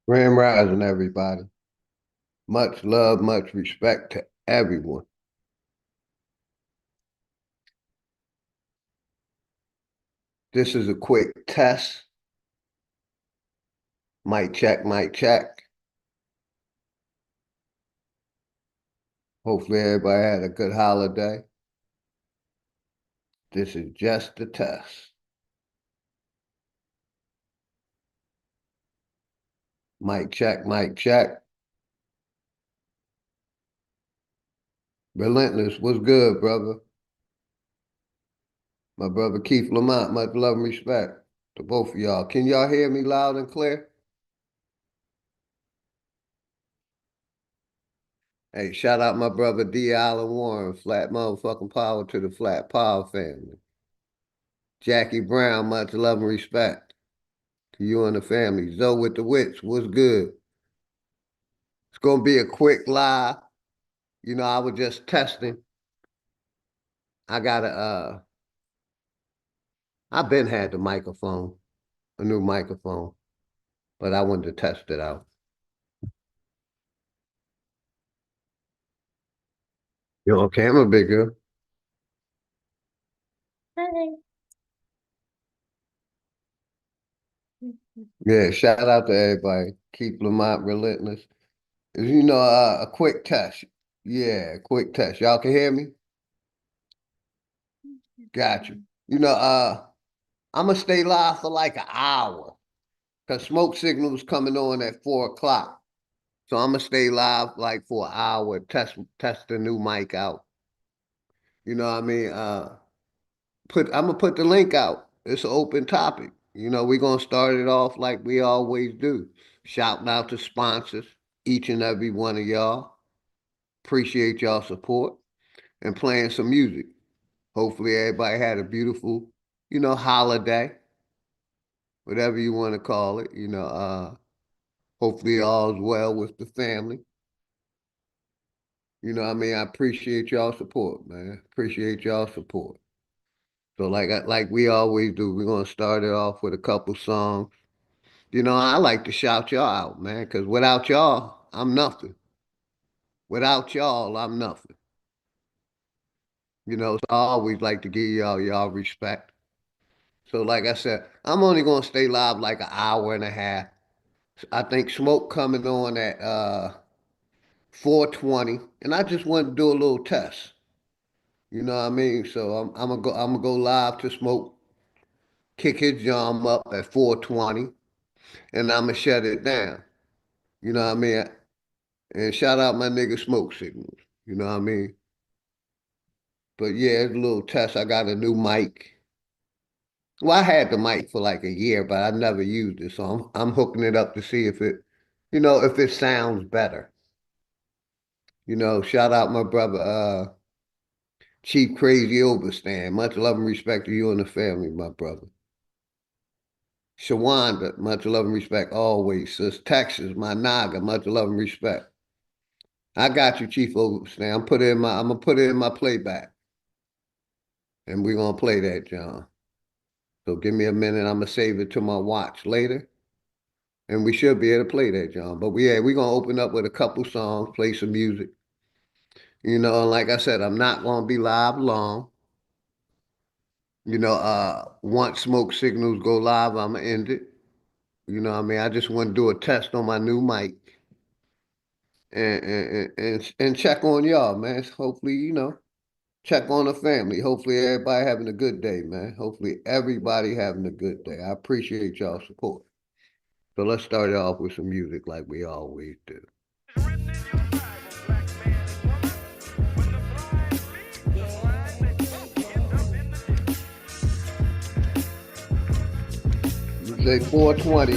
Grand Rising, everybody. Much love, much respect to everyone. This is a quick test. Mic check, mic check. Hopefully everybody had a good holiday. This is just a test. Mic check, mic check. Relentless, what's good, brother? My brother Keith Lamont, much love and respect to both of y'all. Can y'all hear me loud and clear? Hey, shout out my brother D. Allen Warren, flat motherfucking power to the Flat Power family. Jackie Brown, much love and respect to you and the family. Zoe with the Witch, what's good? It's gonna be a quick live. I was just testing. I got I've been had the microphone, a new microphone, but I wanted to test it out. You on camera, big girl? Hi. Yeah, shout out to everybody. Keep Lamont relentless. A quick test. Yeah, quick test. Y'all can hear me? Got you. I'm gonna stay live for like an hour because smoke signals coming on at 4 o'clock. So I'm gonna stay live like for an hour, test the new mic out. You know what I mean? I'm gonna put the link out. It's an open topic. We're gonna start it off like we always do. Shouting out to sponsors, each and every one of y'all. Appreciate y'all support and playing some music. Hopefully everybody had a beautiful, holiday, whatever you want to call it. Hopefully all's well with the family. I appreciate y'all support, man. Appreciate y'all support. So like we always do, we're gonna start it off with a couple songs. I like to shout y'all out, man, because without y'all, I'm nothing. Without y'all, I'm nothing. So I always like to give y'all respect. So like I said, I'm only gonna stay live like an hour and a half. I think smoke coming on at 4:20, and I just want to do a little test. You know what I mean? So I'm gonna go live to smoke, kick his drum up at 4:20, and I'm gonna shut it down. You know what I mean? And shout out my nigga Smoke Signals. You know what I mean? But yeah, it's a little test. I got a new mic. Well, I had the mic for like a year, but I never used it. So I'm hooking it up to see if it sounds better. Shout out my brother, Chief Crazy Overstand. Much love and respect to you and the family, my brother. Shawanda, much love and respect always. Sis Texas, my Naga, much love and respect. I got you, Chief Overstand. I'm gonna put it in my playback. And we're gonna play that, John. So give me a minute, I'm gonna save it to my watch later. And we should be able to play that, John. But we're gonna open up with a couple songs, play some music. And like I said, I'm not gonna be live long. Once smoke signals go live, I'm gonna end it. I just want to do a test on my new mic and check on y'all, man. Hopefully, check on the family. Hopefully everybody having a good day, man. Hopefully everybody having a good day. I appreciate y'all support. So let's start it off with some music like we always do. Say 420.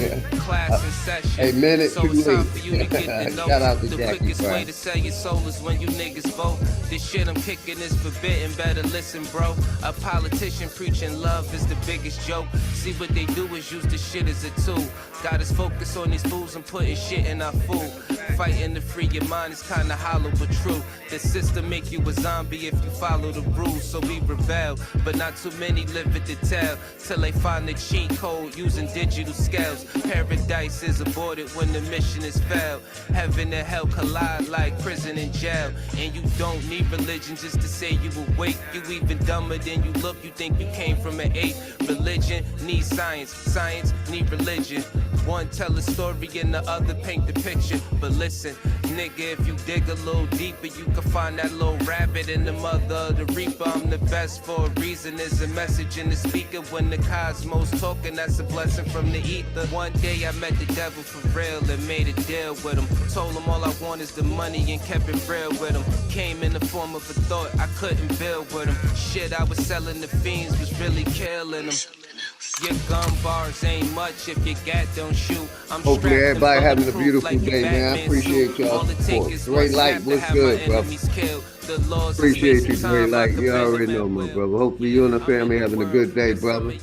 A minute too late. Shout out to Jackie Brown. Way to sell your soul is when you niggas vote. This shit I'm kicking is forbidden, better listen, bro. A politician preaching love is the biggest joke. See what they do is use the shit as a tool. Got us focused on these fools and putting shit in our food. Fighting to free your mind is kinda hollow but true. The system make you a zombie if you follow the rules, so we rebel. But not too many live it to tell, till they find the cheat code using digital scales. Paradise is aborted when the mission is failed. Heaven and hell collide like prison and jail. And you don't need religion just to say you awake. You even dumber than you look, you think you came from an ape. Religion needs science, science need religion. One tell a story and the other paint the picture. But listen, nigga, if you dig a little deeper, you can find that little rabbit in the mother of the reaper. I'm the best for a reason. There's a message in the speaker when the cosmos talking. That's a blessing from the ether. One day I met the devil for real and made a deal with him. Told him all I want is the money and kept it real with him. Came in the form of a thought I couldn't build with him. Shit I was selling the fiends was really killing them. Your gun bars ain't much if your gat don't shoot. I'm hopefully everybody having a beautiful day, man. I appreciate y'all support. Great Light, what's good, bro? Appreciate you, Great Light. You already know, my brother. Hopefully you and the family having a good day, brother.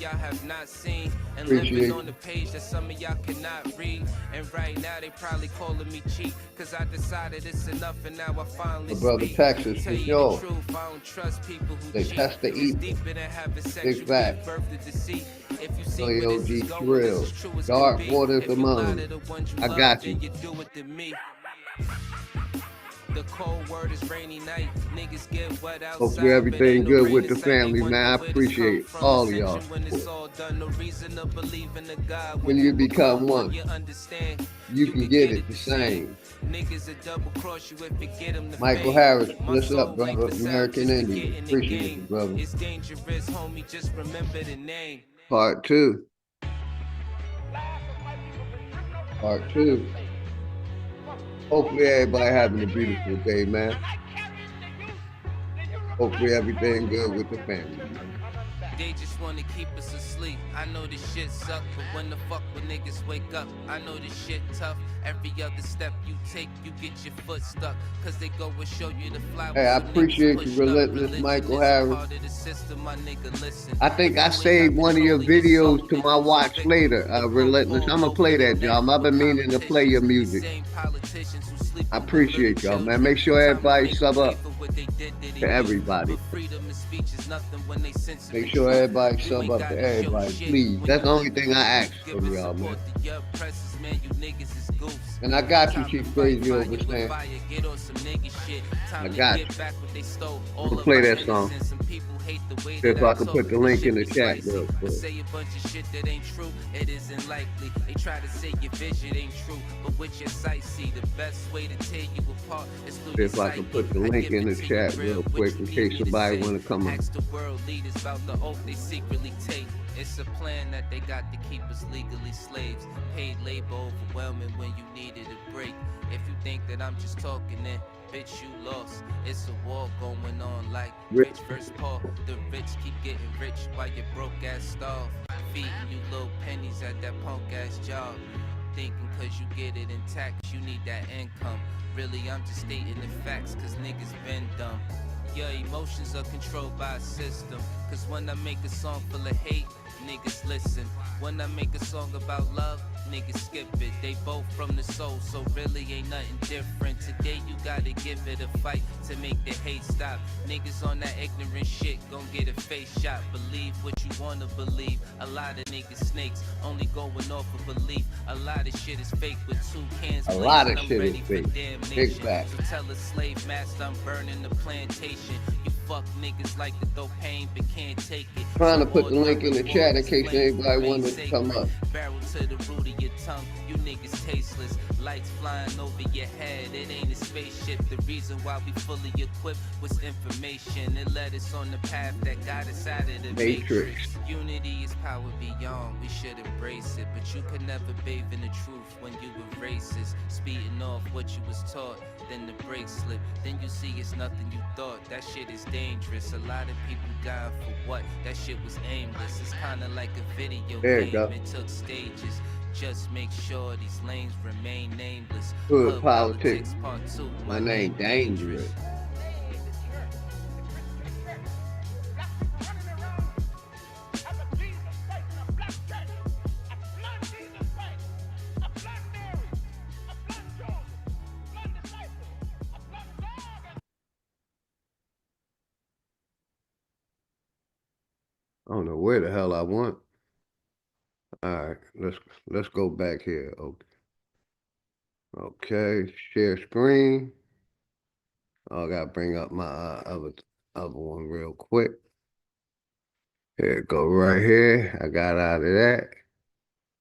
Appreciate you. Some of y'all cannot read, and right now they probably calling me cheap, cause I decided it's enough, and now I finally brother Texas for sure. They test the ether. Big back. OG Trill. Dark waters among. I got you. The cold word is rainy night. Niggas get wet outside. Hopefully everything good with the family, man. I appreciate all of y'all. When you become one, you can get it the same. Michael Harris, what's up, brother? American Indian. Appreciate you, brother. Part 2. Part 2. Hopefully everybody having a beautiful day, man. Hopefully everything good with the family, man. They just wanna keep us asleep. I know this shit suck, but when the fuck when niggas wake up, I know this shit tough. Every other step you take, you get your foot stuck. Cause they go and show you the flowers. Hey, I appreciate you, Relentless Michael Harris. I think I saved one of your videos to my watch later, Relentless. I'm gonna play that, y'all. I've been meaning to play your music. I appreciate y'all, man. Make sure everybody sub up to everybody. Make sure everybody sub up to everybody, please. That's the only thing I ask from y'all, man. And I got you, Chief Crazy Overstand. I got you. I'm gonna play that song. See if I can put the link in the chat real quick. Say a bunch of shit that ain't true, it isn't likely. They try to say your vision ain't true, but with your sight see the best way to tear you apart is through. See if I can put the link in the chat real quick in case somebody wanna come up. The world leaders about the oath they secretly take. It's a plan that they got to keep us legally slaves. Paid labor overwhelming when you needed a break. If you think that I'm just talking, then bitch, you lost. It's a war going on like rich versus poor. The rich keep getting rich while your broke ass starve. Feeding you little pennies at that punk ass job. Thinking cause you get it intact, you need that income. Really, I'm just stating the facts cause niggas been dumb. Your emotions are controlled by a system. Cause when I make a song full of hate, niggas listen. When I make a song about love, niggas skip it. They both from the soul, so really ain't nothing different. Today you gotta give it a fight to make the hate stop. Niggas on that ignorant shit gon' get a face shot. Believe what you wanna believe. A lot of niggas snakes, only going off of belief. A lot of shit is fake with 2 cans. A lot of shit is fake. Big fact. So tell a slave master I'm burning the plantation. You fuck niggas like to throw pain but can't take it. Trying to put the link in the chat in case anybody wanted to come up. Barrel to the root of your tongue, you niggas tasteless. Lights flying over your head, it ain't a spaceship. The reason why we fully equipped was information. It led us on the path that got us out of the matrix. Unity is power beyond, we should embrace it. But you could never bathe in the truth when you were racist. Speeding off what you was taught, then the brakes slip. Then you see it's nothing you thought, that shit is dangerous. A lot of people died for what? That shit was aimless. It's kinda like a video game, it took stages. Just make sure these lanes remain nameless. Hood politics, part 2. My name dangerous. I don't know where the hell I want. All right, let's go back here. Okay, share screen. Oh, I gotta bring up my other one real quick. Here it go right here. I got out of that.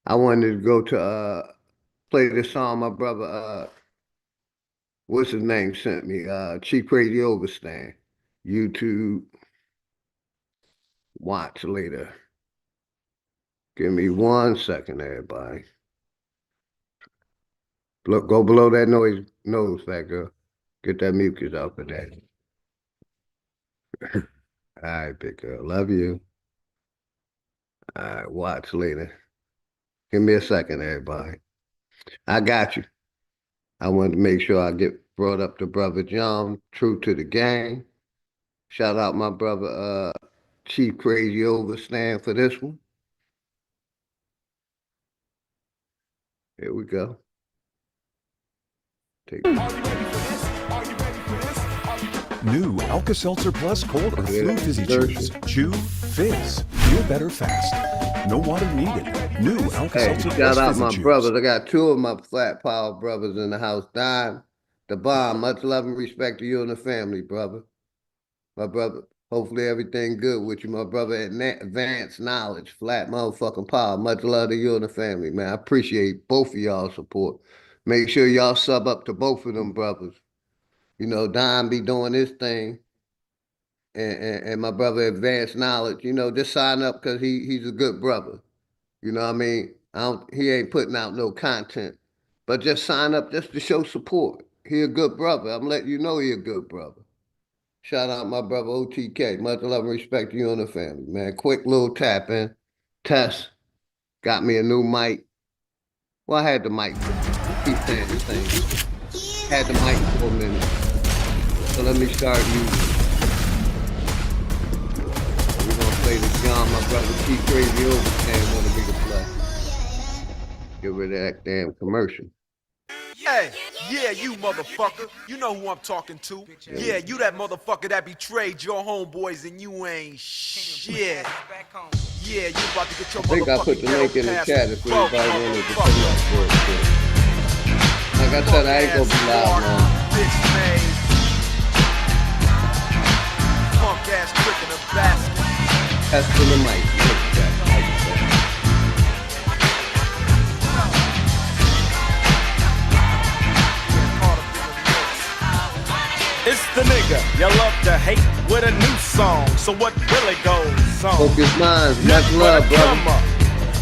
I wanted to go to play this song my brother what's his name sent me. Chief Crazy Overstand. YouTube watch later. Give me 1 second, everybody. Look, go below that nose factor. Get that mucus out of that. All right, big girl. Love you. All right, watch later. Give me a second, everybody. I got you. I wanted to make sure I get brought up to Brother John, true to the game. Shout out my brother Chief Crazy Overstand for this one. Here we go. New Alka-Seltzer Plus cold or flu fizzy chews. Chew, fizz. Feel better fast. No water needed. New Alka-Seltzer Plus shout out fizzy my chews. brothers. I got 2 of my flat power brothers in the house. Dime, the bomb. Much love and respect to you and the family, brother. My brother. Hopefully everything good with you, my brother. Advanced knowledge, flat motherfucking power. Much love to you and the family, man. I appreciate both of y'all support. Make sure y'all sub up to both of them brothers. You know, Don be doing his thing. And my brother Advanced Knowledge, you know, just sign up because he's a good brother. You know what I mean? He ain't putting out no content. But just sign up just to show support. He a good brother. I'm letting you know he a good brother. Shout out my brother OTK. Much love and respect to you and the family, man. Quick little tap in. Test. Got me a new mic. Well, I had the mic. Keep saying the thing. Had the mic for a minute. So let me start using. We're gonna play the John, my brother T Crazy Overstand wanted me to play. Get rid of that damn commercial. Hey, yeah, you motherfucker. You know who I'm talking to. Yeah, you that motherfucker that betrayed your homeboys and you ain't shit. Yeah, you about to get your I think I put the link in the chat if anybody wanted to come up for it. Like I said, I ain't gonna be loud, man. Bitch made. Punk ass trick in a basket. That's for the mic. It's the nigga you love to hate with a new song. So what really goes on? Focus Minds, much love, brother.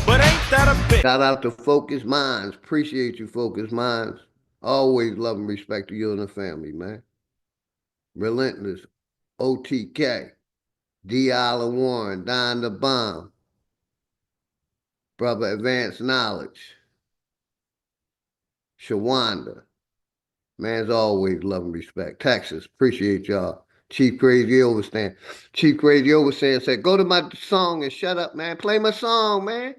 But ain't that a bitch? Shout out to Focus Minds. Appreciate you, Focus Minds. Always love and respect to you and the family, man. Relentless, OTK, D. Island Warren, Don the Bomb, Brother Advanced Knowledge, Shawanda. Man's always love and respect. Texas, appreciate y'all. Chief Crazy Overstand. Chief Crazy Overstand said, go to my song and shut up, man. Play my song, man.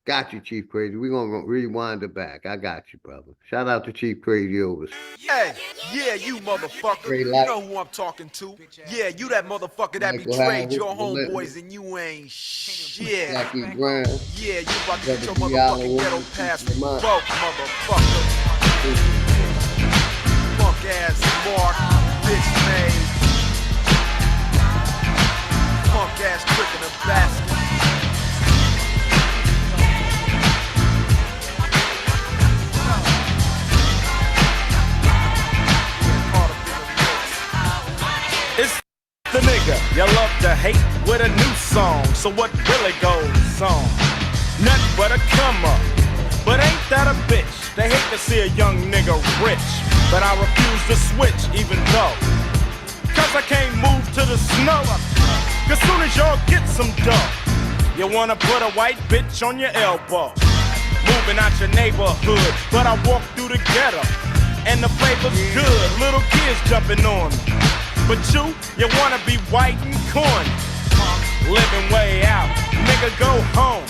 Got you, Chief Crazy. We're going to rewind it back. I got you, brother. Shout out to Chief Crazy Overstand. Hey, yeah, you motherfucker. You know who I'm talking to. Yeah, you that motherfucker that betrayed your homeboys and you ain't shit. Jackie Brown. Yeah, you about to get your motherfucking ghetto pass revoked, motherfucker. Punk ass mark, bitch made. Punk ass trick in a basket. It's the nigga you love to hate with a new song. So what really goes on? Nothing but a come up. But ain't that a bitch? They hate to see a young nigga rich. But I refuse to switch even though. Cause I can't move to the snow. Cause soon as y'all get some dough, you wanna put a white bitch on your elbow. Moving out your neighborhood, but I walk through the ghetto. And the flavor's good, little kids jumping on me. But you wanna be white and corny. Living way out, nigga go home.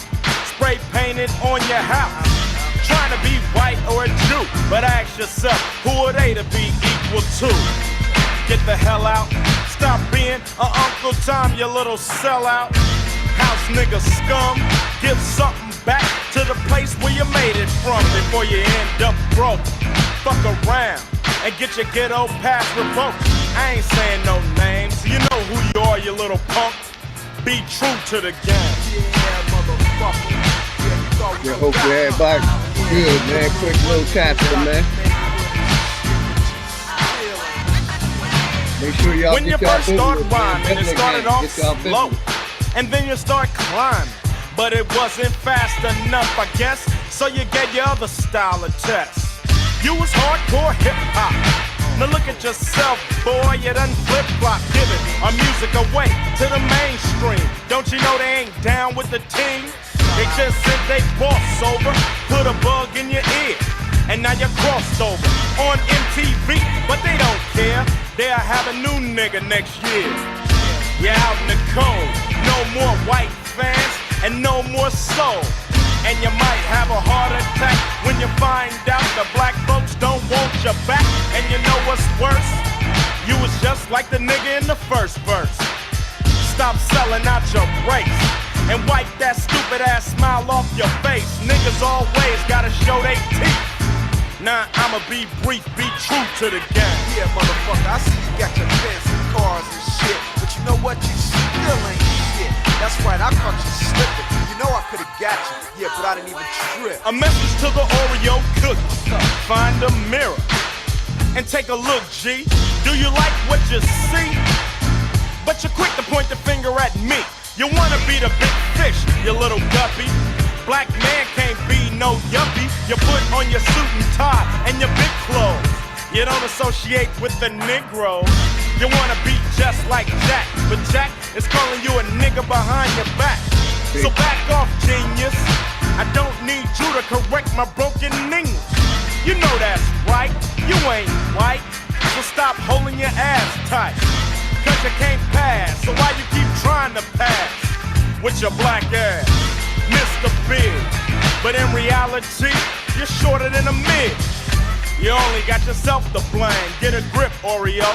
Spray painted on your house. Trying to be white or a Jew, but ask yourself, who are they to be equal to? Get the hell out, stop being a Uncle Tom, you little sellout. House nigga scum, give something back to the place where you made it from before you end up broke. Fuck around and get your ghetto pass revoked. I ain't saying no names, you know who you are, you little punk. Be true to the game. Yeah, motherfucker. Yeah, hopefully everybody good, man. Quick little chapter, man. Make sure y'all when you get y'all first start business, man. rhyming, it Business started game. off Get y'all slow, business. and then you start climbing. But it wasn't fast enough, I guess, so you gave your other style a test. You was hardcore hip-hop. Now look at yourself, boy, you done flip-flop, giving our music away to the mainstream. Don't you know they ain't down with the team? They just said they boss over, put a bug in your ear, and now you're crossed over on MTV, but they don't care. They'll have a new nigga next year. You're out in the cold, no more white fans, and no more soul. And you might have a heart attack when you find out the black folks don't want you back. And you know what's worse? You was just like the nigga in the first verse. Stop selling out your race and wipe that stupid ass smile off your face. Niggas always gotta show they teeth. Now I'ma be brief, be true to the game. Yeah, motherfucker, I see you got your fancy cars and shit, but you know what? You still ain't shit. That's right, I caught you slipping. You know I could've got you, yeah, but I didn't even trip. A message to the Oreo cookie. Find a mirror and take a look, G. Do you like what you see? But you're quick to point the finger at me. You wanna be the big fish, you little guppy. Black man can't be no yuppie. You put on your suit and tie and your big clothes. You don't associate with the Negro. You wanna be just like Jack, but Jack is calling you a nigga behind your back. So back off, genius. I don't need you to correct my broken English. You know that's right, you ain't white. So stop holding your ass tight, cause you can't pass. So why you keep trying to pass with your black ass, Mr. Big? But in reality, you're shorter than a midge. You only got yourself to blame. Get a grip, Oreo,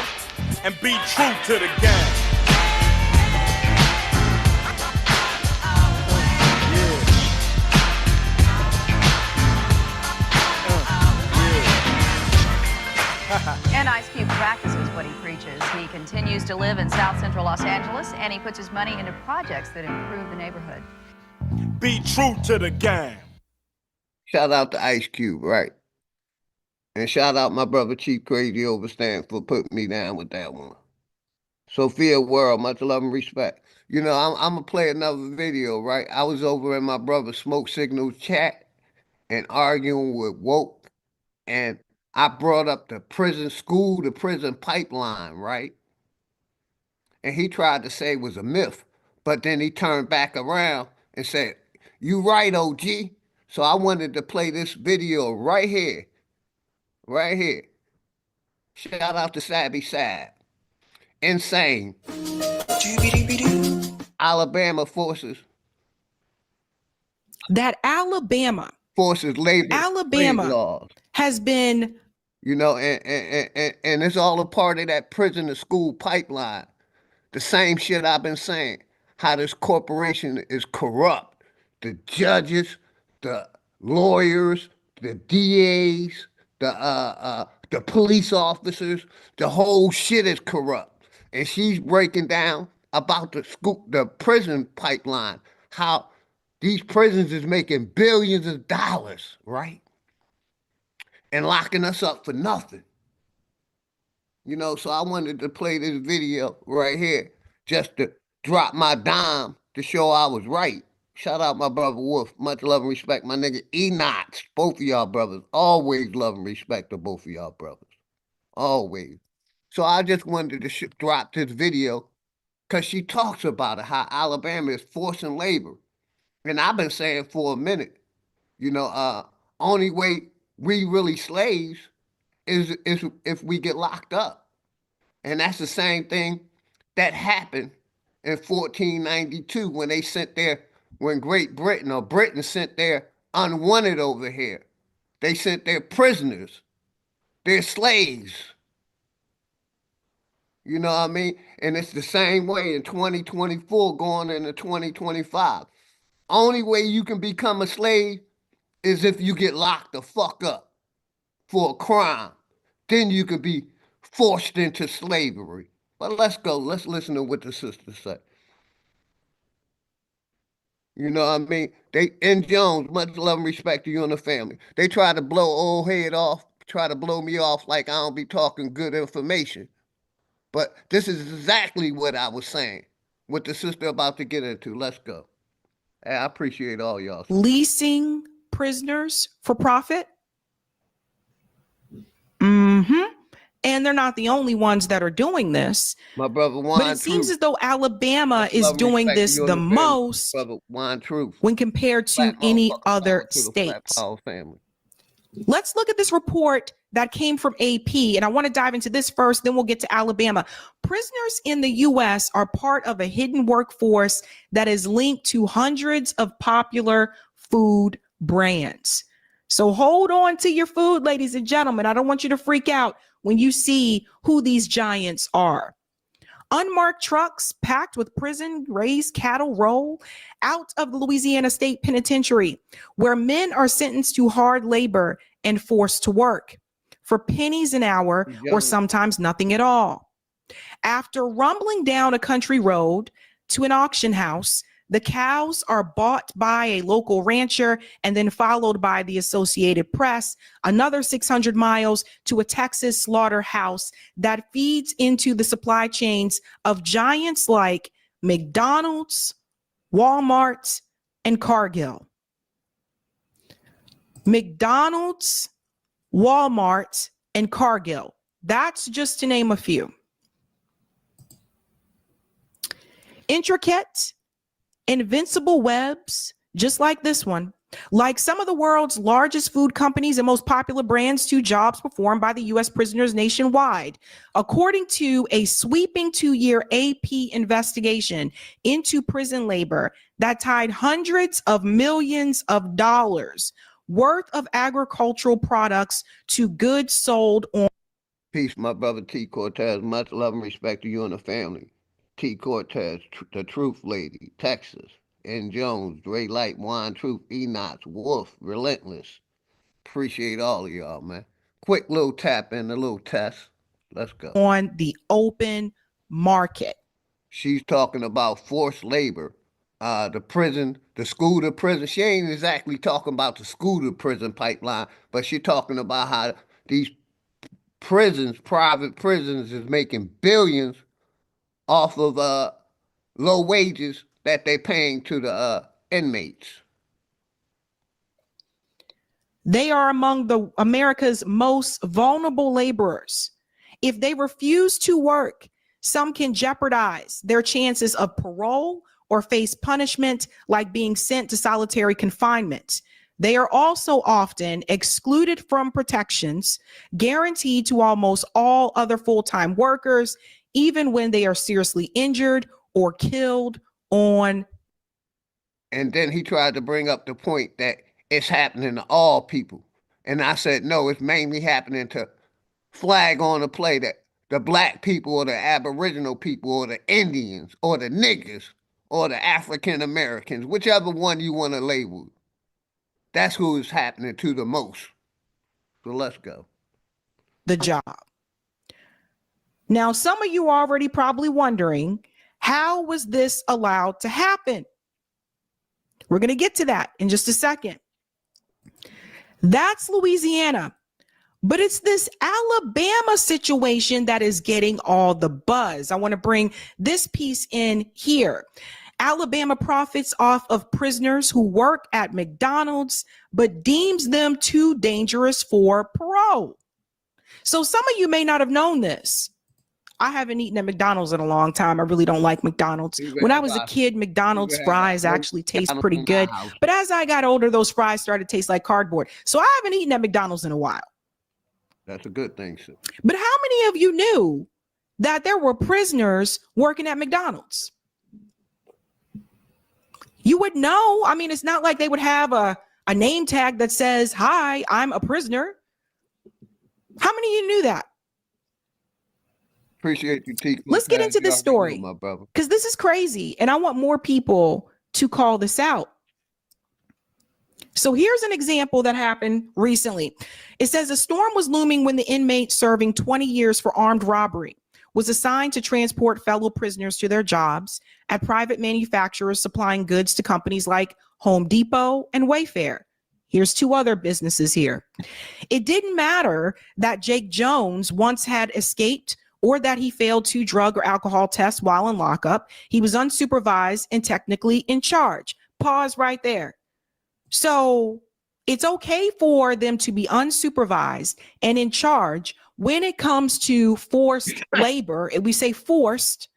and be true to the game. And Ice Cube practices what he preaches. He continues to live in South Central Los Angeles, and he puts his money into projects that improve the neighborhood. Be true to the game. Shout out to Ice Cube, right? And shout out my brother Chief Crazy Overstand for putting me down with that one. Sophia World, much love and respect. You know, I'm gonna play another video, right? I was over in my brother Smoke Signal's chat and arguing with Woke, and I brought up the prison school to prison pipeline, right? And he tried to say it was a myth, but then he turned back around and said, "You right, OG." So I wanted to play this video right here. Right here. Shout out to Sabby Sad. Insane. Alabama forces That Alabama labor laws. has been, You know, and it's all a part of that prison to school pipeline. The same shit I've been saying. How this corporation is corrupt. The judges, the lawyers, the DAs, the police officers, the whole shit is corrupt. And she's breaking down about the prison pipeline, how these prisons is making billions of dollars, right? And locking us up for nothing. You know, so I wanted to play this video right here just to drop my dime to show I was right. Shout out my brother Wolf. Much love and respect. My nigga Enoch. Both of y'all brothers. Always love and respect to both of y'all brothers. Always. So I just wanted to drop this video because she talks about it, how Alabama is forcing labor. And I've been saying for a minute, you know, only way we really slaves is if we get locked up. And that's the same thing that happened in 1492 when they sent when Great Britain or Britain sent their unwanted over here. They sent their prisoners, their slaves. You know what I mean? And it's the same way in 2024 going into 2025. Only way you can become a slave is if you get locked the fuck up for a crime. Then you could be forced into slavery. But let's go. Let's listen to what the sisters say. You know what I mean? They in Jones, much love and respect to you and the family. They try to blow old head off, try to blow me off like I don't be talking good information. But this is exactly what I was saying. What the sister about to get into. Let's go. Hey, I appreciate all y'all. Leasing prisoners for profit. Mm-hmm. And they're not the only ones that are doing this. My brother Juan But it seems as though Alabama is doing this the most brother Juan Truth. when compared to any other state. Family. Let's look at this report that came from AP, and I want to dive into this first, then we'll get to Alabama. Prisoners in the U.S. are part of a hidden workforce that is linked to hundreds of popular food brands. So hold on to your food, ladies and gentlemen. I don't want you to freak out when you see who these giants are. Unmarked trucks packed with prison-raised cattle roll out of the Louisiana State Penitentiary, where men are sentenced to hard labor and forced to work for pennies an hour or sometimes nothing at all. After rumbling down a country road to an auction house, the cows are bought by a local rancher and then followed by the Associated Press, another 600 miles to a Texas slaughterhouse that feeds into the supply chains of giants like McDonald's, Walmart, and Cargill. McDonald's, Walmart, and Cargill. That's just to name a few. Intricate, invincible webs, just like this one, like some of the world's largest food companies and most popular brands, to jobs performed by the U.S. prisoners nationwide. According to a sweeping 2-year AP investigation into prison labor that tied hundreds of millions of dollars worth of agricultural products to goods sold on. Peace, my brother T. Cortez. Much love and respect to you and the family. T. Cortez, the Truth Lady, Texas. N. Jones, Dre Light, Juan Truth, Enoch, Wolf, Relentless. Appreciate all of y'all, man. Quick little tap in, a little test. Let's go. On the open market. She's talking about forced labor. The prison, the school to prison. She ain't exactly talking about the school to prison pipeline, but she's talking about how these prisons, private prisons, is making billions off of low wages that they're paying to the inmates. They are among the America's most vulnerable laborers. If they refuse to work, some can jeopardize their chances of parole or face punishment like being sent to solitary confinement. They are also often excluded from protections guaranteed to almost all other full-time workers, even when they are seriously injured or killed on. And then he tried to bring up the point that it's happening to all people. And I said, no, it's mainly happening to flag on the play that the black people or the Aboriginal people or the Indians or the niggers or the African Americans, whichever one you want to label. That's who it's happening to the most. So let's go. The job. Now, some of you are already probably wondering, how was this allowed to happen? We're going to get to that in just a second. That's Louisiana. But it's this Alabama situation that is getting all the buzz. I want to bring this piece in here. Alabama profits off of prisoners who work at McDonald's, but deems them too dangerous for parole. So some of you may not have known this. I haven't eaten at McDonald's in a long time. I really don't like McDonald's. When I was a kid, McDonald's fries actually taste pretty good. But as I got older, those fries started to taste like cardboard. So I haven't eaten at McDonald's in a while. That's a good thing, sir. But how many of you knew that there were prisoners working at McDonald's? You would know. I mean, it's not like they would have a name tag that says, "Hi, I'm a prisoner." How many of you knew that? Appreciate you teaching. Let's get into this story, my brother. because this is crazy, and I want more people to call this out. So here's an example that happened recently. It says a storm was looming when the inmate serving 20 years for armed robbery was assigned to transport fellow prisoners to their jobs at private manufacturers supplying goods to companies like Home Depot and Wayfair. Here's two other businesses here. It didn't matter that Jake Jones once had escaped or that he failed 2 drug or alcohol tests while in lockup. He was unsupervised and technically in charge. Pause right there. So it's okay for them to be unsupervised and in charge when it comes to forced labor. If we say forced,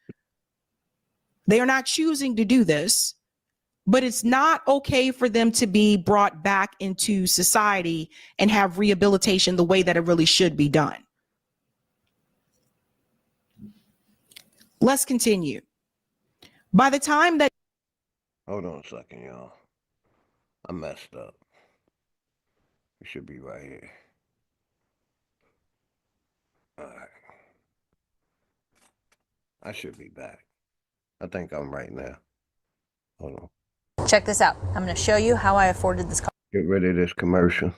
they are not choosing to do this, but it's not okay for them to be brought back into society and have rehabilitation the way that it really should be done. Let's continue. By the time that Hold on a second, y'all. I messed up. It should be right here. All right. I should be back. I think I'm right now. Hold on. Check this out. I'm going to show you how I afforded this car. Get rid of this commercial.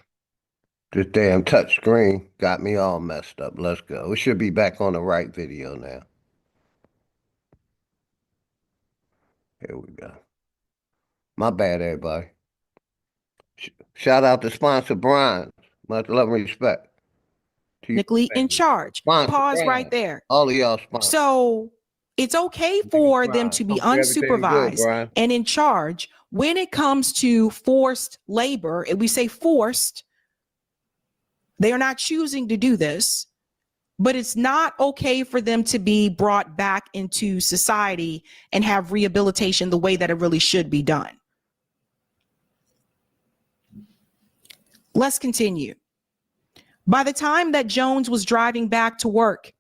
This damn touch screen got me all messed up. Let's go. It should be back on the right video now. Here we go. My bad, everybody. Shout out to sponsor Brian. Much love and respect. technically in charge. Sponsor Pause Brian. right there. All of y'all sponsors. So it's okay for them to be unsupervised and in charge when it comes to forced labor. If we say forced, they are not choosing to do this, but it's not okay for them to be brought back into society and have rehabilitation the way that it really should be done. Let's continue. By the time that Jones was driving back to work,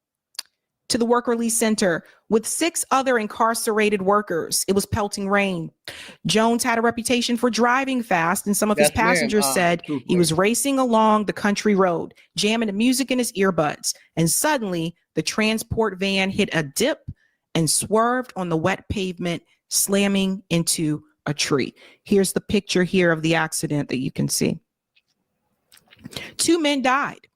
to the work release center with 6 other incarcerated workers, it was pelting rain. Jones had a reputation for driving fast, and some of his passengers said he was racing along the country road, jamming the music in his earbuds. And suddenly the transport van hit a dip and swerved on the wet pavement, slamming into a tree. Here's the picture here of the accident that you can see. 2 men died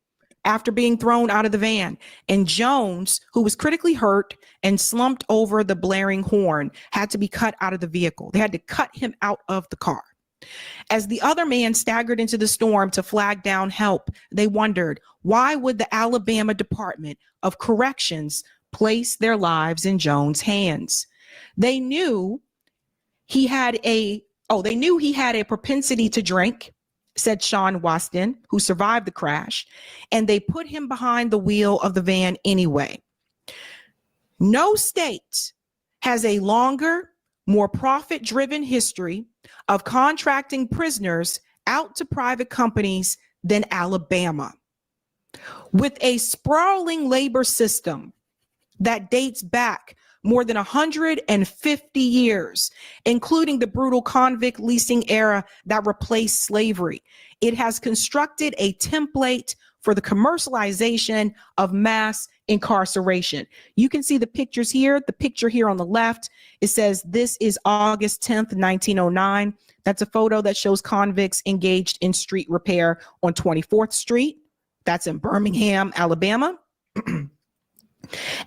after being thrown out of the van, and Jones, who was critically hurt and slumped over the blaring horn, had to be cut out of the vehicle. They had to cut him out of the car. As the other man staggered into the storm to flag down help, they wondered, why would the Alabama Department of Corrections place their lives in Jones' hands? They knew he had a propensity to drink, said Sean Waston, who survived the crash, and they put him behind the wheel of the van anyway. No state has a longer, more profit-driven history of contracting prisoners out to private companies than Alabama. With a sprawling labor system that dates back more than 150 years, including the brutal convict leasing era that replaced slavery, it has constructed a template for the commercialization of mass incarceration. You can see the pictures here. The picture here on the left, it says this is August 10th, 1909. That's a photo that shows convicts engaged in street repair on 24th Street. That's in Birmingham, Alabama. And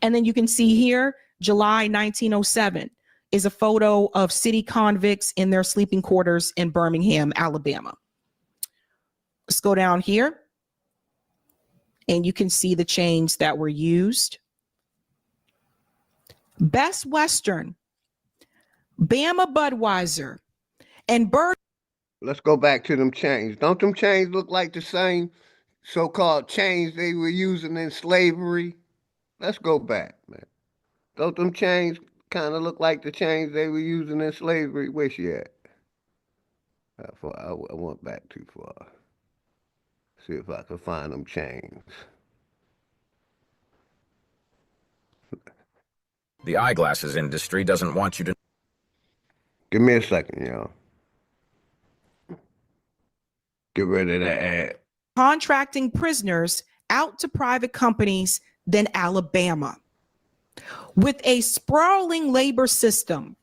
then you can see here, July 1907 is a photo of city convicts in their sleeping quarters in Birmingham, Alabama. Let's go down here and you can see the chains that were used. Best Western, Bama Budweiser, and Bird. Let's go back to them chains. Don't them chains look like the same so-called chains they were using in slavery? Let's go back, man. Don't them chains kind of look like the chains they were using in slavery? Where she at? I went back too far. See if I can find them chains. The eyeglasses industry doesn't want you to. Give me a second, y'all. Get rid of that ad. Contracting prisoners out to private companies than Alabama. with a sprawling labor system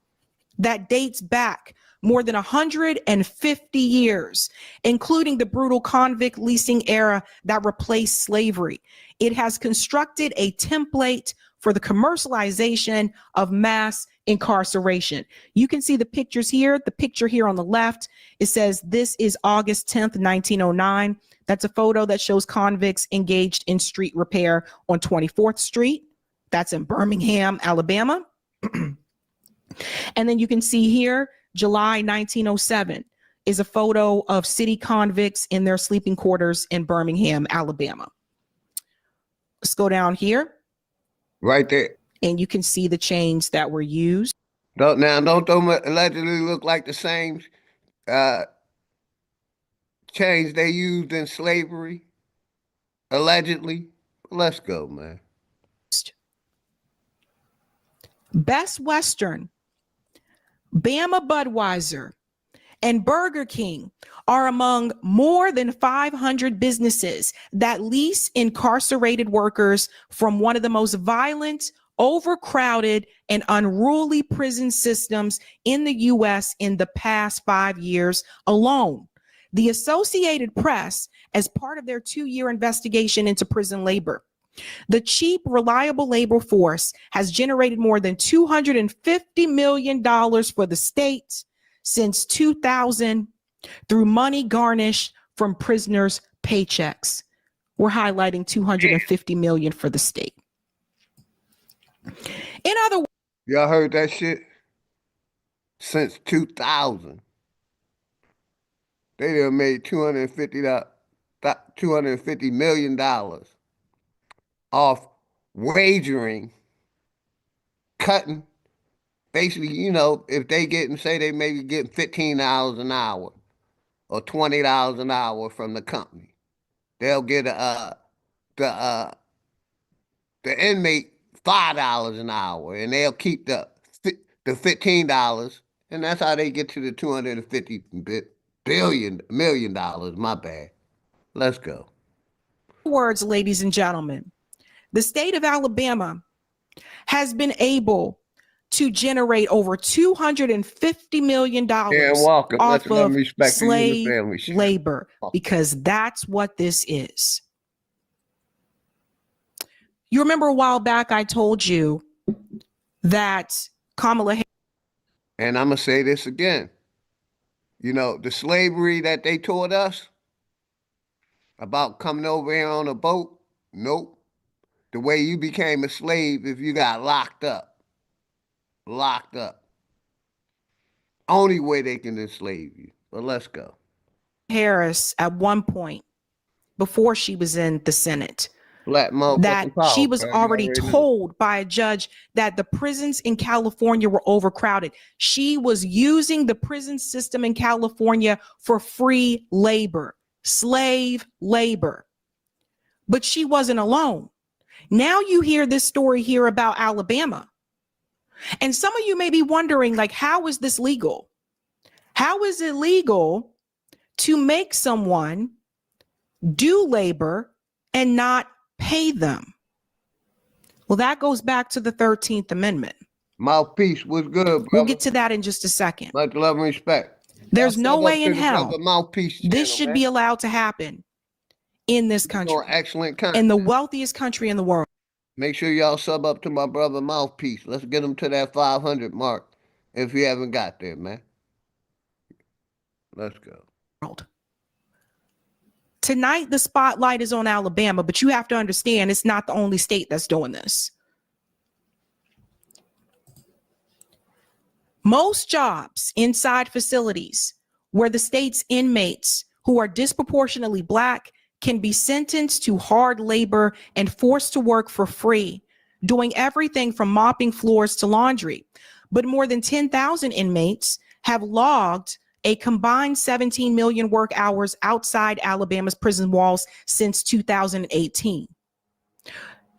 that dates back more than 150 years, including the brutal convict leasing era that replaced slavery. It has constructed a template for the commercialization of mass incarceration. You can see the pictures here. The picture here on the left, it says this is August 10th, 1909. That's a photo that shows convicts engaged in street repair on 24th Street. That's in Birmingham, Alabama. And then you can see here, July 1907 is a photo of city convicts in their sleeping quarters in Birmingham, Alabama. Let's go down here. Right there. And you can see the chains that were used. Don't them allegedly look like the same chains they used in slavery? Allegedly. Let's go, man. Best Western, Bama Budweiser, and Burger King are among more than 500 businesses that lease incarcerated workers from one of the most violent, overcrowded, and unruly prison systems in the U.S. in the past 5 years alone. The Associated Press, as part of their 2-year investigation into prison labor, the cheap, reliable labor force has generated more than $250 million for the state since 2000 through money garnished from prisoners' paychecks. We're highlighting $250 million for the state. In other words, y'all heard that shit? Since 2000. They done made $250 million off wagering, cutting. Basically, you know, if they say they maybe getting $15 an hour or $20 an hour from the company, they'll get the inmate $5 an hour, and they'll keep the $15, and that's how they get to the $250 million. My bad. Let's go. words, ladies and gentlemen, the state of Alabama has been able to generate over $250 million off of slave labor, because that's what this is. You remember a while back, I told you that Kamala Harris. And I'm going to say this again. You know, the slavery that they taught us about coming over here on a boat, nope. The way you became a slave if you got locked up. Locked up. Only way they can enslave you. But let's go. Harris, at one point, before she was in the Senate, that she was already told by a judge that the prisons in California were overcrowded. She was using the prison system in California for free labor, slave labor. But she wasn't alone. Now you hear this story here about Alabama. And some of you may be wondering, like, how is this legal? How is it legal to make someone do labor and not pay them? Well, that goes back to the 13th Amendment. Mouthpiece was good, brother. We'll get to that in just a second. Much love and respect. There's no way in hell this should be allowed to happen in this country. Excellent content. In the wealthiest country in the world. Make sure y'all sub up to my brother Mouthpiece. Let's get him to that 500 mark if you haven't got there, man. Let's go. Tonight, the spotlight is on Alabama, but you have to understand it's not the only state that's doing this. Most jobs inside facilities where the state's inmates who are disproportionately Black can be sentenced to hard labor and forced to work for free, doing everything from mopping floors to laundry. But more than 10,000 inmates have logged a combined 17 million work hours outside Alabama's prison walls since 2018.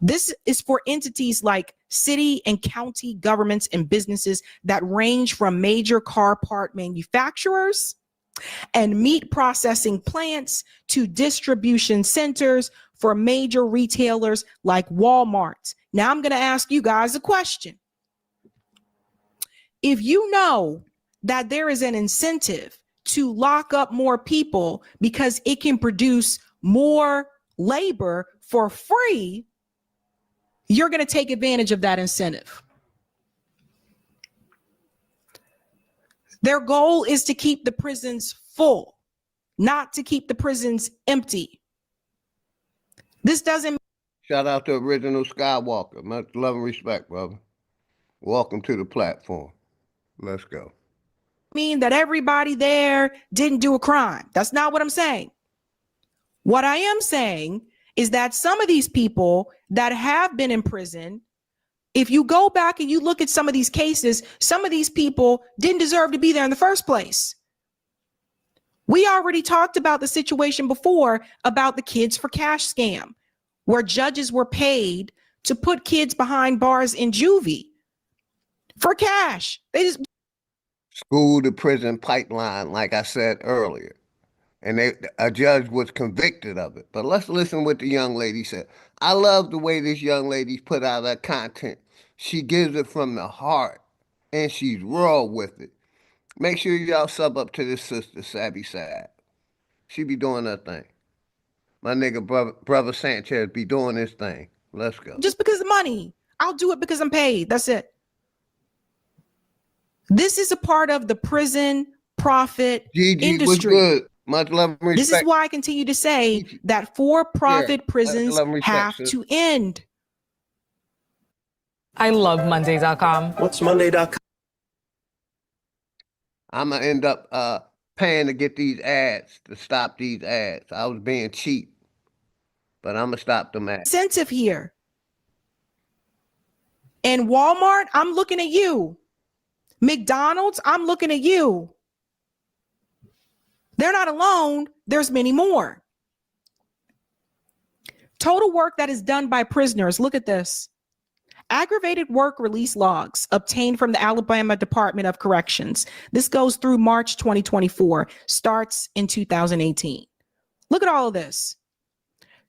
This is for entities like city and county governments and businesses that range from major car part manufacturers and meat processing plants to distribution centers for major retailers like Walmart. Now I'm going to ask you guys a question. If you know that there is an incentive to lock up more people because it can produce more labor for free, you're going to take advantage of that incentive. Their goal is to keep the prisons full, not to keep the prisons empty. This doesn't Shout out to Original Skywalker. Much love and respect, brother. Welcome to the platform. Let's go. mean that everybody there didn't do a crime. That's not what I'm saying. What I am saying is that some of these people that have been in prison, if you go back and you look at some of these cases, some of these people didn't deserve to be there in the first place. We already talked about the situation before about the kids for cash scam, where judges were paid to put kids behind bars in juvie for cash. They just School to prison pipeline, like I said earlier. And a judge was convicted of it. But let's listen what the young lady said. I love the way this young lady put out her content. She gives it from the heart, and she's raw with it. Make sure y'all sub up to this sister, Savvy Sad. She be doing her thing. My nigga, brother Sanchez be doing his thing. Let's go. just because of money. I'll do it because I'm paid. That's it. This is a part of the prison profit GG was industry. good. Much love and respect. This is why I continue to say that for-profit prisons love and respect, have sis. to end. I love Monday.com. What's Monday.com? I'm going to end up paying to get these ads, to stop these ads. I was being cheap, but I'm going to stop them ads. Incentive here. And Walmart, I'm looking at you. McDonald's, I'm looking at you. They're not alone. There's many more. Total work that is done by prisoners. Look at this. Aggravated work release logs obtained from the Alabama Department of Corrections. This goes through March 2024, starts in 2018. Look at all of this.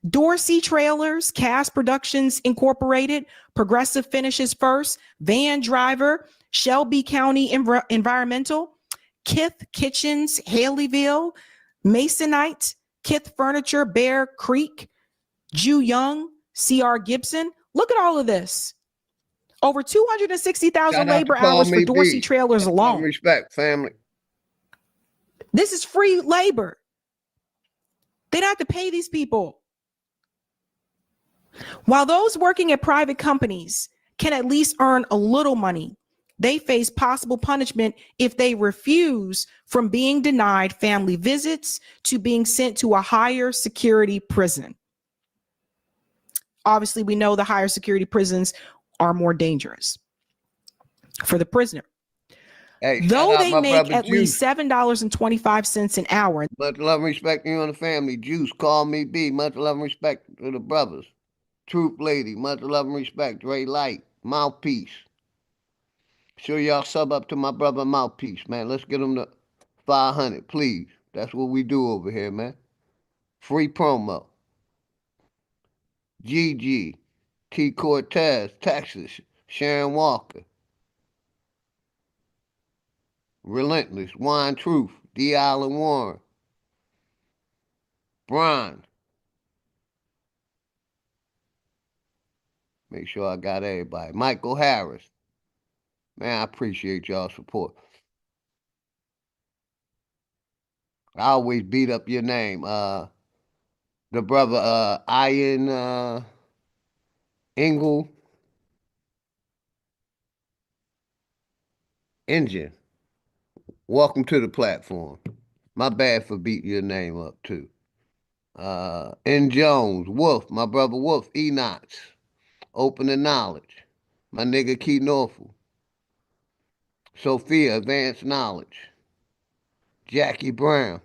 Dorsey Trailers, Cass Productions Incorporated, Progressive Finishes First, Van Driver, Shelby County Environmental, Kith Kitchens, Haleyville, Masonite, Kith Furniture, Bear Creek, Ju Young, C.R. Gibson. Look at all of this. Over 260,000 labor hours for Dorsey Trailers alone. Respect, family. This is free labor. They don't have to pay these people. While those working at private companies can at least earn a little money, they face possible punishment if they refuse from being denied family visits to being sent to a higher security prison. Obviously, we know the higher security prisons are more dangerous for the prisoner. Hey, though shout out they my make brother at Juice. least $7.25 an hour. Much love and respect to you and the family. Juice, call me B. Much love and respect to the brothers. Troop Lady, much love and respect. Dre Light, Mouthpiece. Sure y'all sub up to my brother Mouthpiece, man. Let's get him to 500, please. That's what we do over here, man. Free promo. GG, T. Cortez, Texas, Sharon Walker. Relentless, Wine Truth, D. Allen Warren. Brian. Make sure I got everybody. Michael Harris. Man, I appreciate y'all's support. I always beat up your name. The brother Ian Engel Engine. Welcome to the platform. My bad for beating your name up too. N. Jones, Wolf, my brother Wolf, Enoch, Open and Knowledge, my nigga Key Norfolk, Sophia, Advanced Knowledge, Jackie Brown,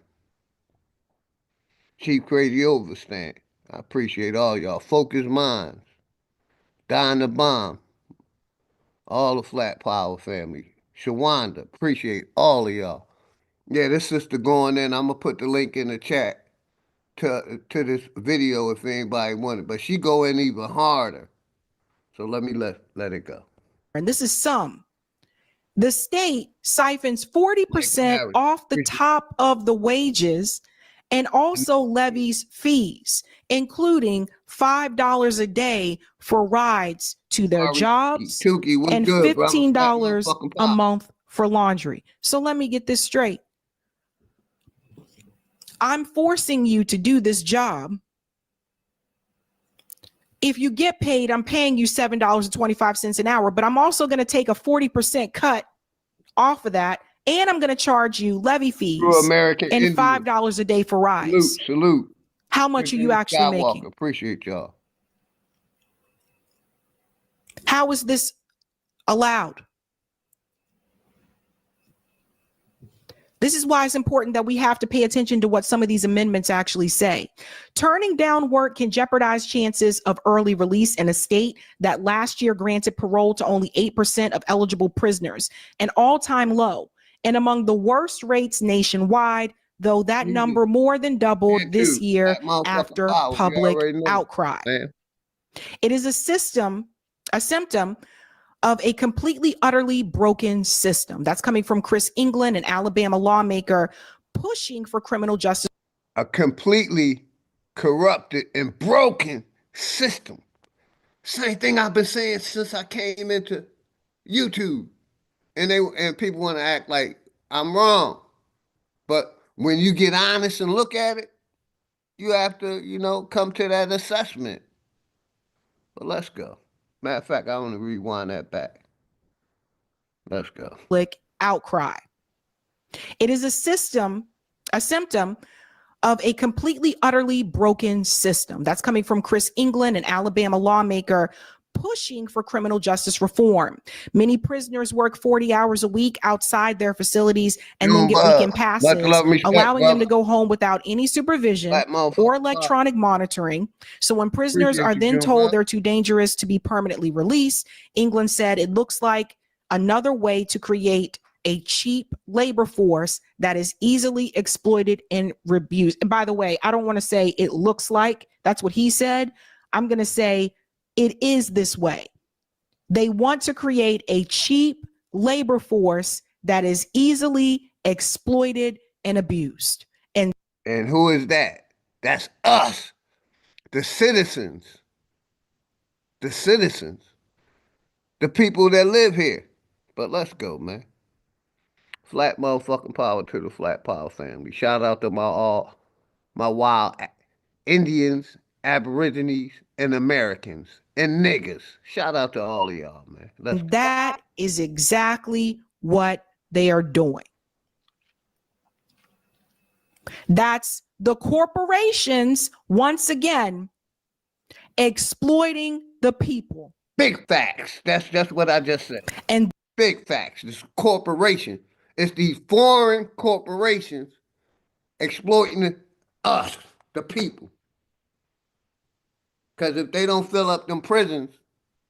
Chief Crazy Overstand. I appreciate all y'all. Focus Minds, Dying the Bomb, all the Flat Power family. Shawanda, appreciate all of y'all. Yeah, this sister going in. I'm gonna put the link in the chat to this video if anybody wanted. But she go in even harder. So let me let it go. And this is some. The state siphons 40% Harris, off the appreciate top of the wages and also levies fees, including $5 a day for rides to their Ari, jobs Tukey, what's and good, brother? Fat $15 motherfucking a pop. month for laundry. So let me get this straight. I'm forcing you to do this job. If you get paid, I'm paying you $7.25 an hour, but I'm also going to take a 40% cut off of that. And I'm going to charge you levy fees True American and Indian. $5 a day for rides. Salute. How much are you actually making? Appreciate y'all. How is this allowed? This is why it's important that we have to pay attention to what some of these amendments actually say. Turning down work can jeopardize chances of early release in a state that last year granted parole to only 8% of eligible prisoners, an all-time low, and among the worst rates nationwide, though that number more than doubled this year after public outcry. It is a symptom of a completely, utterly broken system. That's coming from Chris England, an Alabama lawmaker pushing for criminal justice. A completely corrupted and broken system. Same thing I've been saying since I came into YouTube. And people want to act like I'm wrong. But when you get honest and look at it, you have to, come to that assessment. But let's go. Matter of fact, I want to rewind that back. Let's go. Outcry. It is a symptom of a completely, utterly broken system. That's coming from Chris England, an Alabama lawmaker pushing for criminal justice reform. Many prisoners work 40 hours a week outside their facilities and then get weekend passes, allowing them to go home without any supervision or electronic monitoring. So when prisoners are then told they're too dangerous to be permanently released, England said it looks like another way to create a cheap labor force that is easily exploited and abused. And by the way, I don't want to say it looks like, that's what he said. I'm going to say it is this way. They want to create a cheap labor force that is easily exploited and abused. And who is that? That's us, the citizens, the people that live here. But let's go, man. Flat motherfucking power to the Flat Power family. Shout out to my wild Indians, Aborigines, and Americans, and niggas. Shout out to all of y'all, man. That is exactly what they are doing. That's the corporations, once again, exploiting the people. Big facts. That's just what I just said. And big facts. This corporation. It's these foreign corporations exploiting us, the people. Because if they don't fill up them prisons,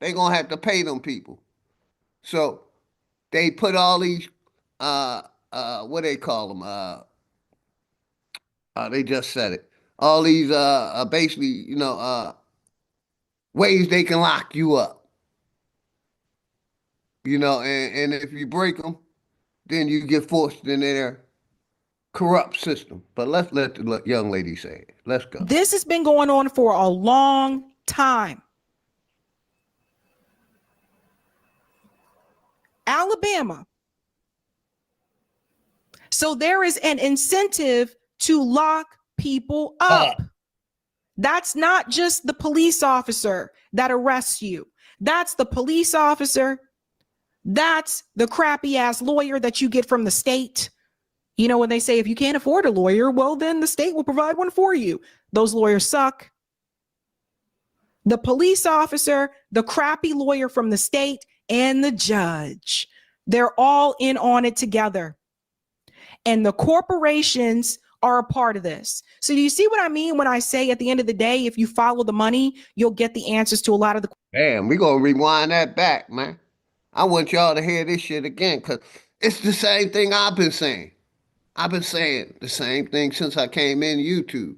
they going to have to pay them people. So they put all these, what they call them? They just said it. All these, basically, ways they can lock you up. And if you break them, then you get forced in their corrupt system. But let's let the young lady say it. Let's go. This has been going on for a long time. Alabama. So there is an incentive to lock people up. That's not just the police officer that arrests you. That's the police officer. That's the crappy ass lawyer that you get from the state. You know, when they say, if you can't afford a lawyer, well, then the state will provide one for you. Those lawyers suck. The police officer, the crappy lawyer from the state, and the judge. They're all in on it together. And the corporations are a part of this. So do you see what I mean when I say at the end of the day, if you follow the money, you'll get the answers to a lot of the. Damn, we're going to rewind that back, man. I want y'all to hear this shit again because it's the same thing I've been saying. I've been saying the same thing since I came in YouTube.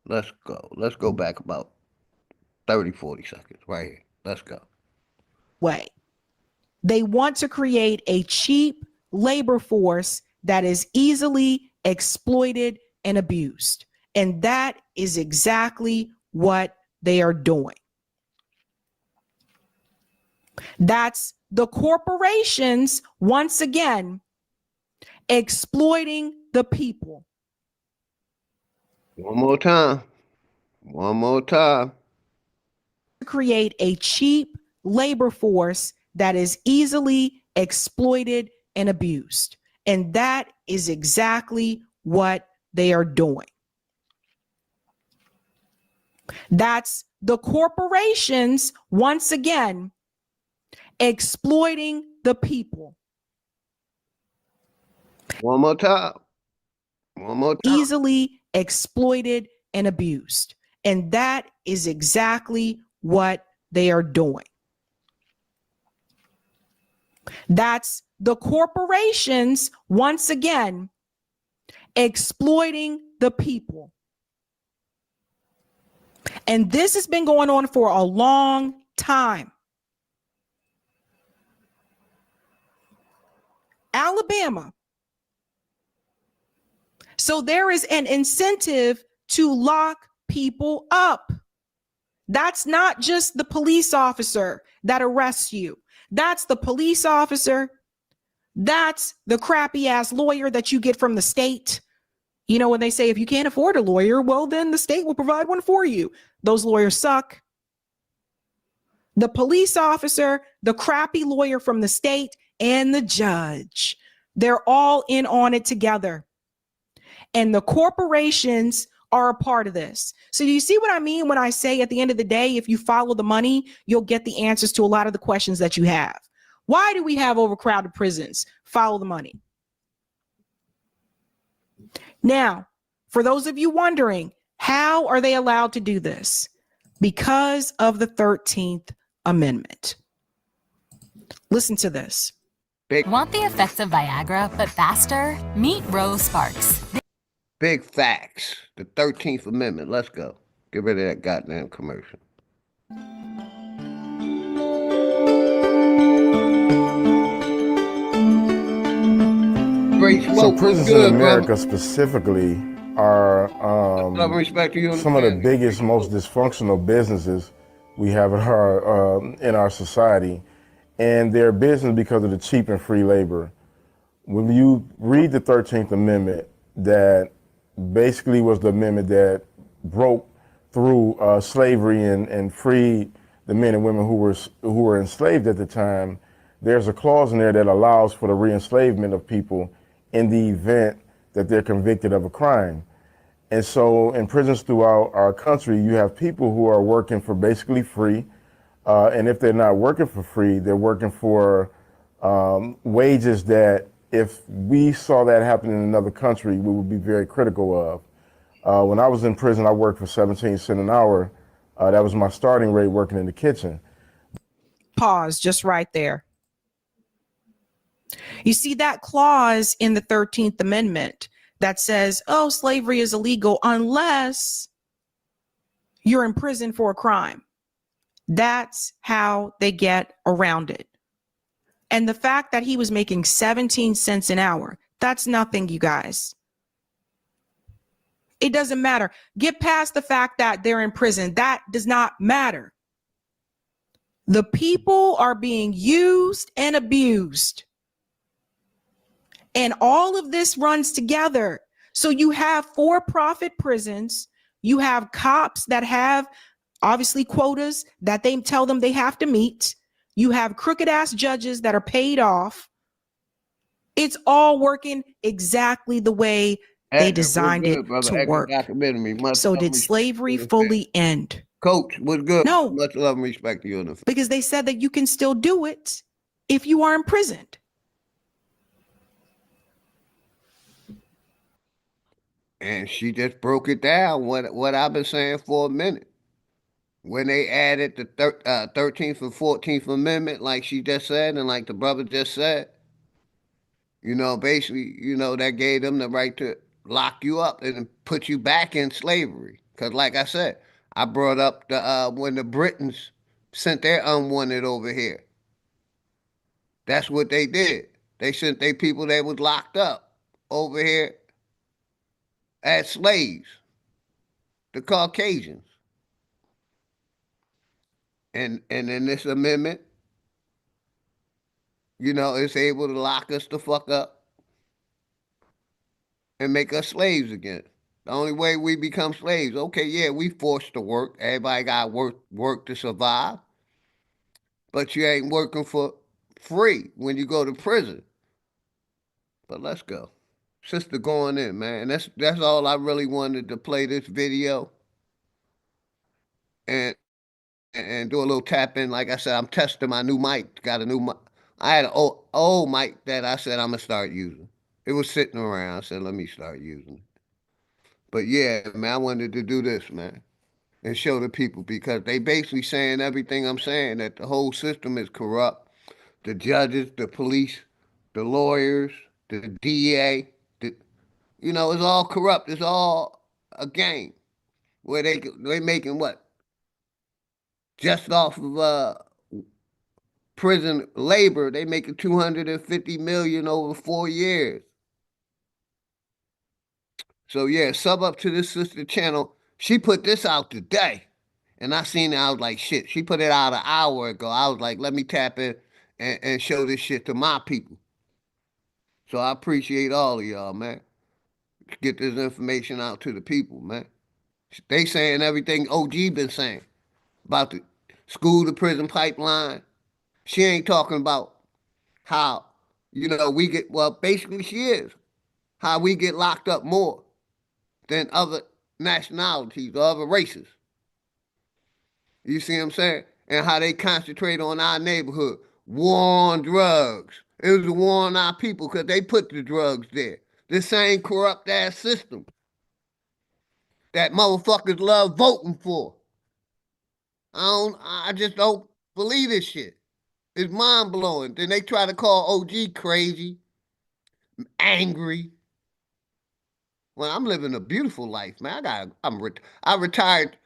Let's go. Let's go back about 30, 40 seconds right here. Let's go. Way. They want to create a cheap labor force that is easily exploited and abused. And that is exactly what they are doing. That's the corporations, once again, exploiting the people. One more time. One more time. To create a cheap labor force that is easily exploited and abused. And that is exactly what they are doing. That's the corporations, once again, exploiting the people. One more time. One more time. Easily exploited and abused. And that is exactly what they are doing. That's the corporations, once again, exploiting the people. And this has been going on for a long time. Alabama. So there is an incentive to lock people up. That's not just the police officer that arrests you. That's the police officer. That's the crappy ass lawyer that you get from the state. You know, when they say, if you can't afford a lawyer, well, then the state will provide one for you. Those lawyers suck. The police officer, the crappy lawyer from the state, and the judge. They're all in on it together. And the corporations are a part of this. So do you see what I mean when I say at the end of the day, if you follow the money, you'll get the answers to a lot of the questions that you have. Why do we have overcrowded prisons? Follow the money. Now, for those of you wondering, how are they allowed to do this? Because of the 13th Amendment. Listen to this. Want the effects of Viagra, but faster? Meet Rose Sparks. Big facts. The 13th Amendment. Let's go. Get rid of that goddamn commercial. So prisons in America specifically are love and respect to you some of the biggest, most dysfunctional businesses we have in our society. And they're business because of the cheap and free labor. When you read the 13th Amendment, that basically was the amendment that broke through slavery and freed the men and women who were enslaved at the time. There's a clause in there that allows for the re-enslavement of people in the event that they're convicted of a crime. And so in prisons throughout our country, you have people who are working for basically free. And if they're not working for free, they're working for wages that if we saw that happen in another country, we would be very critical of. When I was in prison, I worked for 17 cents an hour. That was my starting rate working in the kitchen. Pause just right there. You see that clause in the 13th Amendment that says, oh, slavery is illegal unless you're in prison for a crime. That's how they get around it. And the fact that he was making 17 cents an hour, that's nothing, you guys. It doesn't matter. Get past the fact that they're in prison. That does not matter. The people are being used and abused. And all of this runs together. So you have for-profit prisons. You have cops that have obviously quotas that they tell them they have to meet. You have crooked ass judges that are paid off. It's all working exactly the way they designed it to work. So did slavery fully end? Coach, what's good? No. Much love and respect to you. Because they said that you can still do it if you are imprisoned. And she just broke it down, what I've been saying for a minute. When they added the 13th and 14th Amendment, like she just said, and like the brother just said, Basically, that gave them the right to lock you up and put you back in slavery. Because, like I said, I brought up the when the Britons sent their unwanted over here. That's what they did. They sent their people that was locked up over here as slaves, the Caucasians. And in this amendment, it's able to lock us the fuck up and make us slaves again. The only way we become slaves, okay, yeah, we forced to work. Everybody got work to survive, but you ain't working for free when you go to prison. But let's go. Sister going in, man. That's all I really wanted to play this video and and do a little tap in. Like I said, I'm testing my new mic. Got a new mic. I had an old mic that I said I'm gonna start using. It was sitting around. I said, let me start using it. But yeah, man, I wanted to do this, man, and show the people because they basically saying everything I'm saying, that the whole system is corrupt. The judges, the police, the lawyers, the DA, it's all corrupt. It's all a game where they making what? Just off of prison labor, they making 250 million over 4 years. So yeah, sub up to this sister channel. She put this out today. And I seen it, I was like, shit, she put it out an hour ago. I was like, let me tap in and show this shit to my people. So I appreciate all of y'all, man. Get this information out to the people, man. They saying everything OG been saying about the school to prison pipeline. She ain't talking about how, we get, well, basically she is, how we get locked up more than other nationalities or other races. You see what I'm saying? And how they concentrate on our neighborhood. War on drugs. It was a war on our people because they put the drugs there. This same corrupt ass system that motherfuckers love voting for. I just don't believe this shit. It's mind blowing. Then they try to call OG crazy, angry. Well, I'm living a beautiful life, man. I retired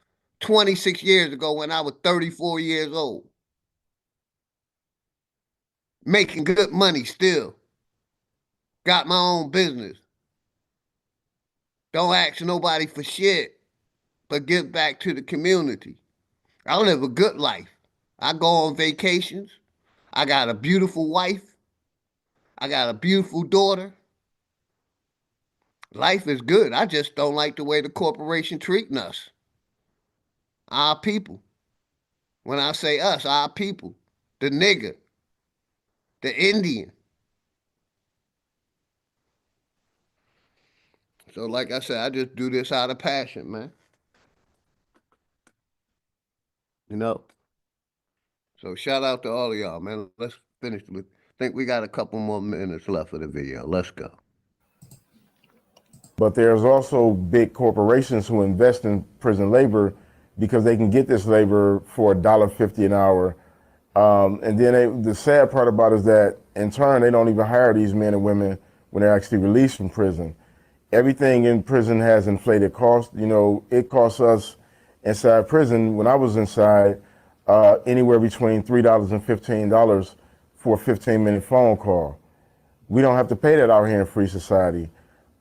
26 years ago when I was 34 years old. Making good money still. Got my own business. Don't ask nobody for shit, but give back to the community. I live a good life. I go on vacations. I got a beautiful wife. I got a beautiful daughter. Life is good. I just don't like the way the corporation treating us. Our people. When I say us, our people. The nigger. The Indian. So like I said, I just do this out of passion, man. So shout out to all of y'all, man. Let's finish with, I think we got a couple more minutes left of the video. Let's go. But there's also big corporations who invest in prison labor because they can get this labor for $1.50 an hour. And then the sad part about it is that in turn, they don't even hire these men and women when they're actually released from prison. Everything in prison has inflated cost. It costs us inside prison, when I was inside, anywhere between $3 and $15 for a 15-minute phone call. We don't have to pay that out here in free society.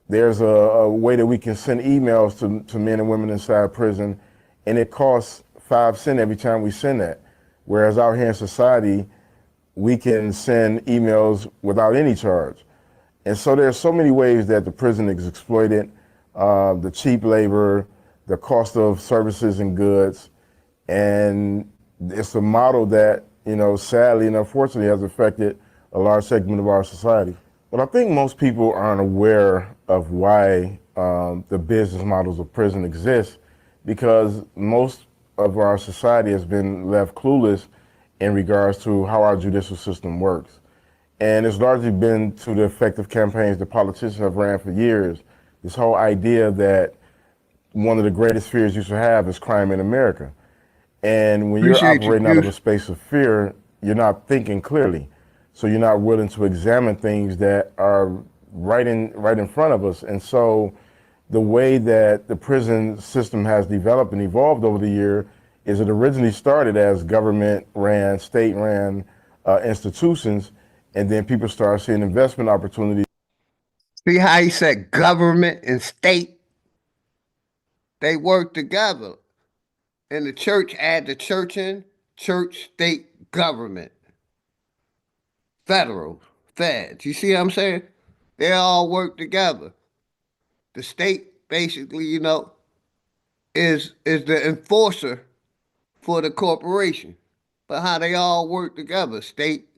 There's a way that we can send emails to men and women inside prison, and it costs 5 cents every time we send that. Whereas out here in society, we can send emails without any charge. And so there's so many ways that the prison is exploited, the cheap labor, the cost of services and goods. And it's a model that, sadly and unfortunately has affected a large segment of our society. But I think most people aren't aware of why the business models of prison exist, because most of our society has been left clueless in regards to how our judicial system works. And it's largely been to the effective campaigns that politicians have ran for years. This whole idea that one of the greatest fears you should have is crime in America. And when you're operating out of a space of fear, you're not thinking clearly. So you're not willing to examine things that are right in front of us. And so the way that the prison system has developed and evolved over the year is it originally started as government ran, state ran institutions, and then people started seeing investment opportunities. See how he said government and state? They work together. And the church add the church in, church, state, government, federal, feds. You see what I'm saying? They all work together. The state basically, is the enforcer for the corporation. But how they all work together, state,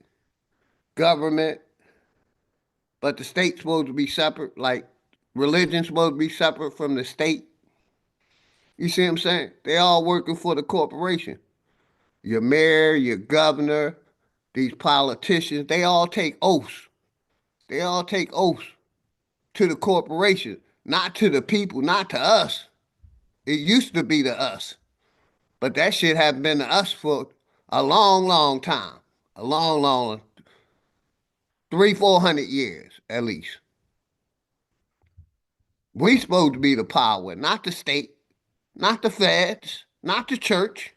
government, but the state's supposed to be separate, like religion's supposed to be separate from the state. You see what I'm saying? They all working for the corporation. Your mayor, your governor, these politicians, they all take oaths. They all take oaths to the corporation, not to the people, not to us. It used to be to us. But that shit have been to us for a long, long time. A long, long, 300-400 years at least. We supposed to be the power, not the state, not the feds, not the church.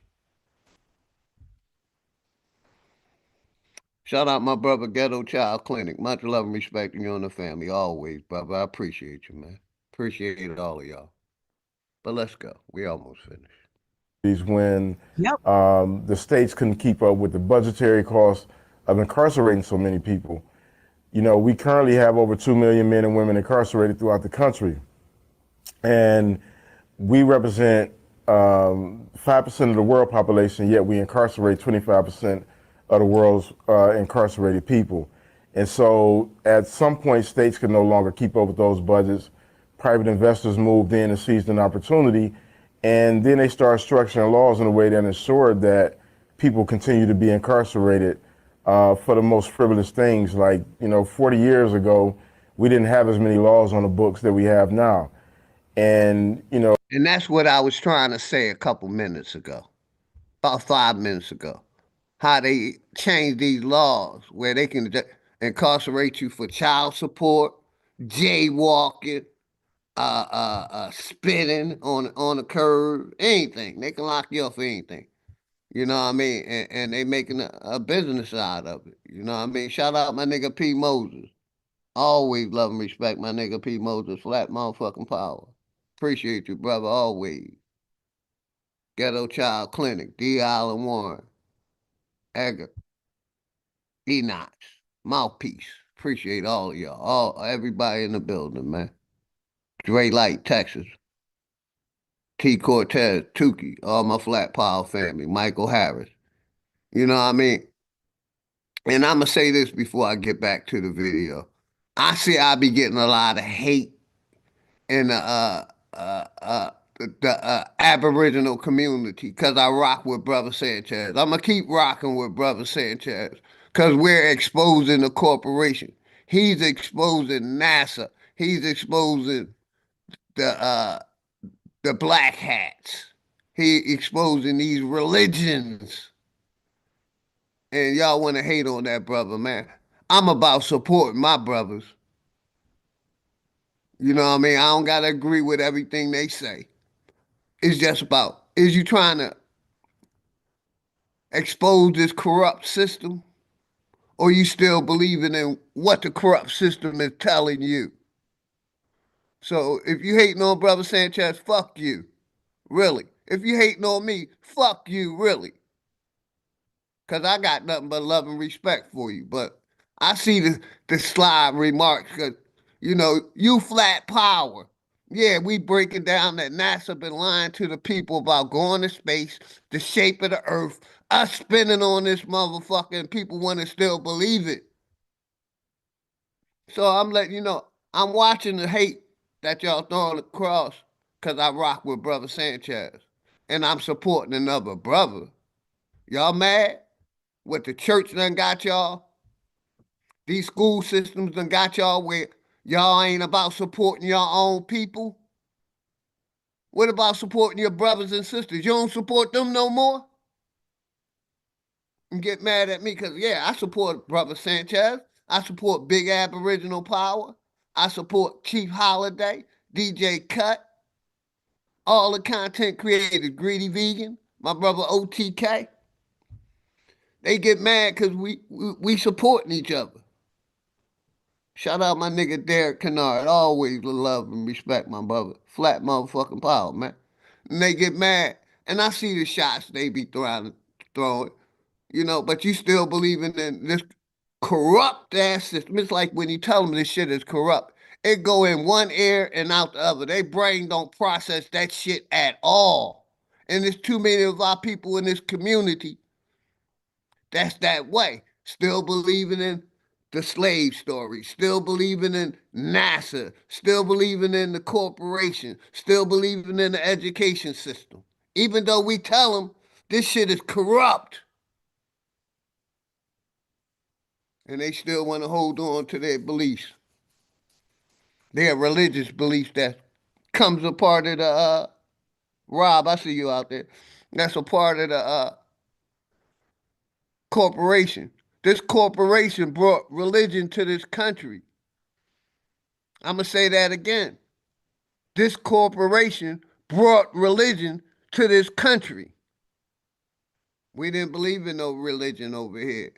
Shout out my brother Ghetto Child Clinic. Much love and respect to you and the family. Always, brother. I appreciate you, man. Appreciate all of y'all. But let's go. We almost finished. When the states couldn't keep up with the budgetary costs of incarcerating so many people. We currently have over 2 million men and women incarcerated throughout the country. And we represent 5% of the world population, yet we incarcerate 25% of the world's incarcerated people. And so at some point, states could no longer keep up with those budgets. Private investors moved in and seized an opportunity. And then they started structuring laws in a way that ensured that people continue to be incarcerated for the most frivolous things. Like, 40 years ago, we didn't have as many laws on the books that we have now. And that's what I was trying to say a couple minutes ago, about 5 minutes ago. How they changed these laws where they can incarcerate you for child support, jaywalking, spitting on the curb, anything. They can lock you up for anything. You know what I mean? And they making a business out of it. You know what I mean? Shout out my nigga P. Moses. Always love and respect my nigga P. Moses. Flat motherfucking power. Appreciate you, brother, always. Ghetto Child Clinic, D. Allen Warren, Edgar, Enoch, Mouthpiece. Appreciate all of y'all, everybody in the building, man. Dre Light, Texas. T. Cortez, Tukey, all my Flat Power family, Michael Harris. You know what I mean? And I'm going to say this before I get back to the video. I see I be getting a lot of hate in the Aboriginal community because I rock with Brother Sanchez. I'm going to keep rocking with Brother Sanchez because we're exposing the corporation. He's exposing NASA. He's exposing the black hats. He exposing these religions. And y'all want to hate on that brother, man. I'm about supporting my brothers. You know what I mean? I don't got to agree with everything they say. It's just about, is you trying to expose this corrupt system? Or you still believing in what the corrupt system is telling you? So if you hating on Brother Sanchez, fuck you. Really. If you hating on me, fuck you, really. Because I got nothing but love and respect for you. But I see the sly remarks because, you Flat Power. Yeah, we breaking down that NASA been lying to the people about going to space, the shape of the earth, us spinning on this motherfucker, and people want to still believe it. So I'm letting you know, I'm watching the hate that y'all throwing across because I rock with Brother Sanchez. And I'm supporting another brother. Y'all mad? What the church done got y'all? These school systems done got y'all where y'all ain't about supporting your own people? What about supporting your brothers and sisters? You don't support them no more? and get mad at me because, yeah, I support Brother Sanchez. I support Big Aboriginal Power. I support Chief Holiday, DJ Cut, all the content creators, Greedy Vegan, my brother OTK. They get mad because we supporting each other. Shout out my nigga Derek Kennard. Always love and respect my brother. Flat motherfucking power, man. And they get mad. And I see the shots they be throwing, you know, but you still believing in this corrupt ass system. It's like when you tell them this shit is corrupt, it go in one ear and out the other. They brain don't process that shit at all. And there's too many of our people in this community that's that way. Still believing in the slave story, still believing in NASA, still believing in the corporation, still believing in the education system. Even though we tell them this shit is corrupt. And they still want to hold on to their beliefs. Their religious beliefs that comes a part of the, Rob, I see you out there. That's a part of the corporation. This corporation brought religion to this country. I'm going to say that again. This corporation brought religion to this country. We didn't believe in no religion over here.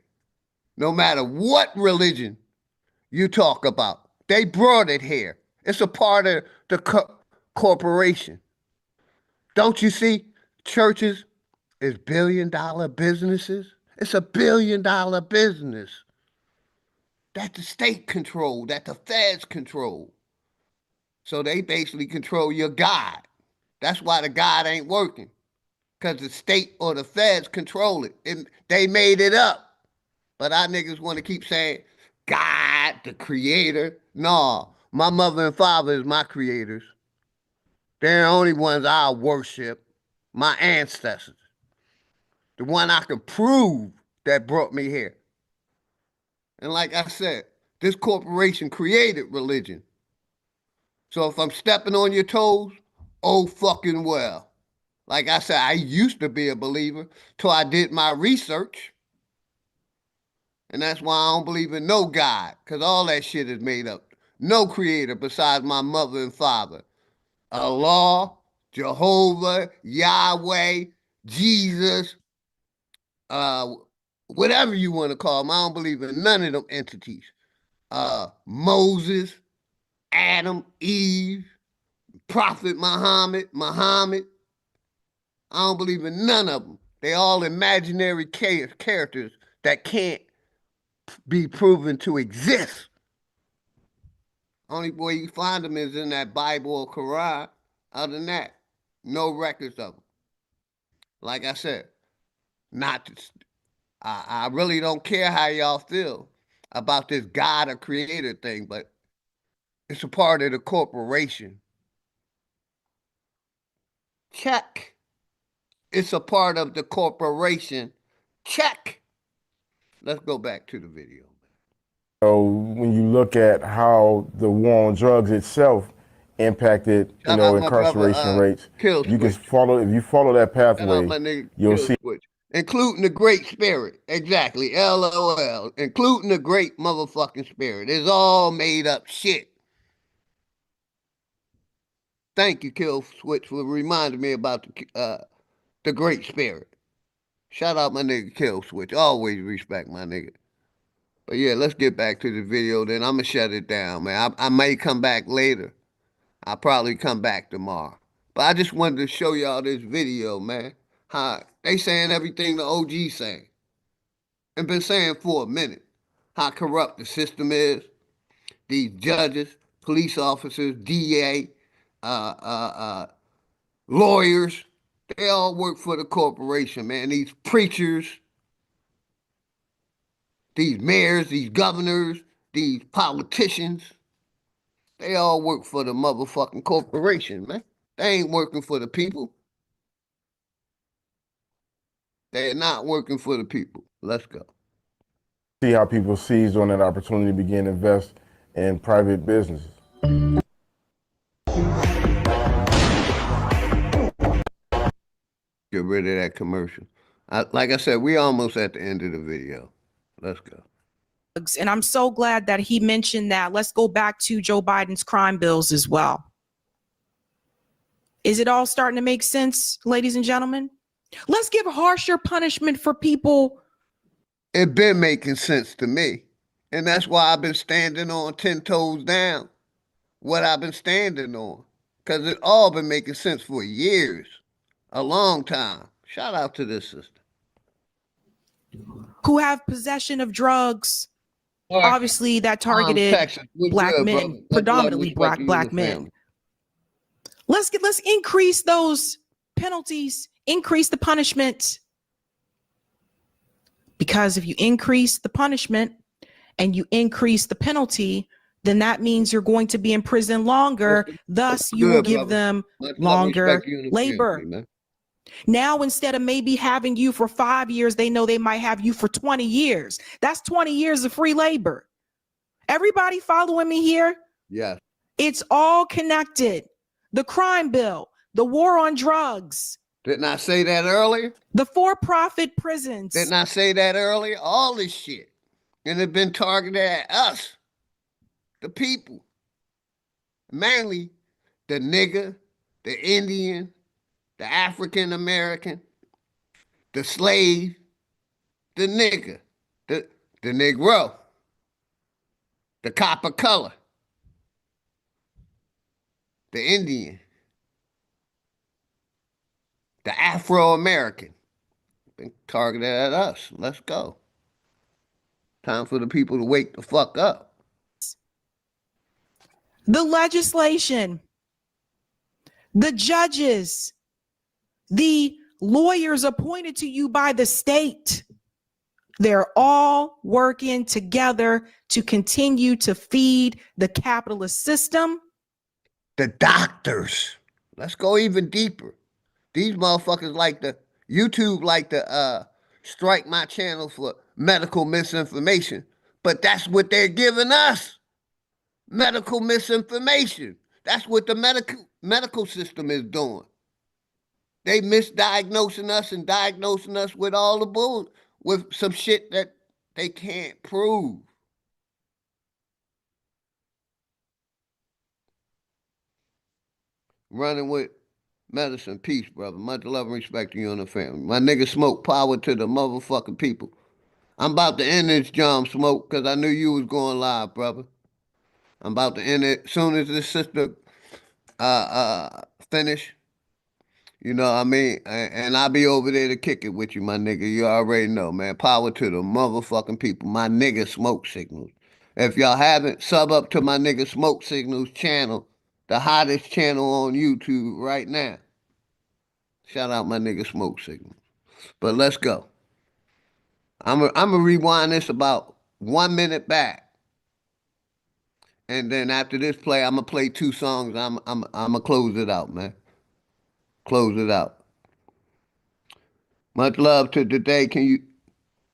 No matter what religion you talk about, they brought it here. It's a part of the corporation. Don't you see churches is billion-dollar businesses? It's a billion-dollar business that the state control, that the feds control. So they basically control your God. That's why the God ain't working, because the state or the feds control it. They made it up. But our niggas want to keep saying, God, the creator. No, my mother and father is my creators. They're the only ones I worship, my ancestors. The one I can prove that brought me here. And like I said, this corporation created religion. So if I'm stepping on your toes, oh fucking well. Like I said, I used to be a believer till I did my research. And that's why I don't believe in no God, because all that shit is made up. No creator besides my mother and father. Allah, Jehovah, Yahweh, Jesus, whatever you want to call them. I don't believe in none of them entities. Moses, Adam, Eve, Prophet Muhammad. I don't believe in none of them. They all imaginary characters that can't be proven to exist. Only way you find them is in that Bible or Quran. Other than that, no records of them. Like I said, I really don't care how y'all feel about this God or creator thing, but it's a part of the corporation. Check. It's a part of the corporation. Check. Let's go back to the video. So when you look at how the war on drugs itself impacted, incarceration rates, you can follow, if you follow that pathway, you'll see. Including the Great Spirit. Exactly. LOL. Including the Great motherfucking Spirit. It's all made up shit. Thank you, Kill Switch, for reminding me about the Great Spirit. Shout out my nigga Kill Switch. Always respect my nigga. But yeah, let's get back to the video. Then I'm going to shut it down, man. I may come back later. I'll probably come back tomorrow. But I just wanted to show y'all this video, man. How they saying everything the OG saying. And been saying for a minute. How corrupt the system is. These judges, police officers, DA, lawyers, they all work for the corporation, man. These preachers, these mayors, these governors, these politicians, they all work for the motherfucking corporation, man. They ain't working for the people. They're not working for the people. Let's go. See how people seized on that opportunity to begin to invest in private businesses. Get rid of that commercial. Like I said, we almost at the end of the video. Let's go. And I'm so glad that he mentioned that. Let's go back to Joe Biden's crime bills as well. Is it all starting to make sense, ladies and gentlemen? Let's give harsher punishment for people. It been making sense to me. And that's why I've been standing on 10 toes down what I've been standing on. Because it all been making sense for years, a long time. Shout out to this sister. Who have possession of drugs, obviously that targeted Texas, black good, men, brother? predominantly black men. Let's increase those penalties, increase the punishment. Because if you increase the punishment and you increase the penalty, then that means you're going to be in prison longer. Thus, you will give them longer labor. Now, instead of maybe having you for 5 years, they know they might have you for 20 years. That's 20 years of free labor. Everybody following me here? Yes. It's all connected. The crime bill, the war on drugs. Didn't I say that earlier? The for-profit prisons. Didn't I say that earlier? All this shit. And it's been targeted at us, the people. Mainly the nigger, the Indian, the African American, the slave, the nigger, the Negro, the copper color, the Indian, the Afro-American. Been targeted at us. Let's go. Time for the people to wake the fuck up. The legislation, the judges, the lawyers appointed to you by the state, they're all working together to continue to feed the capitalist system. The doctors. Let's go even deeper. These motherfuckers like the YouTube like to strike my channel for medical misinformation. But that's what they're giving us. Medical misinformation. That's what the medical system is doing. They misdiagnosing us and diagnosing us with all the bull, with some shit that they can't prove. Running with medicine. Peace, brother. Much love and respect to you and the family. My nigga Smoke, power to the motherfucking people. I'm about to end this John Smoke because I knew you was going live, brother. I'm about to end it as soon as this sister finish. You know what I mean? And I'll be over there to kick it with you, my nigga. You already know, man. Power to the motherfucking people. My nigga Smoke Signals. If y'all haven't, sub up to my nigga Smoke Signals channel, the hottest channel on YouTube right now. Shout out my nigga Smoke Signals. But let's go. I'm gonna rewind this about 1 minute back. And then after this play, I'm gonna play 2 songs. I'm gonna close it out, man. Close it out. Much love to today. Can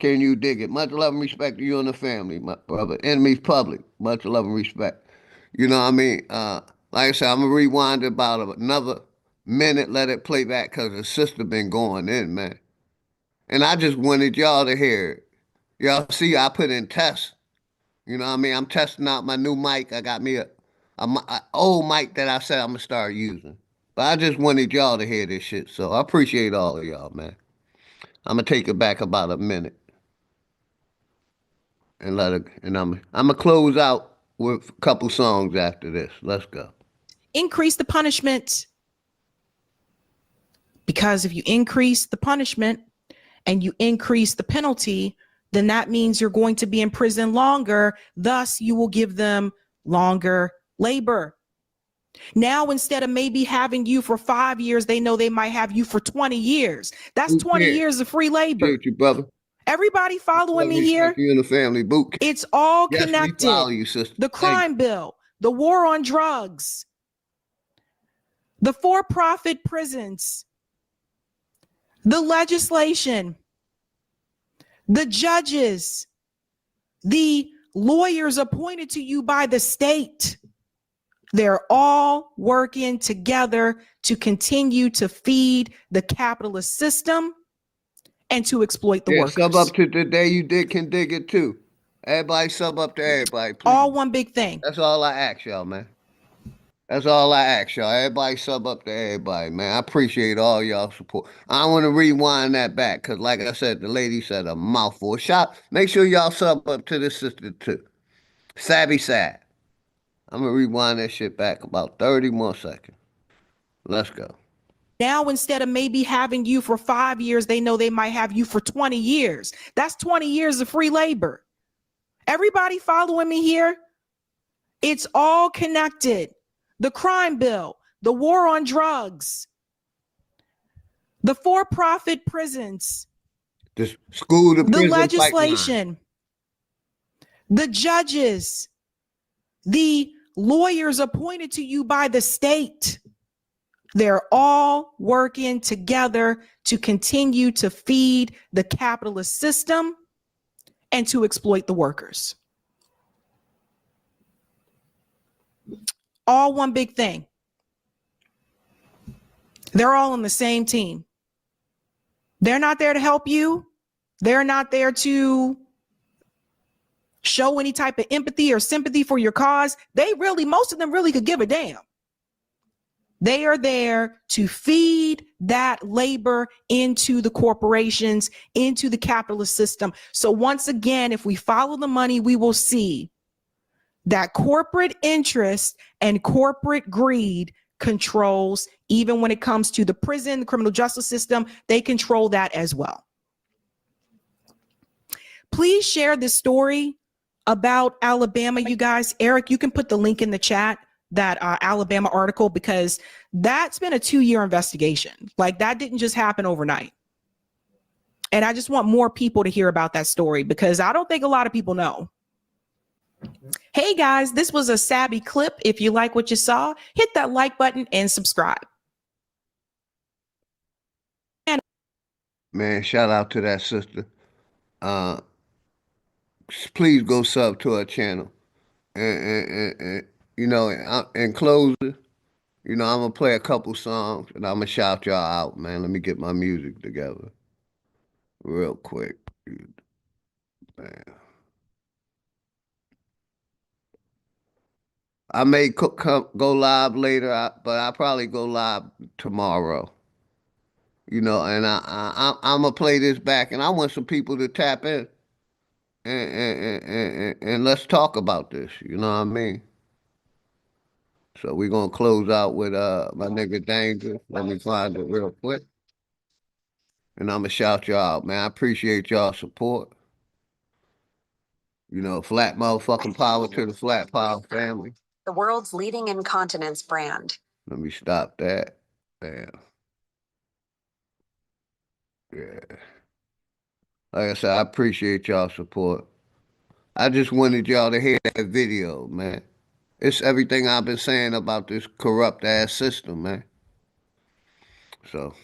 you dig it? Much love and respect to you and the family, my brother. Enemies public. Much love and respect. You know what I mean? Like I said, I'm gonna rewind it about another minute, let it play back because the sister been going in, man. And I just wanted y'all to hear it. Y'all see, I put in tests. You know what I mean? I'm testing out my new mic. I got me a old mic that I said I'm going to start using. But I just wanted y'all to hear this shit. So I appreciate all of y'all, man. I'm going to take it back about a minute. And I'm going to close out with a couple songs after this. Let's go. Increase the punishment. Because if you increase the punishment and you increase the penalty, then that means you're going to be in prison longer. Thus, you will give them longer labor. Now, instead of maybe having you for 5 years, they know they might have you for 20 years. That's 20 years of free labor. Appreciate you, brother. Everybody following me here? You and the family boot. It's all Yes, connected. we follow you, sister. The crime bill, the war on drugs, the for-profit prisons, the legislation, the judges, the lawyers appointed to you by the state. They're all working together to continue to feed the capitalist system. and to exploit the Yeah, workers. sub up to the day you can dig it too. Everybody sub up to everybody, please. All one big thing. That's all I ask y'all, man. That's all I ask y'all. Everybody sub up to everybody, man. I appreciate all y'all support. I want to rewind that back because, like I said, the lady said a mouthful. Make sure y'all sub up to this sister too. Savvy Sad. I'm going to rewind that shit back about 30 more seconds. Let's go. Now, instead of maybe having you for 5 years, they know they might have you for 20 years. That's 20 years of free labor. Everybody following me here? It's all connected. The crime bill, the war on drugs, the for-profit prisons, The school to the prison legislation, the judges, the lawyers appointed to you by the state. They're all working together to continue to feed the capitalist system and to exploit the workers. All one big thing. They're all on the same team. They're not there to help you. They're not there to show any type of empathy or sympathy for your cause. Most of them really could give a damn. They are there to feed that labor into the corporations, into the capitalist system. So once again, if we follow the money, we will see that corporate interest and corporate greed controls, even when it comes to the prison, the criminal justice system, they control that as well. Please share this story about Alabama, you guys. Eric, you can put the link in the chat, that Alabama article, because that's been a 2-year investigation. Like, that didn't just happen overnight. And I just want more people to hear about that story because I don't think a lot of people know. Hey guys, this was a savvy clip. If you like what you saw, hit that like button and subscribe. Man, shout out to that sister. Please go sub to her channel. And you know, in closing, you know, I'm going to play a couple songs and I'm going to shout y'all out, man. Let me get my music together real quick. Man. I may go live later, but I'll probably go live tomorrow. You know, and I'm going to play this back, and I want some people to tap in and let's talk about this. You know what I mean? So we're going to close out with my nigga Danger. Let me find it real quick. And I'm going to shout y'all out, man. I appreciate y'all support. You know, flat motherfucking power to the Flat Power family. The world's leading incontinence brand. Let me stop that. Damn. Yeah. Like I said, I appreciate y'all support. I just wanted y'all to hear that video, man. It's everything I've been saying about this corrupt ass system, man. So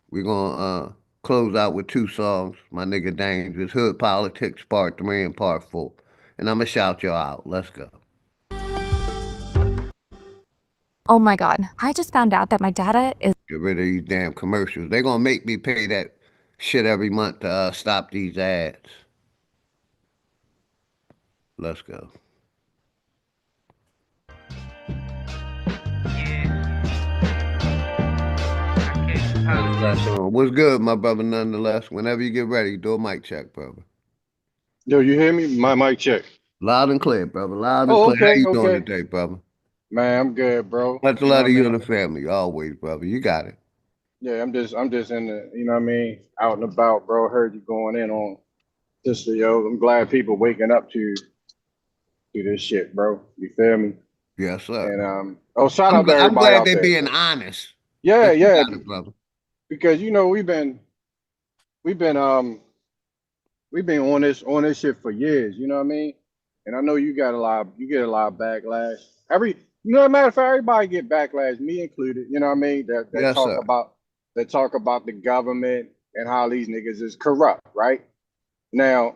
we're gonna close out with 2 songs. My nigga Dangerous, Hood Politics Part 3 and Part 4. And I'm gonna shout y'all out. Let's go. Oh my God, I just found out that my data is... Get rid of these damn commercials. They're gonna make me pay that shit every month to stop these ads. Let's go. What's good, my brother, nonetheless? Whenever you get ready, do a mic check, brother. Yo, you hear me? My mic check. Loud and clear, brother. Loud and clear. Okay, How you doing today, brother? Man, I'm good, bro. Much love to you and the family, always, brother. You got it. Yeah, I'm just in the, you know what I mean, out and about, bro. Heard you going in on this, yo. I'm glad people waking up to this shit, bro. You feel me? Yes, sir. And shout out to everybody I'm glad out they're there. being honest. Yeah, yeah, it, brother. Because you know we've been on this shit for years. You know what I mean? And I know you get a lot of backlash. Matter of fact, everybody get backlash, me included. You know what I mean? That Yes, talk sir. about the government and how these niggas is corrupt, right? Now,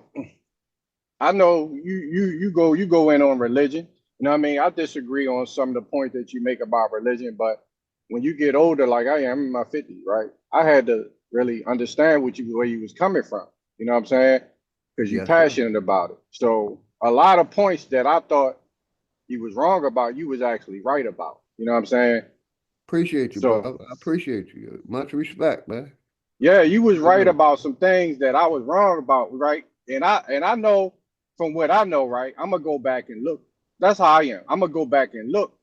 I know you go in on religion. You know what I mean? I disagree on some of the points that you make about religion, but when you get older, like I am in my 50s, right? I had to really understand where you was coming from. You know what I'm saying? Because you're Yes, sir. passionate about it. So a lot of points that I thought you was wrong about, you was actually right about. You know what I'm saying? Appreciate you, So brother. I appreciate you. Much respect, man. yeah, you was right Salute. about some things that I was wrong about, right? And I know from what I know, right? I'm gonna go back and look. That's how I am. I'm gonna go back and look.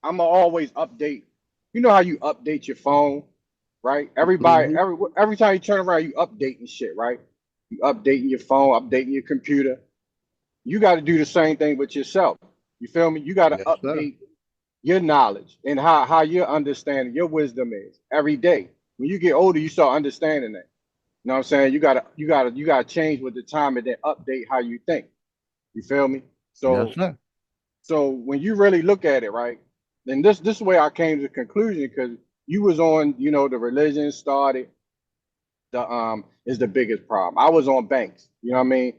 I'm gonna always update. You know how you update your phone, right? Everybody, Hmm. every time you turn around, you updating shit, right? You updating your phone, updating your computer. You got to do the same thing with yourself. You feel me? You got to Yes, sir. update your knowledge and how your understanding, your wisdom is every day. When you get older, you start understanding that. You know what I'm saying? You gotta change with the time and then update how you think. You feel me? Yes, So sir. so when you really look at it, right? Then this way I came to the conclusion because you was on, the religion started the is the biggest problem. I was on banks. You know what I mean?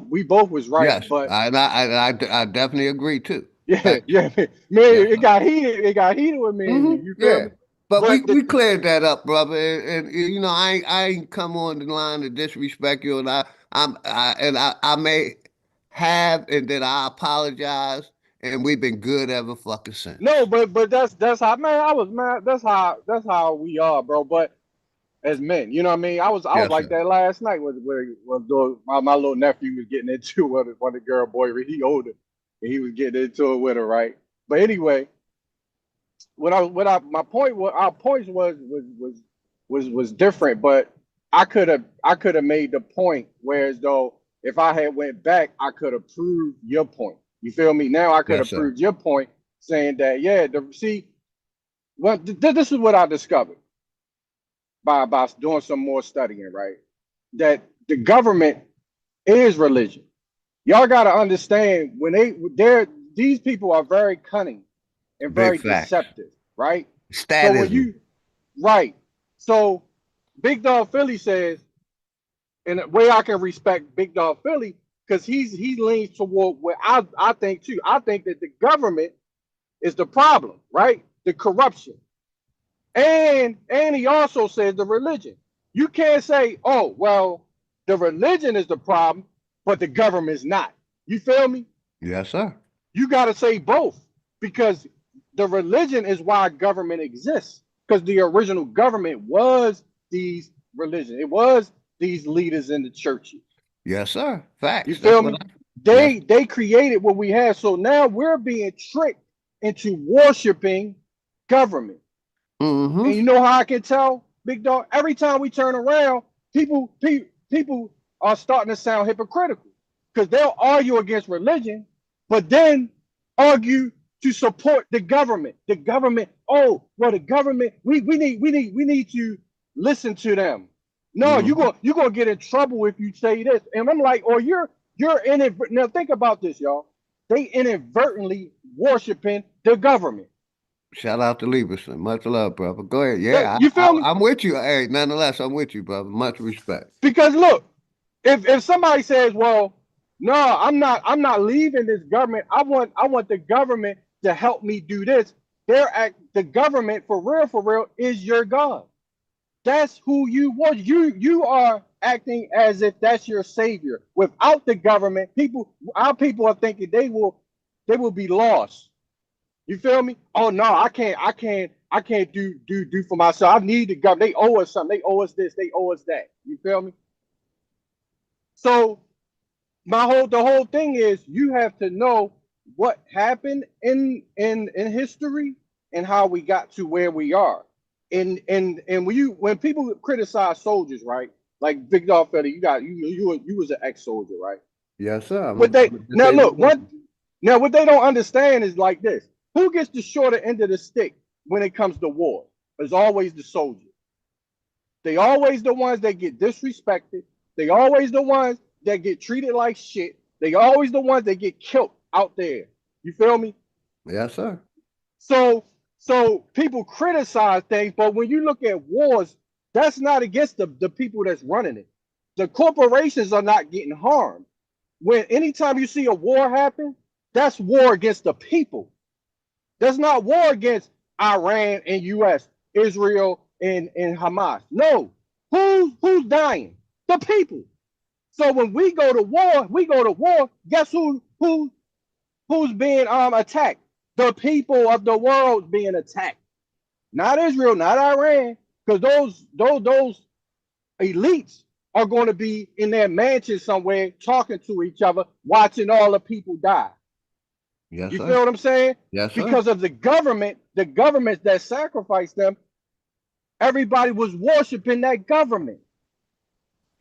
We both was right, Yes, but I definitely agree too. yeah, Thank you. yeah, man, Yes, it sir. got heated. It got heated with me and you. You feel Yeah. me? But we, But we cleared that up, brother. And I ain't come on the line to disrespect you, and I may have, and then I apologize, and we've been good ever fucking since. no, but that's how, man. I was mad. That's how we are, bro. But as men, you know what I mean. I was Yes, like sir. that last night my little nephew was getting into it with one of the girl boy. He older, and he was getting into it with her, right? But anyway, my point was our points was different, but I could have made the point whereas though if I had went back, I could have proved your point. You feel me? Now I could Yes, have sir. proved your point, saying that yeah, this is what I discovered by doing some more studying, right? That the government is religion. Y'all got to understand when these people are very cunning and Big very facts. deceptive, right? So when Statism. you right, so Big Dog Philly says, and the way I can respect Big Dog Philly because he leans toward what I think too. I think that the government is the problem, right? The corruption, and he also says the religion. You can't say, oh well, the religion is the problem, but the government is not. You feel me? Yes, sir. You got to say both because the religion is why government exists because the original government was these religions. It was these leaders in the churches. Yes, sir. You Facts. That's feel what me? yes. They created what we have. So now we're being tricked into worshiping government. Mm-hmm. And you know how I can tell, big dog? Every time we turn around, people are starting to sound hypocritical because they'll argue against religion, but then argue to support the government. The government, oh, well, the government, we need to listen to them. No, Mm-hmm. you're gonna get in trouble if you say this. And I'm like, or you're in it. Now think about this, y'all. They inadvertently worshiping the government. Shout out to Lieberson. Much love, brother. Go ahead. That, Yeah, you feel me? I'm with you. Hey, nonetheless, I'm with you, brother. Much respect. Because look, if somebody says, "Well, no, I'm not leaving this government. I want the government to help me do this." The government for real is your God. That's who you want. You are acting as if that's your savior. Without the government, our people are thinking they will be lost. You feel me? Oh no, I can't do for myself. I need the government. They owe us something. They owe us this. They owe us that. You feel me? So the whole thing is you have to know what happened in history and how we got to where we are. And when people criticize soldiers, right? Like Big Dog Fetty, you was an ex-soldier, right? Yes, sir. What they I'm a now disabled look what veteran. now what they don't understand is like this: who gets the shorter end of the stick when it comes to war? It's always the soldier. They always the ones that get disrespected. They always the ones that get treated like shit. They always the ones that get killed out there. You feel me? Yes, sir. So so people criticize things, but when you look at wars, that's not against the people that's running it. The corporations are not getting harmed. When anytime you see a war happen, that's war against the people. That's not war against Iran and US, Israel and Hamas. No, who's dying? The people. So when we go to war. Guess who's being attacked? The people of the world being attacked, not Israel, not Iran, because those elites are going to be in their mansion somewhere talking to each other, watching all the people die. Yes, You sir. feel what I'm saying? Yes, sir. Because of the governments that sacrificed them, everybody was worshiping that government.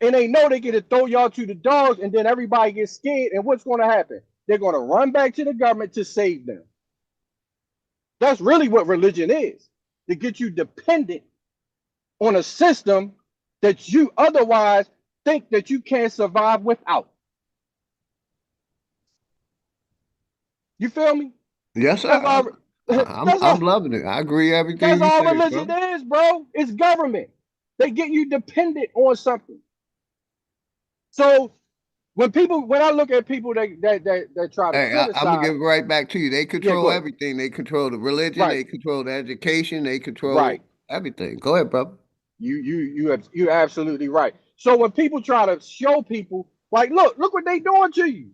And they know they get to throw y'all to the dogs, and then everybody gets scared. And what's going to happen? They're going to run back to the government to save them. That's really what religion is, to get you dependent on a system that you otherwise think that you can't survive without. You feel me? Yes, sir. I'm loving it. I agree with everything That's you all say, religion bro. is, bro. It's government. They get you dependent on something. So when I look at people that try to Hey, criticize, I'm gonna give it right back to you. They yeah, go control ahead. everything. They control the religion. Right, They control the education. They control right. everything. Go ahead, brother. You're absolutely right. So when people try to show people, like, look what they doing to you.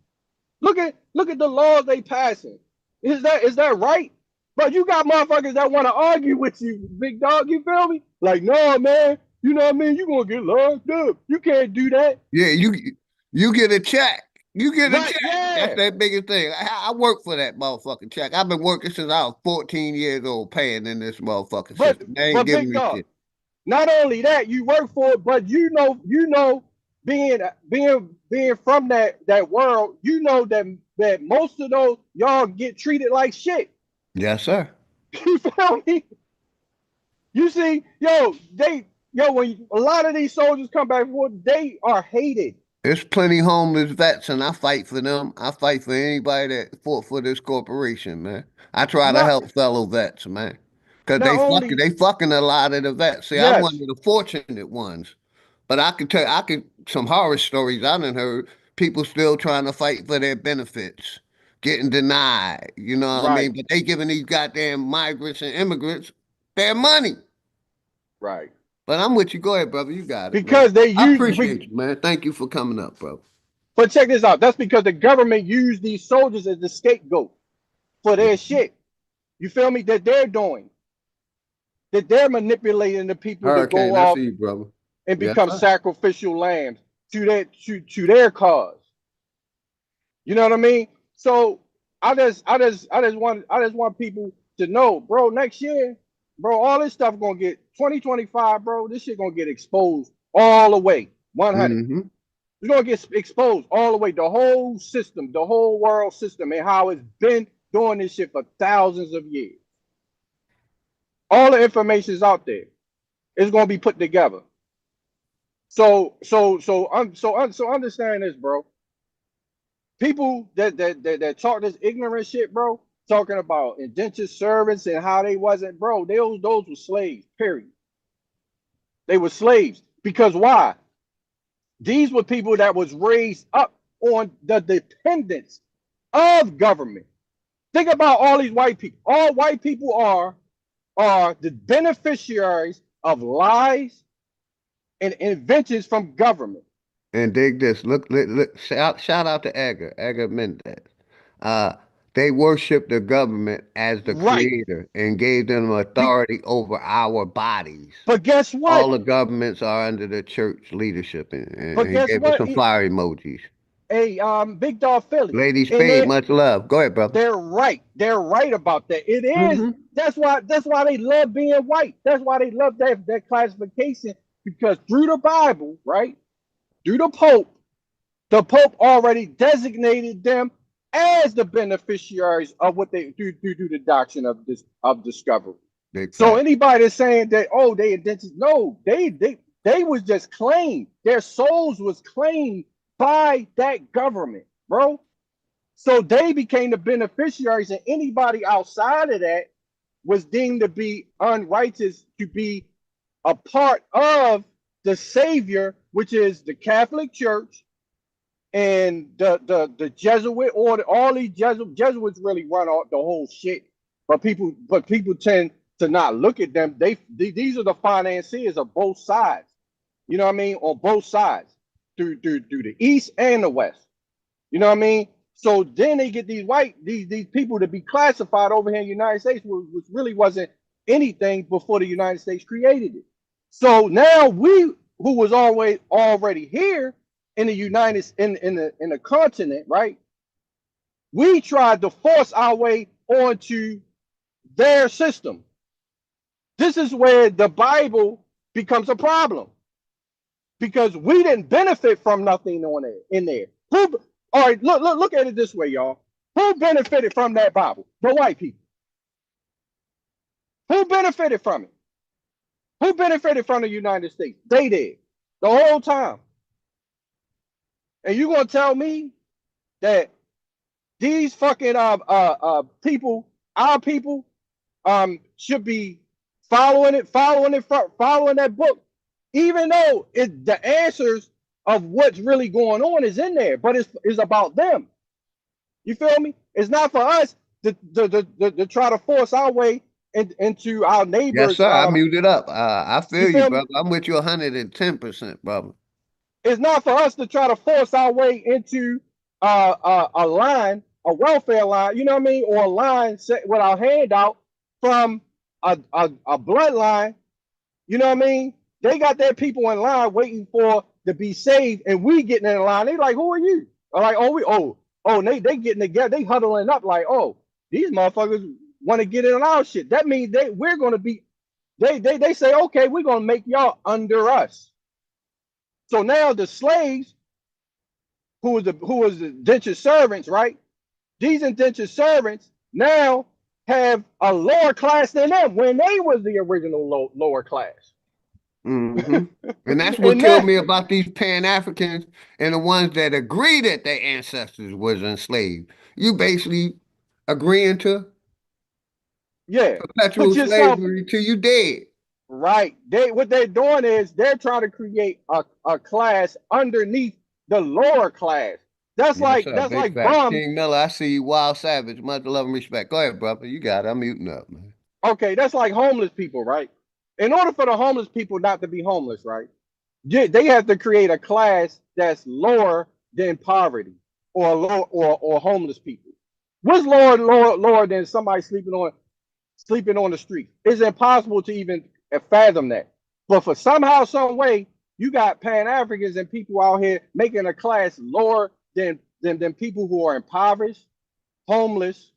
Look at the laws they passing. Is that right? But you got motherfuckers that want to argue with you, big dog. You feel me? Like, no, man. You know what I mean? You gonna get locked up. You can't do that. Yeah, you get a check. You get a Right? check. That's Yeah. that biggest thing. I work for that motherfucking check. I've been working since I was 14 years old, paying in this motherfucking But system. They ain't giving big me dog. shit. Not only that, you work for it, but being from that world, you know that most of those y'all get treated like shit. Yes, sir. You feel me? You see, when a lot of these soldiers come back from war, they are hated. There's plenty homeless vets, and I fight for them. I fight for anybody that fought for this corporation, man. I try to Not help fellow vets, man. Cause not only they fucking a lot of the vets. See, I'm one yes, of the fortunate ones. But I could some horror stories I done heard. People still trying to fight for their benefits, getting denied. You know what I right, mean? But they giving these goddamn migrants and immigrants their money. right, But I'm with you. Go ahead, brother. You got it, man. because they I use. appreciate you, man. Thank you for coming up, bro. But check this out. That's because the government used these soldiers as the scapegoat for their shit. You feel me? That they're doing. That they're manipulating the people to go Hurricane, I off see you, brother. and Yes, become sir. sacrificial lambs to their cause. You know what I mean? So I just want people to know, bro. Next year, bro, all this stuff gonna get 2025, bro. This shit gonna get exposed all the way, 100. Mm-hmm. It's gonna get exposed all the way. The whole system, the whole world system, and how it's been doing this shit for thousands of years. All the information is out there. It's gonna be put together. So understand this, bro. People that talk this ignorant shit, bro, talking about indentured servants and how they wasn't, bro. Those were slaves. Period. They were slaves because why? These were people that was raised up on the dependence of government. Think about all these white people. All white people are the beneficiaries of lies and inventions from government. And dig this. Look, shout out to Edgar Mendez. Uh, they worship the government as the Right. creator and gave them authority over our bodies. But guess what? All the governments are under the church leadership But and guess gave us what? some fire emojis. Hey, Big Dog Philly. Lady And Spade, much love. Go ahead, brother. they're right. They're right about that. It is. Mm-hmm. That's why they love being white. That's why they love that classification, because through the Bible, right? Through the Pope already designated them as the beneficiaries of what they do the doctrine of discovery. So anybody that's saying that, oh, they indented, no, they was just claimed. Their souls was claimed by that government, bro. So they became the beneficiaries, and anybody outside of that was deemed to be unrighteous, to be a part of the Savior, which is the Catholic Church and the Jesuit order. All these Jesuits really run all the whole shit, but people tend to not look at them. These are the financiers of both sides. You know what I mean? On both sides, through the East and the West. You know what I mean? So then they get these people to be classified over here in the United States, which really wasn't anything before the United States created it. So now we, who was always already here in the in the continent, right? We tried to force our way onto their system. This is where the Bible becomes a problem, because we didn't benefit from nothing on there in there. Who, all right, look at it this way, y'all. Who benefited from that Bible? The white people. Who benefited from it? Who benefited from the United States? They did the whole time. And you gonna tell me that these fucking people, our people, should be following that book, even though the answers of what's really going on is in there, but it's about them. You feel me? It's not for us to try to force our way into our neighbors. Yes, sir. I muted up. I feel you, feel me? brother. I'm with you 110%, brother. It's not for us to try to force our way into a line, a welfare line, you know what I mean, or a line set with our hand out from a bloodline. You know what I mean? They got their people in line waiting for to be saved, and we getting in line. They like, who are you? I'm like, they getting together, they huddling up like, oh, these motherfuckers want to get in on our shit. That means we're gonna be. They say, okay, we're gonna make y'all under us. So now the slaves, who was the indentured servants, right? These indentured servants now have a lower class than them when they was the original lower class. And that's what killed me about these Pan-Africans and the ones that agree that their ancestors was enslaved. You basically agreeing to perpetual slavery till you dead. Right. What they're doing is they're trying to create a class underneath the lower class. That's like bum. King Miller, I see you, Wild Savage. Much love and respect. Go ahead, brother. You got it. I'm muting up, man. Okay, that's like homeless people, right? In order for the homeless people not to be homeless, right? They have to create a class that's lower than poverty or homeless people. What's lower than somebody sleeping on the street? It's impossible to even fathom that. But for somehow, some way, you got Pan-Africans and people out here making a class lower than people who are impoverished, homeless,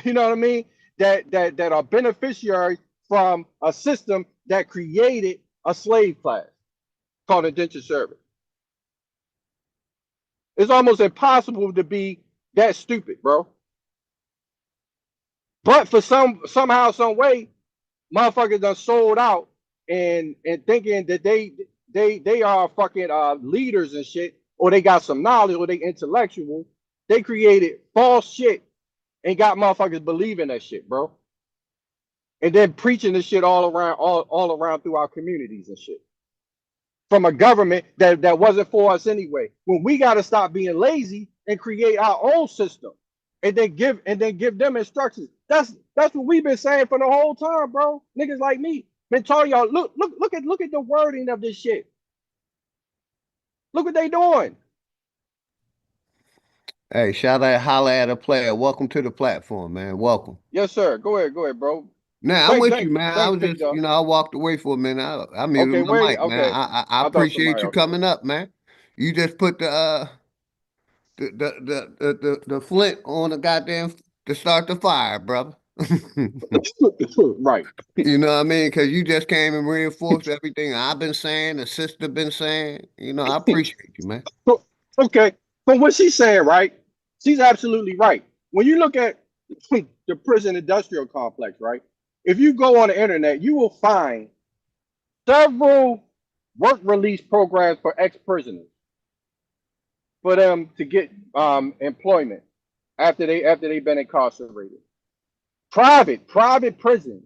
you know what I mean? That are beneficiaries from a system that created a slave class called indentured servant. It's almost impossible to be that stupid, bro. But for somehow, some way, motherfuckers done sold out and thinking that they are fucking leaders and shit, or they got some knowledge, or they intellectual. They created false shit and got motherfuckers believing that shit, bro. And then preaching this shit all around through our communities and shit. From a government that wasn't for us anyway. When we gotta stop being lazy and create our own system, and then give them instructions. That's what we've been saying for the whole time, bro. Niggas like me been telling y'all, look at the wording of this shit. Look what they doing. Hey, shout out, holla at a player. Welcome to the platform, man. Welcome. Yes, sir. Go ahead, bro. Nah, I'm with you, man. I was just, I walked away for a minute. I muted my mic, man. I appreciate you coming up, man. You just put the flint on the goddamn to start the fire, brother. Right. You know what I mean? Because you just came and reinforced everything I've been saying, the sister been saying. You know, I appreciate you, man. Okay. From what she's saying, right? She's absolutely right. When you look at the prison industrial complex, right? If you go on the internet, you will find several work release programs for ex-prisoners for them to get employment after they've been incarcerated. Private prisons.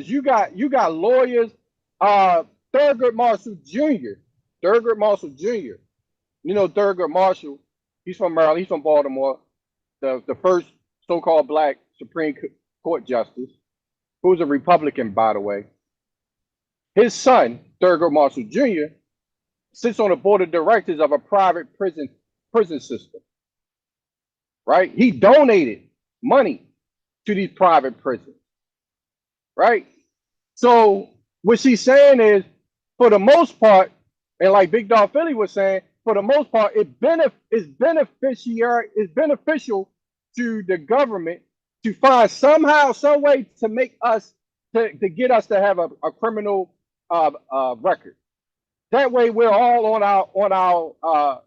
You got lawyers. Thurgood Marshall Jr. You know Thurgood Marshall. He's from Maryland. He's from Baltimore. The first so-called black Supreme Court justice, who's a Republican, by the way. His son, Thurgood Marshall Jr., sits on the board of directors of a private prison system. Right? He donated money to these private prisons. Right? So what she's saying is, for the most part, and like Big Dog Philly was saying, for the most part, it's beneficial to the government to find somehow, some way to make us to get us to have a criminal record. That way, we're all on our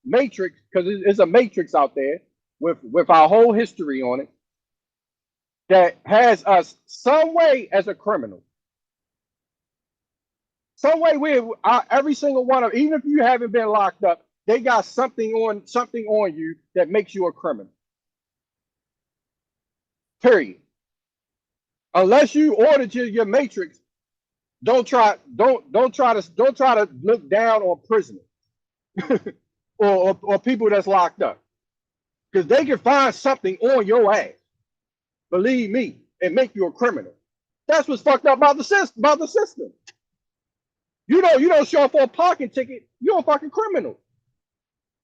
matrix, because it's a matrix out there with our whole history on it that has us some way as a criminal. Some way every single one of, even if you haven't been locked up, they got something on you that makes you a criminal. Period. Unless you audit your matrix, don't try to look down on prisoners or people that's locked up, because they can find something on your ass. Believe me, and make you a criminal. That's what's fucked up about the system. You don't show up for a parking ticket, you're a fucking criminal.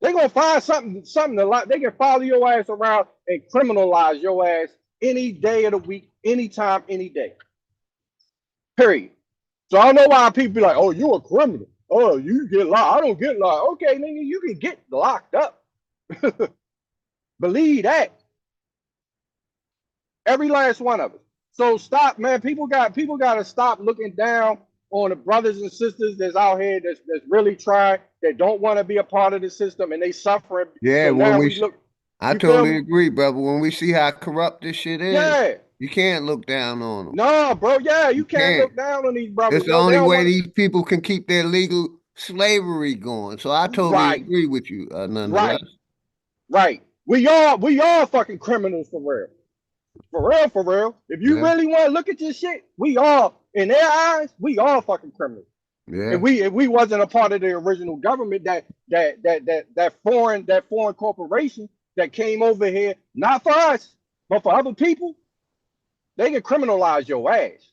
They're gonna find something to like. They can follow your ass around and criminalize your ass any day of the week, anytime, any day. Period. So I don't know why people be like, "Oh, you a criminal. Oh, you get locked. I don't get locked." Okay, nigga, you can get locked up. Believe that. Every last one of us. So stop, man. People got to stop looking down on the brothers and sisters that's out here that's really trying, that don't want to be a part of the system, and they suffering. Yeah, So when now we, we look. I You feel totally me? agree, brother. When we see how corrupt this shit is, Yeah. you can't look down on them. No, bro. Yeah, you can't Can't. look down on these brothers. It's the No, they only don't way want. these people can keep their legal slavery going. So I totally Right. agree with you, nonetheless. Right. We all fucking criminals for real. For real, for real. If you Yeah. really want to look at this shit, we all, in their eyes, we all fucking criminals. Yeah. If we wasn't a part of the original government, that foreign corporation that came over here, not for us, but for other people, they can criminalize your ass.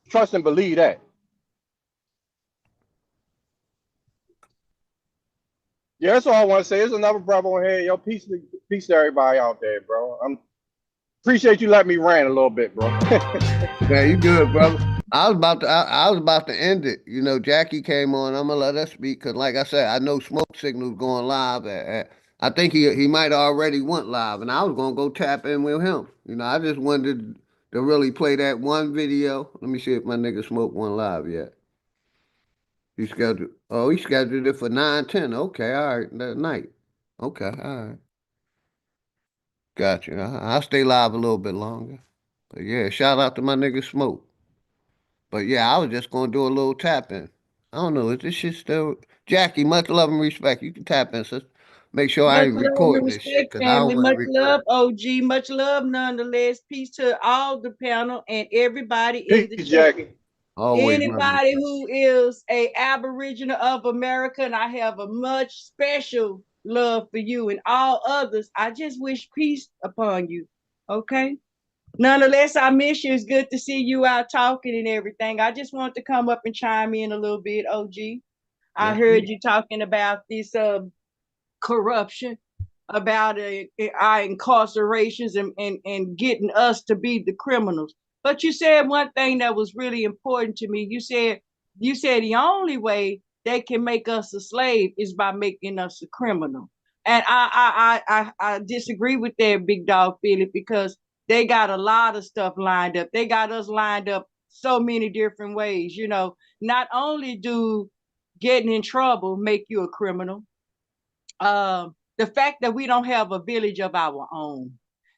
Trust and believe that. Yeah, that's all I want to say. There's another brother on here. Yo, peace to everybody out there, bro. Appreciate you letting me rant a little bit, bro. Yeah, you good, brother. I was about to end it. You know, Jackie came on. I'm gonna let her speak because, like I said, I know Smoke Signal's going live. I think he might already went live, and I was gonna go tap in with him. You know, I just wanted to really play that one video. Let me see if my nigga Smoke went live yet. He scheduled. Oh, he scheduled it for 9:10. Okay, all right, that night. Okay, all right. Got you. I'll stay live a little bit longer. But yeah, shout out to my nigga Smoke. But yeah, I was just gonna do a little tap in. I don't know, is this shit still Jackie, much love and respect. You can tap in, sis. Make sure I Much ain't love and recording this shit, respect, cause I don't family. want to Much record. love, OG. Much love, nonetheless. Peace to all the panel and everybody in the Peace, chat. Jackie. Always love and Anybody respect. who is a Aboriginal of America, and I have a much special love for you and all others. I just wish peace upon you. Okay. Nonetheless, I miss you. It's good to see you out talking and everything. I just want to come up and chime in a little bit, OG. I Yes, heard ma'am. you talking about this corruption, about our incarcerations and getting us to be the criminals. But you said one thing that was really important to me. You said the only way they can make us a slave is by making us a criminal. And I disagree with that, Big Dog Philip, because they got a lot of stuff lined up. They got us lined up so many different ways. You know, not only do getting in trouble make you a criminal, the fact that we don't have a village of our own,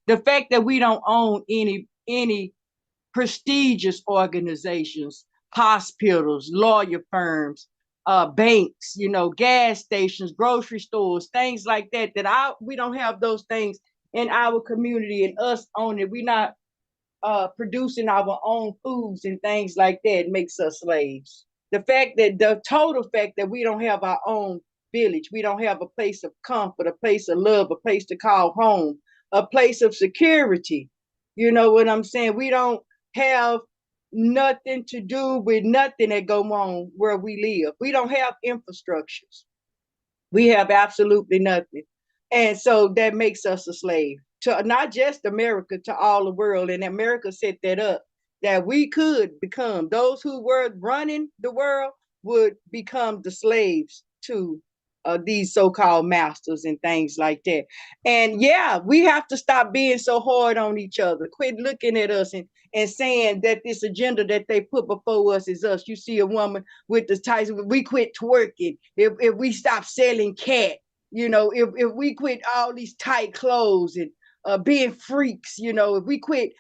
the fact that we don't own any prestigious organizations, hospitals, lawyer firms, banks, you know, gas stations, grocery stores, things like that. We don't have those things in our community, and us own it. We're not producing our own foods and things like that makes us slaves. The total fact that we don't have our own village, we don't have a place of comfort, a place of love, a place to call home, a place of security. You know what I'm saying? We don't have nothing to do with nothing that go on where we live. We don't have infrastructures. We have absolutely nothing. And so that makes us a slave to not just America, to all the world. And America set that up, that we could become, those who were running the world would become the slaves to these so-called masters and things like that. And yeah, we have to stop being so hard on each other. Quit looking at us and saying that this agenda that they put before us is us. You see a woman with the tights, we quit twerking. If we stop selling cat, if we quit all these tight clothes and being freaks, if we quit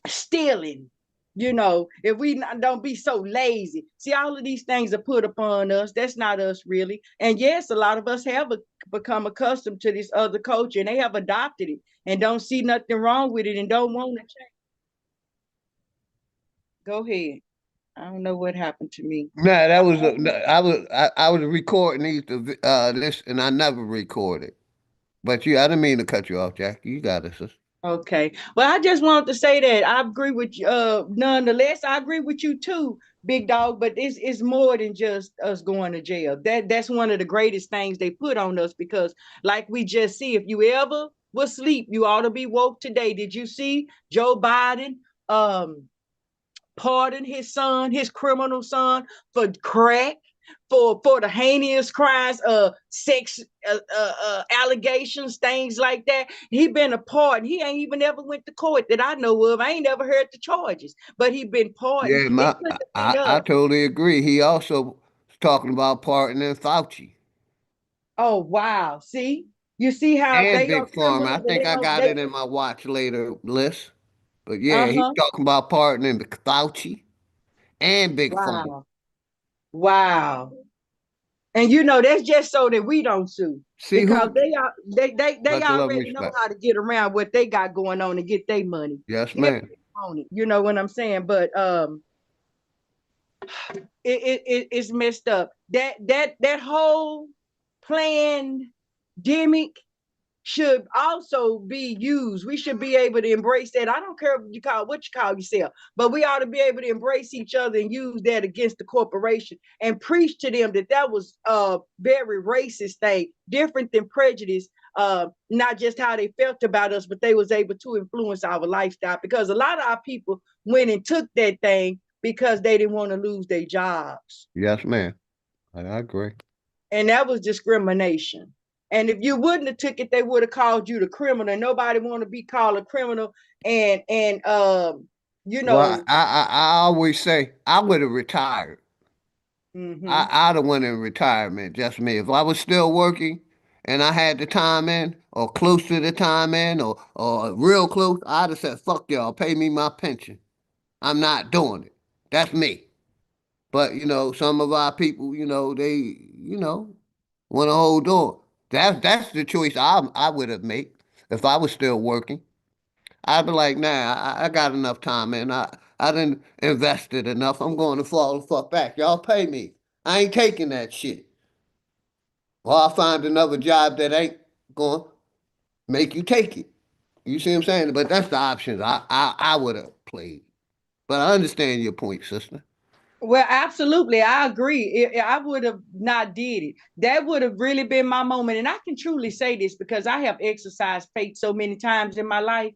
stealing, if we don't be so lazy. See, all of these things are put upon us. That's not us really. And yes, a lot of us have become accustomed to this other culture, and they have adopted it and don't see nothing wrong with it and don't want to change. Go ahead. I don't know what happened to me. Nah, that was I was recording this and I never recorded. But I didn't mean to cut you off, Jack. You got it, sis. Okay. Well, I just wanted to say that I agree with you. Nonetheless, I agree with you too, big dog. But it's more than just us going to jail. That's one of the greatest things they put on us, because, like we just see, if you ever was asleep, you ought to be woke today. Did you see Joe Biden pardon his son, his criminal son, for crack? For the heinous crimes, sex allegations, things like that. He been a pardon. He ain't even ever went to court that I know of. I ain't never heard the charges, but he been pardoned. Yeah, I totally agree. He also was talking about pardoning Fauci Oh wow! See, you see how and they are Big Pharma. I criminals, and think they I don't. got it in my watch later list. But yeah, he's Uh-huh. talking about pardoning Fauci and Big Pharma. Wow, wow. And that's just so that we don't sue, See because who? they Much love and already know respect. how to get around what they got going on and get their money. Yes, If ma'am. they want it, you know what I'm saying? But it's messed up. That whole pandemic should also be used. We should be able to embrace that. I don't care what you call yourself, but we ought to be able to embrace each other and use that against the corporation and preach to them that was a very racist thing, different than prejudice. Not just how they felt about us, but they was able to influence our lifestyle, because a lot of our people went and took that thing because they didn't want to lose their jobs. Yes, ma'am. I agree. And that was discrimination. And if you wouldn't have took it, they would have called you the criminal. And nobody want to be called a criminal. And Well, I always say I would have retired. I'd have went in retirement, just me. If I was still working and I had the time in, or close to the time in, or real close, I'd have said, fuck y'all, pay me my pension. I'm not doing it. That's me. But some of our people, they, want to hold on. That's the choice I would have made if I was still working. I'd be like, nah, I got enough time, man. I didn't invested enough. I'm going to fall the fuck back. Y'all pay me. I ain't taking that shit. Or I'll find another job that ain't going to make you take it. You see what I'm saying? But that's the options I would have played. But I understand your point, sister. Well, absolutely. I agree. I would have not did it. That would have really been my moment. And I can truly say this because I have exercised faith so many times in my life.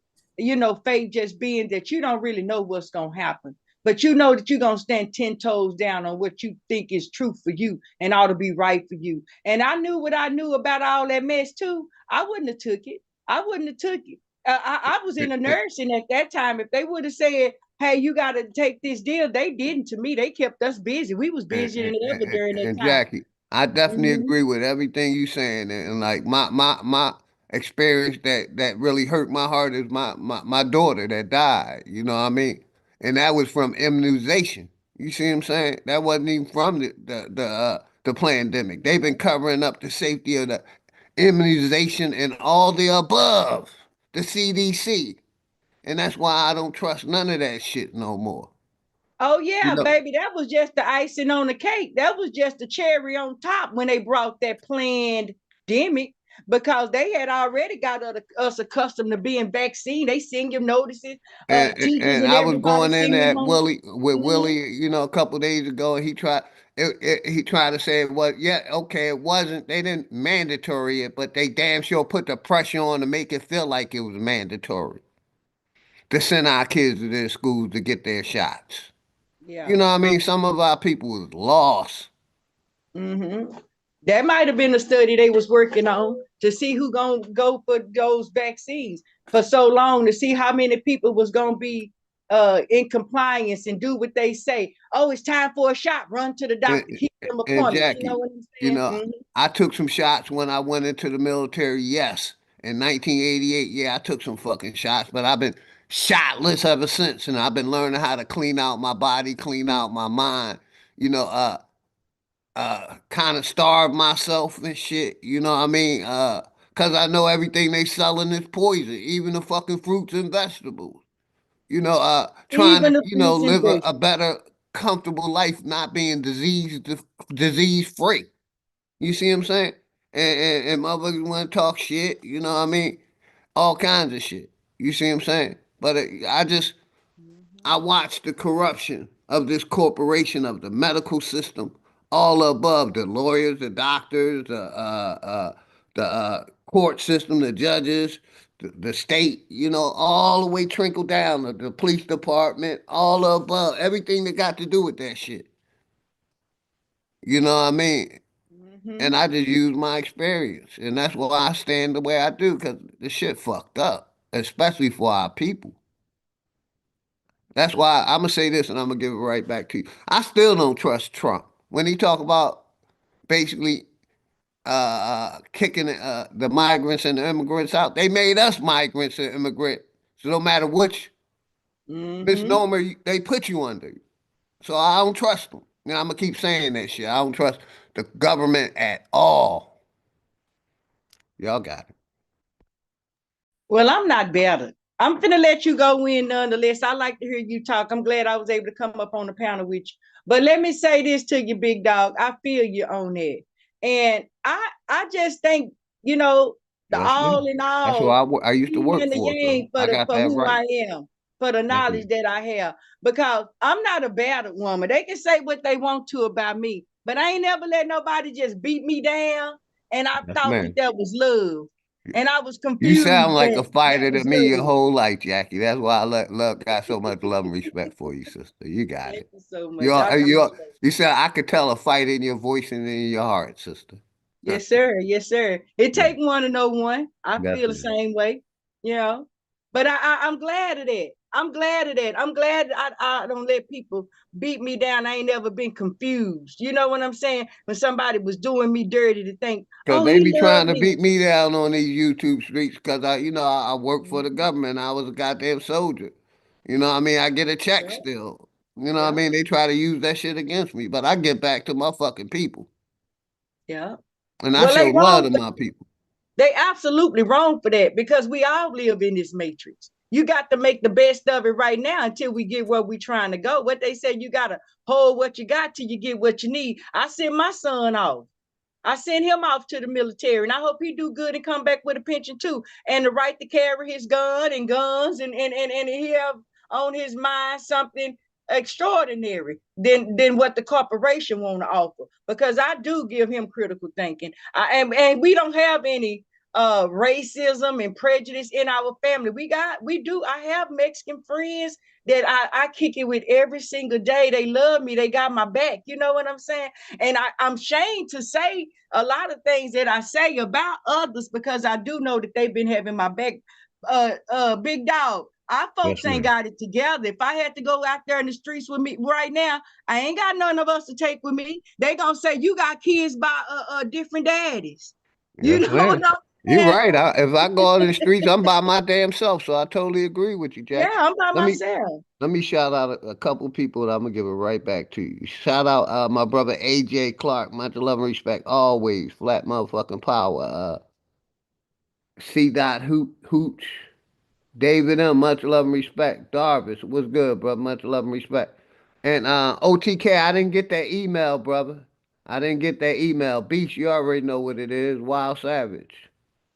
Faith just being that you don't really know what's going to happen, but you know that you're going to stand 10 toes down on what you think is true for you and ought to be right for you. And I knew what I knew about all that mess too. I wouldn't have took it. I wouldn't have took it. I was in a nursing at that time. If they would have said, hey, you got to take this deal, they didn't. To me, they kept us busy. We was busier than ever during that And time. Jackie, I definitely agree with everything you saying. And like my experience that really hurt my heart is my daughter that died. You know what I mean? And that was from immunization. You see what I'm saying? That wasn't even from the pandemic. They've been covering up the safety of the immunization and all the above, the CDC. And that's why I don't trust none of that shit no more. Oh You yeah, know, baby, that was just the icing on the cake. That was just the cherry on top when they brought that planned pandemic. because they had already got us accustomed to being vaccine. They send you notices, teachers And and I was everybody going in send them at home. Willie, you know, a couple days ago, and he tried to say, well, yeah, okay, it wasn't, they didn't mandatory it, but they damn sure put the pressure on to make it feel like it was mandatory to send our kids to their schools to get their shots. Yeah. You know what I mean? Some of our people was lost. Mm-hmm. That might have been a study they was working on to see who gonna go for those vaccines for so long, to see how many people was gonna be in compliance and do what they say. Oh, it's time for a shot. Run to the And, doctor. Keep them and appointments. You know Jackie, what I'm you saying? know, Mm-hmm. I took some shots when I went into the military. Yes, in 1988, yeah, I took some fucking shots, but I've been shotless ever since, and I've been learning how to clean out my body, clean out my mind. You know, kind of starve myself and shit. You know what I mean? Cause I know everything they selling is poison, even the fucking fruits and vegetables. You know, trying to, Even the you know, fruits and live a vegetables. better, comfortable life, not being disease free. You see what I'm saying? And motherfuckers want to talk shit, you know what I mean? All kinds of shit. You see what I'm saying? But I watched the corruption of this corporation, of the medical system, all above the lawyers, the doctors, the court system, the judges, the state, you know, all the way trickle down to the police department, all above, everything that got to do with that shit. You know what I mean? And Mm-hmm. I just use my experience. And that's why I stand the way I do, because the shit fucked up, especially for our people. That's why I'm gonna say this, and I'm gonna give it right back to you. I still don't trust Trump when he talk about basically kicking the migrants and the immigrants out. They made us migrants and immigrants, so no matter which Mm-hmm. misnomer they put you under. So I don't trust them. You know, I'm gonna keep saying that shit. I don't trust the government at all. Y'all got it. Well, I'm not better. I'm finna let you go in nonetheless. I like to hear you talk. I'm glad I was able to come up on the panel with you. But let me say this to you, big dog. I feel you on that. And I just think, you know, the Trust me. all in That's what all, I used to yin work and the for. yang So I got for that who right. I am, for the Yes, knowledge ma'am. that I have. Because I'm not a battered woman. They can say what they want to about me, but I ain't never let nobody just beat me down. And I Yes, thought that ma'am. that was love. And I was You sound confused like a that that fighter to was me your love. whole life, Jackie. That's why got so much love and respect for you, sister. You got Thank it. you so much. You're, I you're, appreciate it. you said I could tell a fight in your voice and in your heart, sister. Yes, sir. Yes, sir. It Yeah, take one to know one. I yes, feel the ma'am. same way, you know. But I'm glad of that. I'm glad of that. I'm glad I don't let people beat me down. I ain't never been confused. You know what I'm saying? When somebody was doing me dirty to think, Because oh, they he be loved trying to me. beat me down on these YouTube streets because I work for the Mhm. government. I was a goddamn soldier. You know what I mean? I get a check Yeah, still. You know what I yeah, mean? They try to use that shit against me, but I get back to my fucking people. yeah. And I Well, show they love wrong. to my people. They absolutely wrong for that because we all live in this matrix. You got to make the best of it right now until we get where we trying to go. What they say, you got to hold what you got till you get what you need. I sent my son off. I sent him off to the military, and I hope he do good and come back with a pension too, and the right to carry his gun and guns, and he have on his mind something extraordinary than what the corporation want to offer. Because I do give him critical thinking, and we don't have any racism and prejudice in our family. We do. I have Mexican friends that I kick it with every single day. They love me. They got my back. You know what I'm saying? And I'm ashamed to say a lot of things that I say about others because I do know that they've been having my back. Big dog. Our Yes, folks ain't ma'am. got it together. If I had to go out there in the streets with me right now, I ain't got none of us to take with me. They gonna say you got kids by different daddies. You Yes, know what ma'am. I'm You're saying? right. If I go out in the streets, I'm by my damn self. So I totally agree with you, Yeah, Jackie. I'm by Let me myself. let me shout out a couple people, and I'm gonna give it right back to you. Shout out my brother AJ Clark, much love and respect, always flat motherfucking power. C. Dot Hooch, David M, much love and respect. Darvis, what's good, brother? Much love and respect. And OTK, I didn't get that email, brother. I didn't get that email. Beast, you already know what it is. Wild Savage.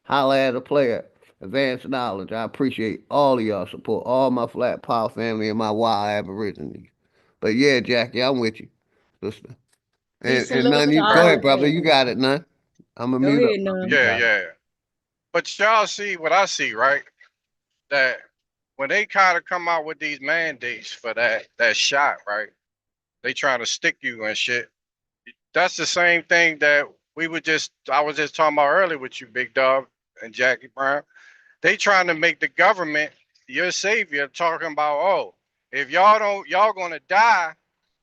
Holla at a player. Advanced knowledge. I appreciate all of y'all support, all my Flat Power family and my wild Aborigines. But yeah, Jackie, I'm with you, sister. Peace and And love none to you go all ahead, the brother. You family. got it, none. I'm gonna Go mute up, ahead, brother. none. You Yeah, got it. yeah. But y'all see what I see, right? That when they kind of come out with these mandates for that shot, right? They trying to stick you and shit. That's the same thing that I was just talking about earlier with you, Big Dog and Jackie Brown. They trying to make the government your savior, talking about, oh, if y'all gonna die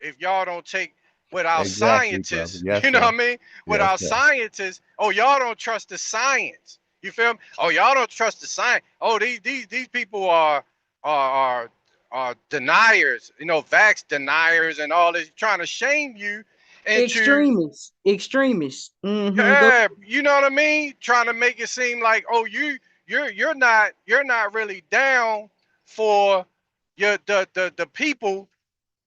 if y'all don't take with our Exactly, brother. scientists. Yes, You know sir. what I mean? With Yes, our sir. scientists, oh, y'all don't trust the science. You feel me? Oh, y'all don't trust the science. Oh, these people are deniers, vax deniers and all this, trying to shame you into, Extremists. Go. yeah, you know what I mean? Trying to make it seem like, oh, you're not really down for the people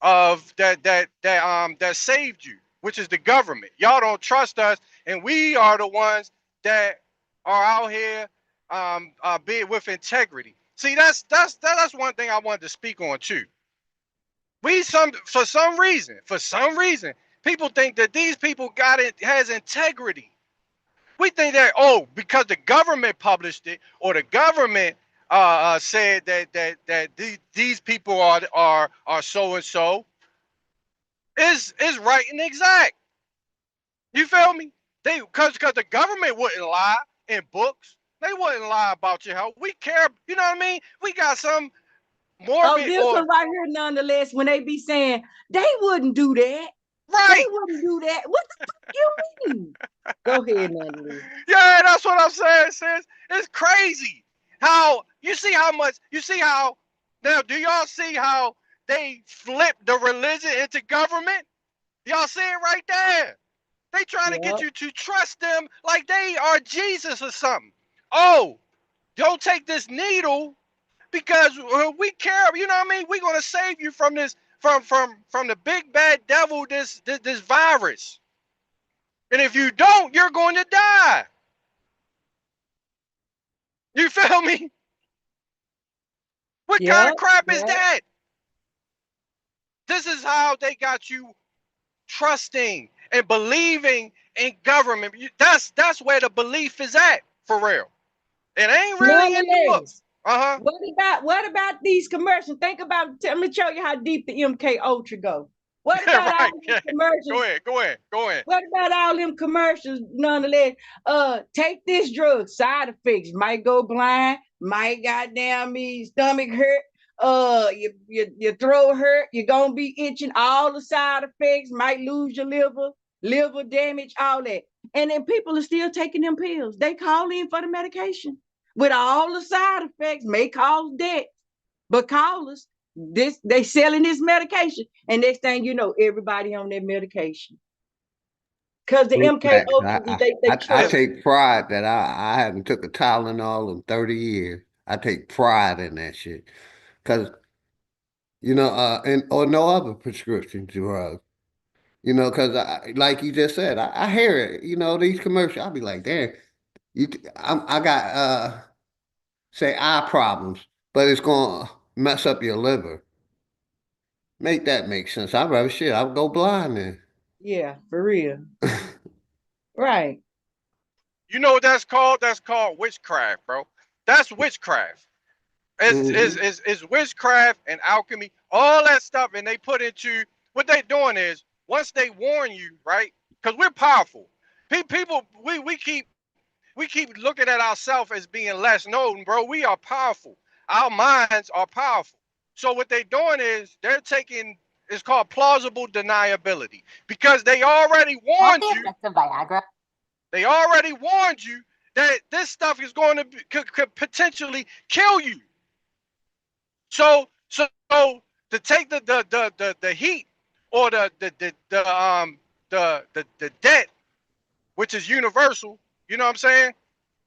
of that saved you, which is the government. Y'all don't trust us, and we are the ones that are out here be with integrity. See, that's one thing I wanted to speak on too. For some reason, people think that these people has integrity. We think that, oh, because the government published it or the government said that these people are so and so is right and exact. You feel me? Because the government wouldn't lie in books. They wouldn't lie about your health. We care. You know what I mean? We got some Oh, morbid this or one right here, nonetheless, when they be saying they wouldn't do that. right. They wouldn't do that. What the fuck you mean? Go ahead, nonetheless. Yeah, that's what I'm saying, sis. It's crazy how you see how now do y'all see how they flip the religion into government? Y'all see it right there. They trying to get Yep. you to trust them like they are Jesus or something. Oh, don't take this needle because we care. You know what I mean? We're gonna save you from this, from the big bad devil, this virus. And if you don't, you're going to die. You feel me? What kind Yep. of crap is Yep. that? This is how they got you trusting and believing in government. That's where the belief is at, for real. It ain't really in the book. Nonetheless, Uh-huh. what about these commercials? Think about. Let me show you how deep the MK Ultra go. What about all Right. these commercials? Go ahead. What about all them commercials? Nonetheless, take this drug. Side effects might go blind, might goddamn me stomach hurt, your throat hurt. You're gonna be itching. All the side effects might lose your liver damage, all that. And then people are still taking them pills. They call in for the medication with all the side effects, may cause death, but call us. They selling this medication, and next thing you know, everybody on that medication. Because the Big MK facts. Ultra, they I trust. take pride that I haven't took a Tylenol in 30 years. I take pride in that shit. Cause and or no other prescription drug. Cause like you just said, I hear it. These commercials. I'll be like, damn, I got say eye problems, but it's gonna mess up your liver. Make that make sense. I'd rather shit. I'll go blind then. Yeah, for real. Right. You know what that's called? That's called witchcraft, bro. That's witchcraft. Mhm. It's witchcraft and alchemy, all that stuff, and they put into what they doing is once they warn you, right? Because we're powerful. People, we keep looking at ourselves as being less. No, bro, we are powerful. Our minds are powerful. So what they're doing is they're taking, it's called plausible deniability, because they already What warned the you. effects of Viagra? They already warned you that this stuff is going to could potentially kill you. So to take the heat or the debt, which is universal, you know what I'm saying?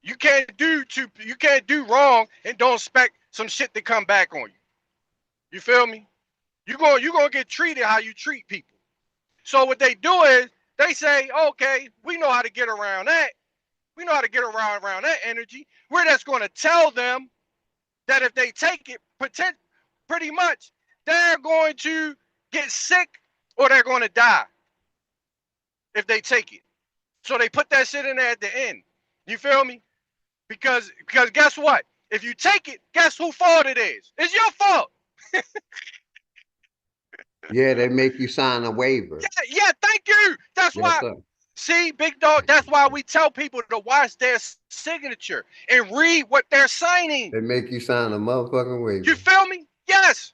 You can't do wrong and don't expect some shit to come back on you. You feel me? You gonna get treated how you treat people. So what they do is they say, okay, we know how to get around that. We know how to get around that energy. We're just going to tell them that if they take it, pretty much, they're going to get sick or they're going to die if they take it. So they put that shit in there at the end. You feel me? Because guess what? If you take it, guess whose fault it is? It's your fault. Yeah, they make you sign a waiver. Yeah, thank you. That's Yes, why. sir. See, big dog, that's why we tell people to watch their signature and read what they're signing. They make you sign a motherfucking waiver. You feel me? Yes.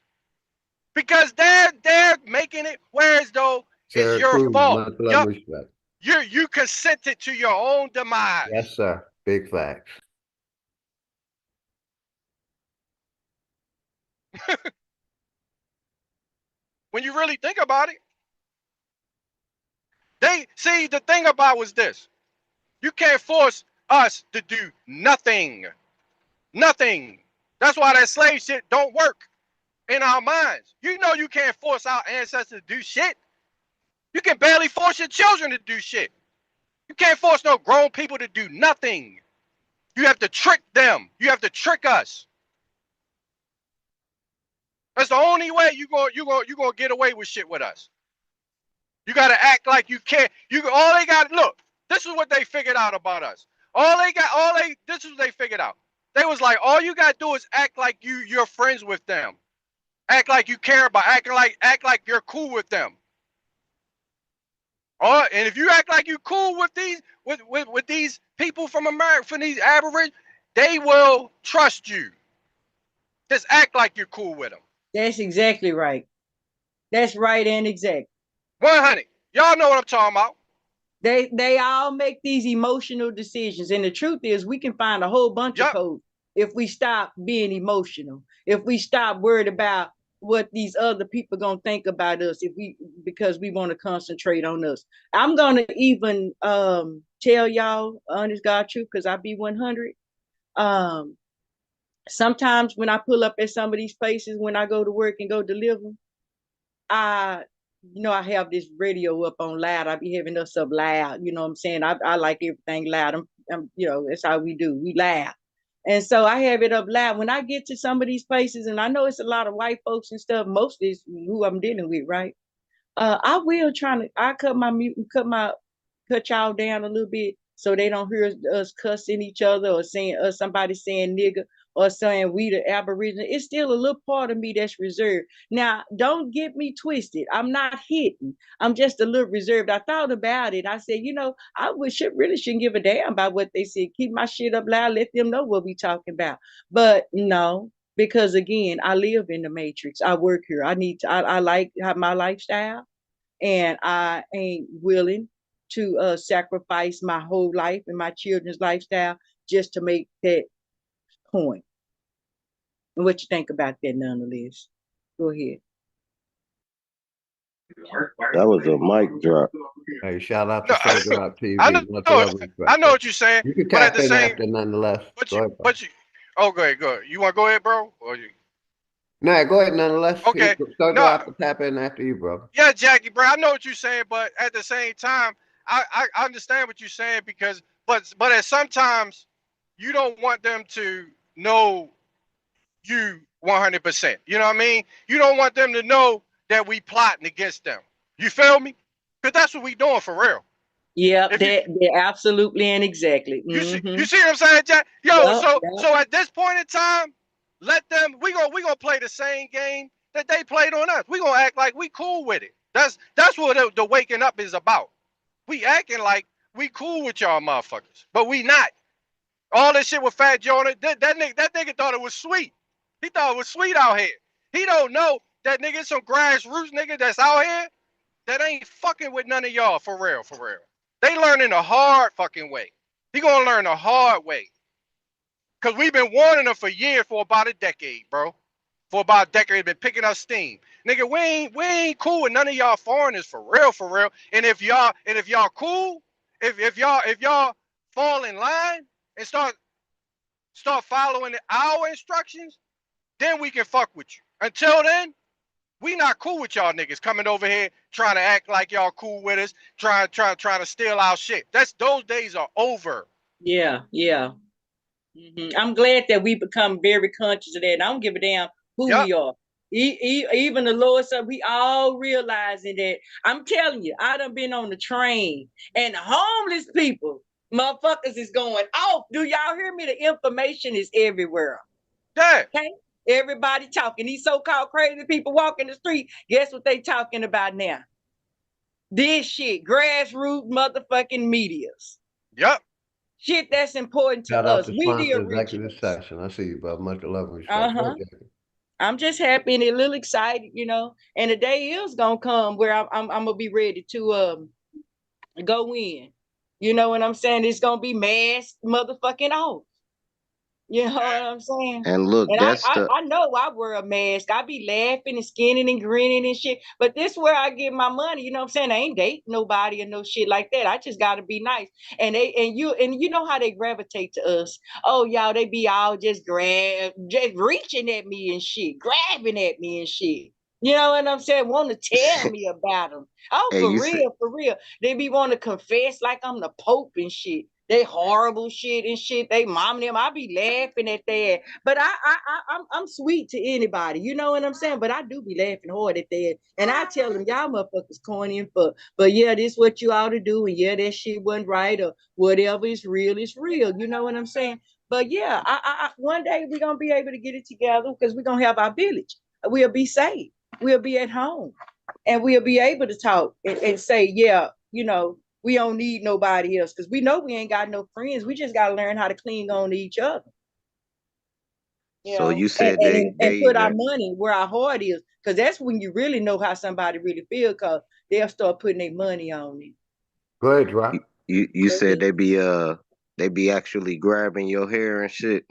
Because they're making it whereas though it's your Cruz, fault. much love, respect. You consented to your own demise. Yes, sir. Big facts. When you really think about it, the thing about was this. You can't force us to do nothing. Nothing. That's why that slave shit don't work in our minds. You know you can't force our ancestors to do shit. You can barely force your children to do shit. You can't force no grown people to do nothing. You have to trick them. You have to trick us. That's the only way you gonna get away with shit with us. You gotta act like you can't. All they got. Look, this is what they figured out about us. This is what they figured out. They was like, all you gotta do is act like you're friends with them. Act like you care about. Act like you're cool with them. And if you act like you cool with these people from America, from these Aborigines, they will trust you. Just act like you're cool with them. That's exactly right. That's right and exact. 100. Y'all know what I'm talking about. They all make these emotional decisions, and the truth is, we can find a whole bunch of codes if we stop being emotional. If we stop worried about what these other people gonna think about us, because we want to concentrate on us. I'm gonna even tell y'all honest God truth, because I be 100. Sometimes when I pull up at some of these places, when I go to work and go deliver, I have this radio up on loud. I be having us up loud. You know what I'm saying? I like everything loud. That's how we do. We loud. And so I have it up loud. When I get to some of these places, and I know it's a lot of white folks and stuff, most is who I'm dealing with, right? I cut y'all down a little bit so they don't hear us cussing each other or saying somebody saying nigga or saying we the Aboriginal. It's still a little part of me that's reserved. Now, don't get me twisted. I'm not hitting. I'm just a little reserved. I thought about it. I said, I really shouldn't give a damn about what they said. Keep my shit up loud. Let them know what we talking about. But no, because again, I live in the matrix. I work here. I like my lifestyle, and I ain't willing to sacrifice my whole life and my children's lifestyle just to make that point. And what you think about that, nonetheless? Go ahead. That was a mic drop. Hey, shout out to Sober Up TV. I know what you're saying. You can but at tap the in same, after nonetheless. Go ahead, go ahead. You want to go ahead, bro? No, go ahead nonetheless. Okay. Sober Up to tap in after you, bro. Yeah, Jackie, bro. I know what you're saying, but at the same time, I understand what you're saying but at sometimes you don't want them to know you 100%. You know what I mean? You don't want them to know that we plotting against them. You feel me? Because that's what we doing for real. Yeah, they're absolutely and exactly. You see what I'm saying, Jack? So at this point in time, let them. We gonna play the same game that they played on us. We gonna act like we cool with it. That's what the waking up is about. We acting like we cool with y'all motherfuckers, but we not. All this shit with Fat Joe on it, that nigga thought it was sweet. He thought it was sweet out here. He don't know that nigga some grassroots nigga that's out here that ain't fucking with none of y'all for real. They learning the hard fucking way. He gonna learn the hard way. Cause we've been warning them for years, for about a decade, bro. For about a decade, been picking up steam. Nigga, we ain't cool with none of y'all foreigners for real. And if y'all cool, if y'all fall in line and start following our instructions, then we can fuck with you. Until then, we not cool with y'all niggas coming over here trying to act like y'all cool with us, trying to steal our shit. Those days are over. Yeah, yeah. I'm glad that we become very conscious of that. And I don't give a damn who we are. Even the lowest of, we all realizing that. I'm telling you, I done been on the train and homeless people, motherfuckers is going off. Do y'all hear me? The information is everywhere. Yeah. Okay? Everybody talking. These so-called crazy people walking the street. Guess what they talking about now? This shit, grassroots motherfucking medias. Yep. Shit that's important to Shout out us. to We the sponsor executive originals. session. I see you, bro. Much love and respect. Uh-huh. I'm just happy and a little excited, you know. And the day is gonna come where I'm gonna be ready to go in. You know what I'm saying? It's gonna be mass motherfucking off. You know what I'm saying? And look, And that's I know I wear a mask. I be laughing and skinning and grinning and shit. But this where I get my money. You know what I'm saying? I ain't dating nobody or no shit like that. I just gotta be nice. And you know how they gravitate to us. Oh, y'all, they be all just reaching at me and shit, grabbing at me and shit. You know what I'm saying? Want to tell me about them. Oh, hey, for real, for real. They be want to confess like I'm the Pope and shit. They horrible shit and shit. They mom and them. I be laughing at that. But I'm sweet to anybody. You know what I'm saying? But I do be laughing hard at that. And I tell them, y'all motherfuckers corny and fuck. But yeah, this what you ought to do. And yeah, that shit wasn't right or whatever is real is real. You know what I'm saying? But yeah, one day we're gonna be able to get it together because we're gonna have our village. We'll be safe. We'll be at home. And we'll be able to talk and say, yeah, you know, we don't need nobody else because we know we ain't got no friends. We just got to learn how to cling on to each other. So you said and put our money where our heart is, because that's when you really know how somebody really feels, because they'll start putting their money on it. Go ahead, Rob. You said they be actually grabbing your hair and shit.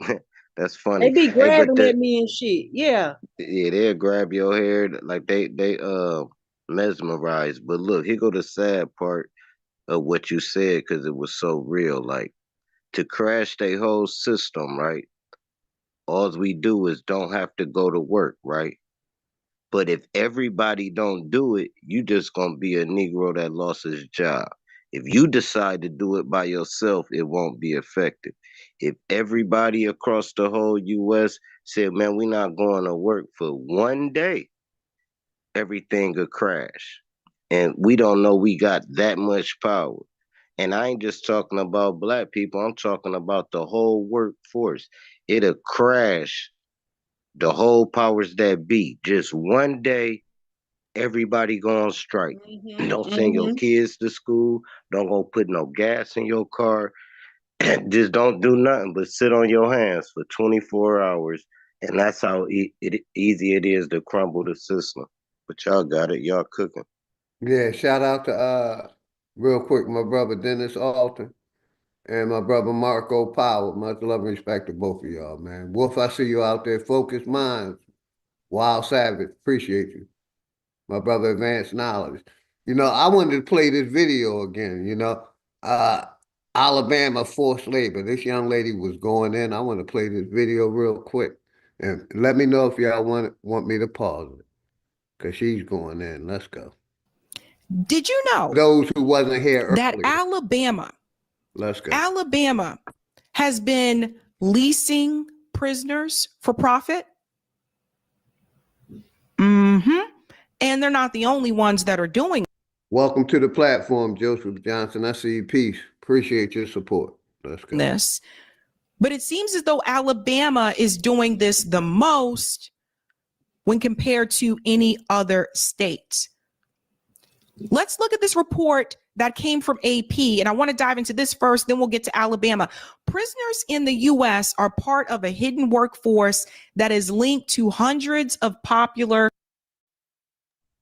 That's funny. They be Hey, grabbing at me and shit. Yeah. Yeah, they'll grab your hair like they mesmerized. But look, here go the sad part of what you said because it was so real. Like to crash their whole system, right? All we do is don't have to go to work, right? But if everybody don't do it, you just gonna be a Negro that lost his job. If you decide to do it by yourself, it won't be effective. If everybody across the whole US said, man, we're not going to work for one day, everything could crash. And we don't know we got that much power. And I ain't just talking about black people, I'm talking about the whole workforce. It'll crash the whole powers that be. Just one day, everybody go on strike. Don't send your kids to school. Don't go put no gas in your car. Just don't do nothing but sit on your hands for 24 hours. And that's how easy it is to crumble the system. But y'all got it. Y'all cooking. Yeah, shout out to real quick, my brother Dennis Alton and my brother Marco Power. Much love and respect to both of y'all, man. Wolf, I see you out there. Focused Minds. Wild Savage. Appreciate you. My brother Advanced Knowledge. You know, I wanted to play this video again, you know. Alabama forced labor. This young lady was going in. I want to play this video real quick. And let me know if y'all want me to pause it. Because she's going in. Let's go. Did you know those who wasn't here that earlier. Alabama has been leasing prisoners for profit? And they're not the only ones that are doing it. Welcome to the platform, Joseph Johnson. I see you. Peace. Appreciate your support. Let's go. But it seems as though Alabama is doing this the most when compared to any other state. Let's look at this report that came from AP, and I want to dive into this first, then we'll get to Alabama. Prisoners in the U.S. are part of a hidden workforce that is linked to hundreds of popular.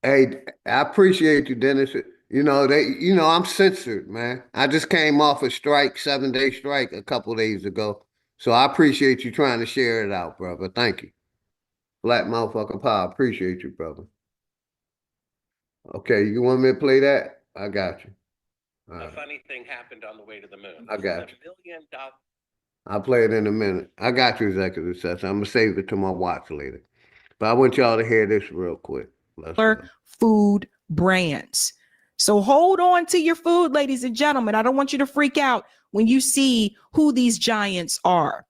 Hey, I appreciate you, Dennis. You know, I'm censored, man. I just came off a strike, 7-day strike a couple of days ago. So I appreciate you trying to share it out, brother. Thank you. Black motherfucking power. Appreciate you, brother. Okay, you want me to play that? I got you. A funny thing happened on the way to the moon. I got you. $1 million. I'll play it in a minute. I got you, executive session. I'm going to save it to my watch later. But I want y'all to hear this real quick. Food brands. So hold on to your food, ladies and gentlemen. I don't want you to freak out when you see who these giants are.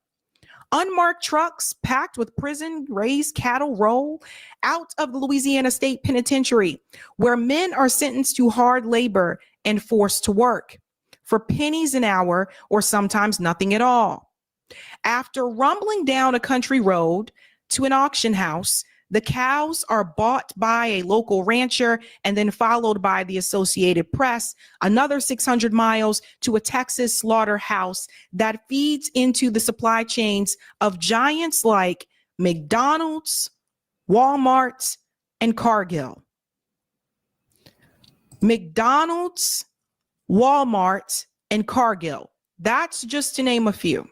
Unmarked trucks packed with prison-raised cattle roll out of the Louisiana State Penitentiary, where men are sentenced to hard labor and forced to work for pennies an hour or sometimes nothing at all. After rumbling down a country road to an auction house, the cows are bought by a local rancher and then followed by the Associated Press, another 600 miles to a Texas slaughterhouse that feeds into the supply chains of giants like McDonald's, Walmart, and Cargill. McDonald's, Walmart, and Cargill. That's just to name a few.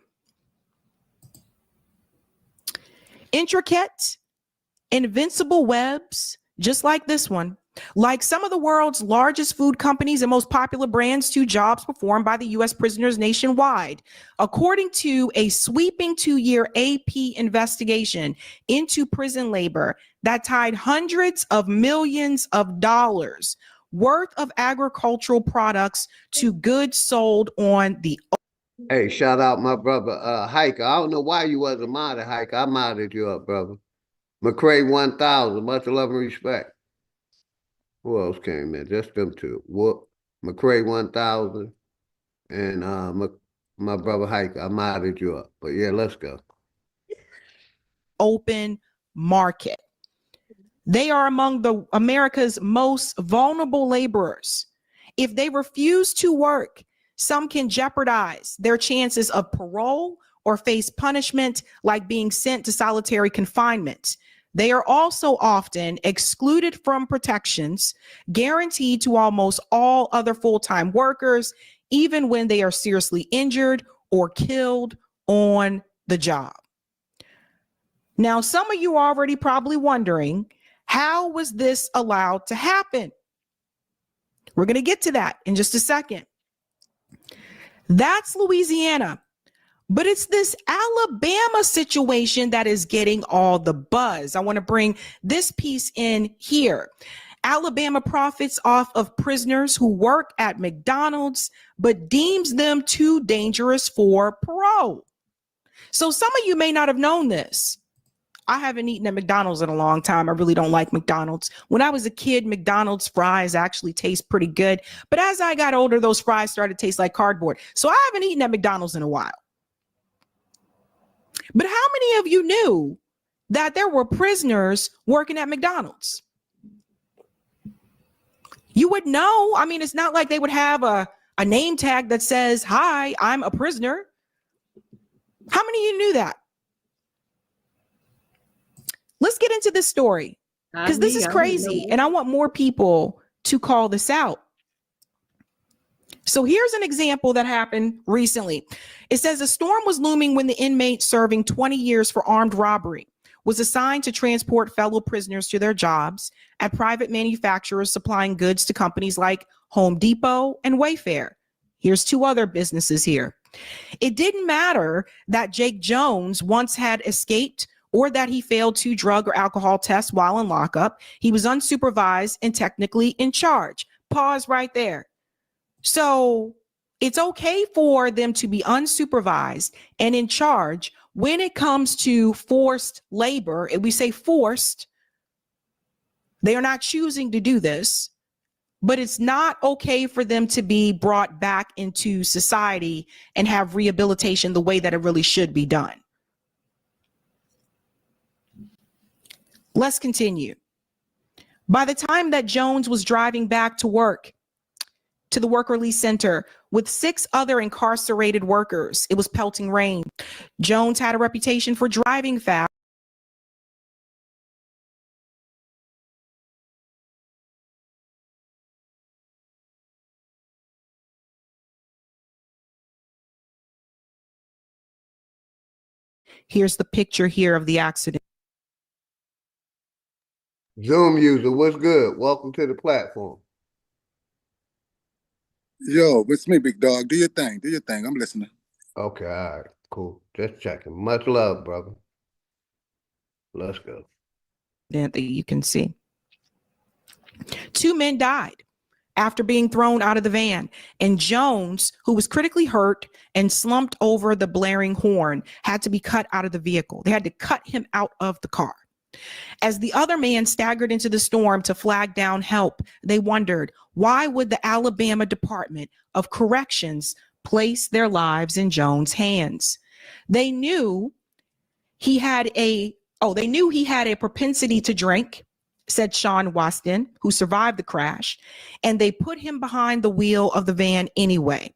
Intricate, invincible webs, just like this one, like some of the world's largest food companies and most popular brands, to jobs performed by the U.S. prisoners nationwide. According to a sweeping 2-year AP investigation into prison labor that tied hundreds of millions of dollars worth of agricultural products to goods sold on the. Hey, shout out my brother, Hiker. I don't know why you wasn't modded, Hiker. I modded you up, brother. McCray 1000, much love and respect. Who else came in? Just them two. Whoop, McCray 1000, and my brother Hiker. I modded you up. But yeah, let's go. Open market. They are among America's most vulnerable laborers. If they refuse to work, some can jeopardize their chances of parole or face punishment like being sent to solitary confinement. They are also often excluded from protections guaranteed to almost all other full-time workers, even when they are seriously injured or killed on the job. Now, some of you are already probably wondering, how was this allowed to happen? We're going to get to that in just a second. That's Louisiana. But it's this Alabama situation that is getting all the buzz. I want to bring this piece in here. Alabama profits off of prisoners who work at McDonald's, but deems them too dangerous for parole. So some of you may not have known this. I haven't eaten at McDonald's in a long time. I really don't like McDonald's. When I was a kid, McDonald's fries actually taste pretty good. But as I got older, those fries started to taste like cardboard. So I haven't eaten at McDonald's in a while. But how many of you knew that there were prisoners working at McDonald's? You would know. I mean, it's not like they would have a name tag that says, "Hi, I'm a prisoner." How many of you knew that? Let's get into this story because this is crazy and I want more people to call this out. So here's an example that happened recently. It says a storm was looming when the inmate serving 20 years for armed robbery was assigned to transport fellow prisoners to their jobs at private manufacturers supplying goods to companies like Home Depot and Wayfair. Here's 2 other businesses here. It didn't matter that Jake Jones once had escaped or that he failed 2 drug or alcohol tests while in lockup. He was unsupervised and technically in charge. Pause right there. So it's okay for them to be unsupervised and in charge when it comes to forced labor. And we say forced, they are not choosing to do this, but it's not okay for them to be brought back into society and have rehabilitation the way that it really should be done. Let's continue. By the time that Jones was driving back to work, to the work release center with 6 other incarcerated workers, it was pelting rain. Jones had a reputation for driving fast. Here's the picture here of the accident. Zoom user, what's good? Welcome to the platform. Yo, it's me, big dog. Do your thing. Do your thing. I'm listening. Okay, all right, cool. Just checking. Much love, brother. Let's go. That you can see. 2 men died after being thrown out of the van. And Jones, who was critically hurt and slumped over the blaring horn, had to be cut out of the vehicle. They had to cut him out of the car. As the other man staggered into the storm to flag down help, they wondered, why would the Alabama Department of Corrections place their lives in Jones' hands? They knew he had a propensity to drink, said Sean Waston, who survived the crash, and they put him behind the wheel of the van anyway.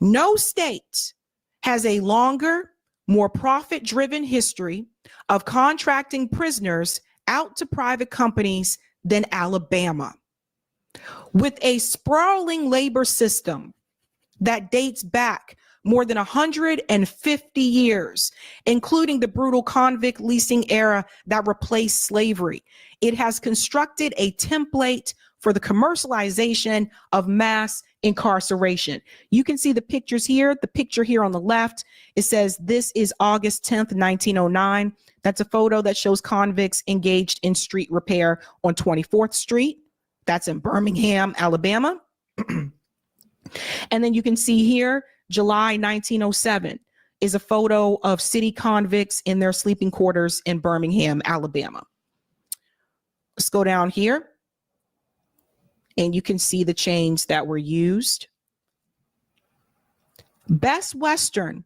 No state has a longer, more profit-driven history of contracting prisoners out to private companies than Alabama. With a sprawling labor system that dates back more than 150 years, including the brutal convict leasing era that replaced slavery, it has constructed a template for the commercialization of mass incarceration. You can see the pictures here. The picture here on the left, it says this is August 10th, 1909. That's a photo that shows convicts engaged in street repair on 24th Street. That's in Birmingham, Alabama. And then you can see here, July 1907 is a photo of city convicts in their sleeping quarters in Birmingham, Alabama. Let's go down here. And you can see the chains that were used. Best Western,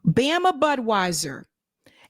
Bama Budweiser,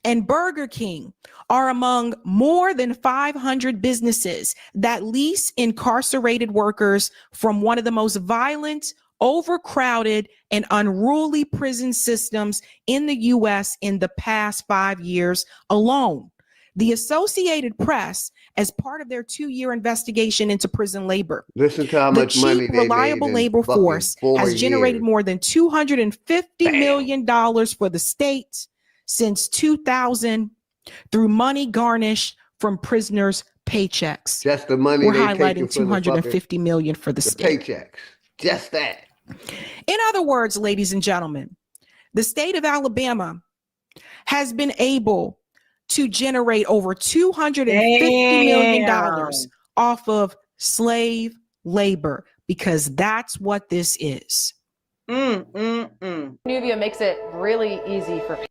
and Burger King are among more than 500 businesses that lease incarcerated workers from one of the most violent, overcrowded, and unruly prison systems in the U.S. in the past 5 years alone. The Associated Press, as part of their 2-year investigation into prison labor, Listen to how the much money cheap, they reliable made in labor fucking force 4 has generated years. more than $250 million for the state since 2000 through money garnished from prisoners' paychecks. Just the money We're they highlighting taking for the $250 million for the state. paychecks. Just that. In other words, ladies and gentlemen, the state of Alabama has been able to generate over $250 million off of slave labor, because that's what this is. Nubia makes it really easy for people.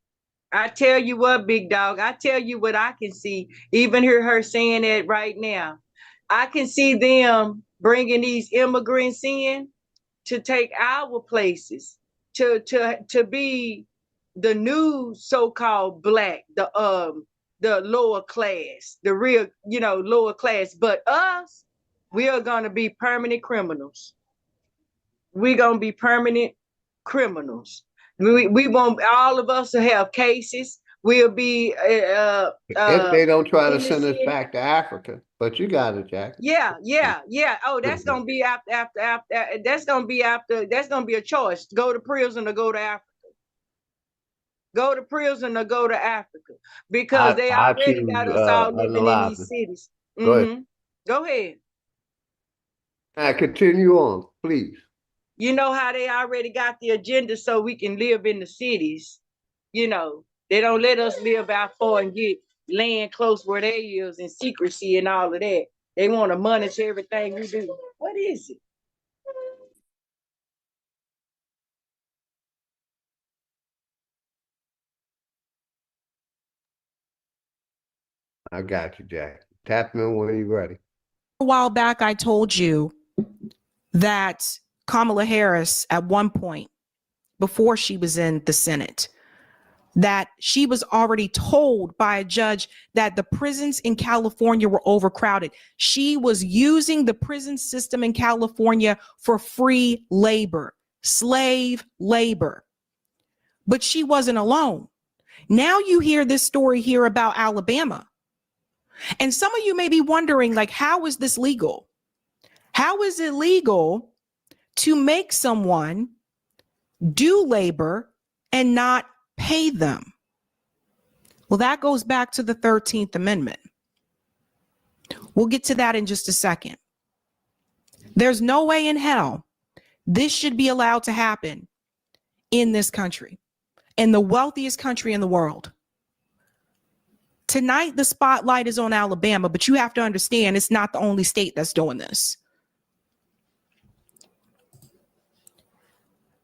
I tell you what, big dog, I tell you what I can see. Even hear her saying it right now. I can see them bringing these immigrants in to take our places, to be the new so-called black, the lower class, the real, lower class. But us, we are gonna be permanent criminals. We're gonna be permanent criminals. We won't, all of us will have cases. We'll be if they don't try to send us back to Africa. But you got it, Jack. Yeah. Oh, that's gonna be after that's gonna be a choice. Go to prison or go to Africa. Go to prison or go to Africa. Because they already got us all living in these cities. Go ahead. Go ahead. Continue on, please. You know how they already got the agenda so we can live in the cities. They don't let us live out far and get land close where they is in secrecy and all of that. They want to monitor everything we do. What is it? I got you, Jack. Tap in when you're ready. A while back, I told you that Kamala Harris, at one point, before she was in the Senate, that she was already told by a judge that the prisons in California were overcrowded. She was using the prison system in California for free labor, slave labor. But she wasn't alone. Now you hear this story here about Alabama. And some of you may be wondering, like, how is this legal? How is it legal to make someone do labor and not pay them? Well, that goes back to the 13th Amendment. We'll get to that in just a second. There's no way in hell this should be allowed to happen in this country, in the wealthiest country in the world. Tonight, the spotlight is on Alabama, but you have to understand it's not the only state that's doing this.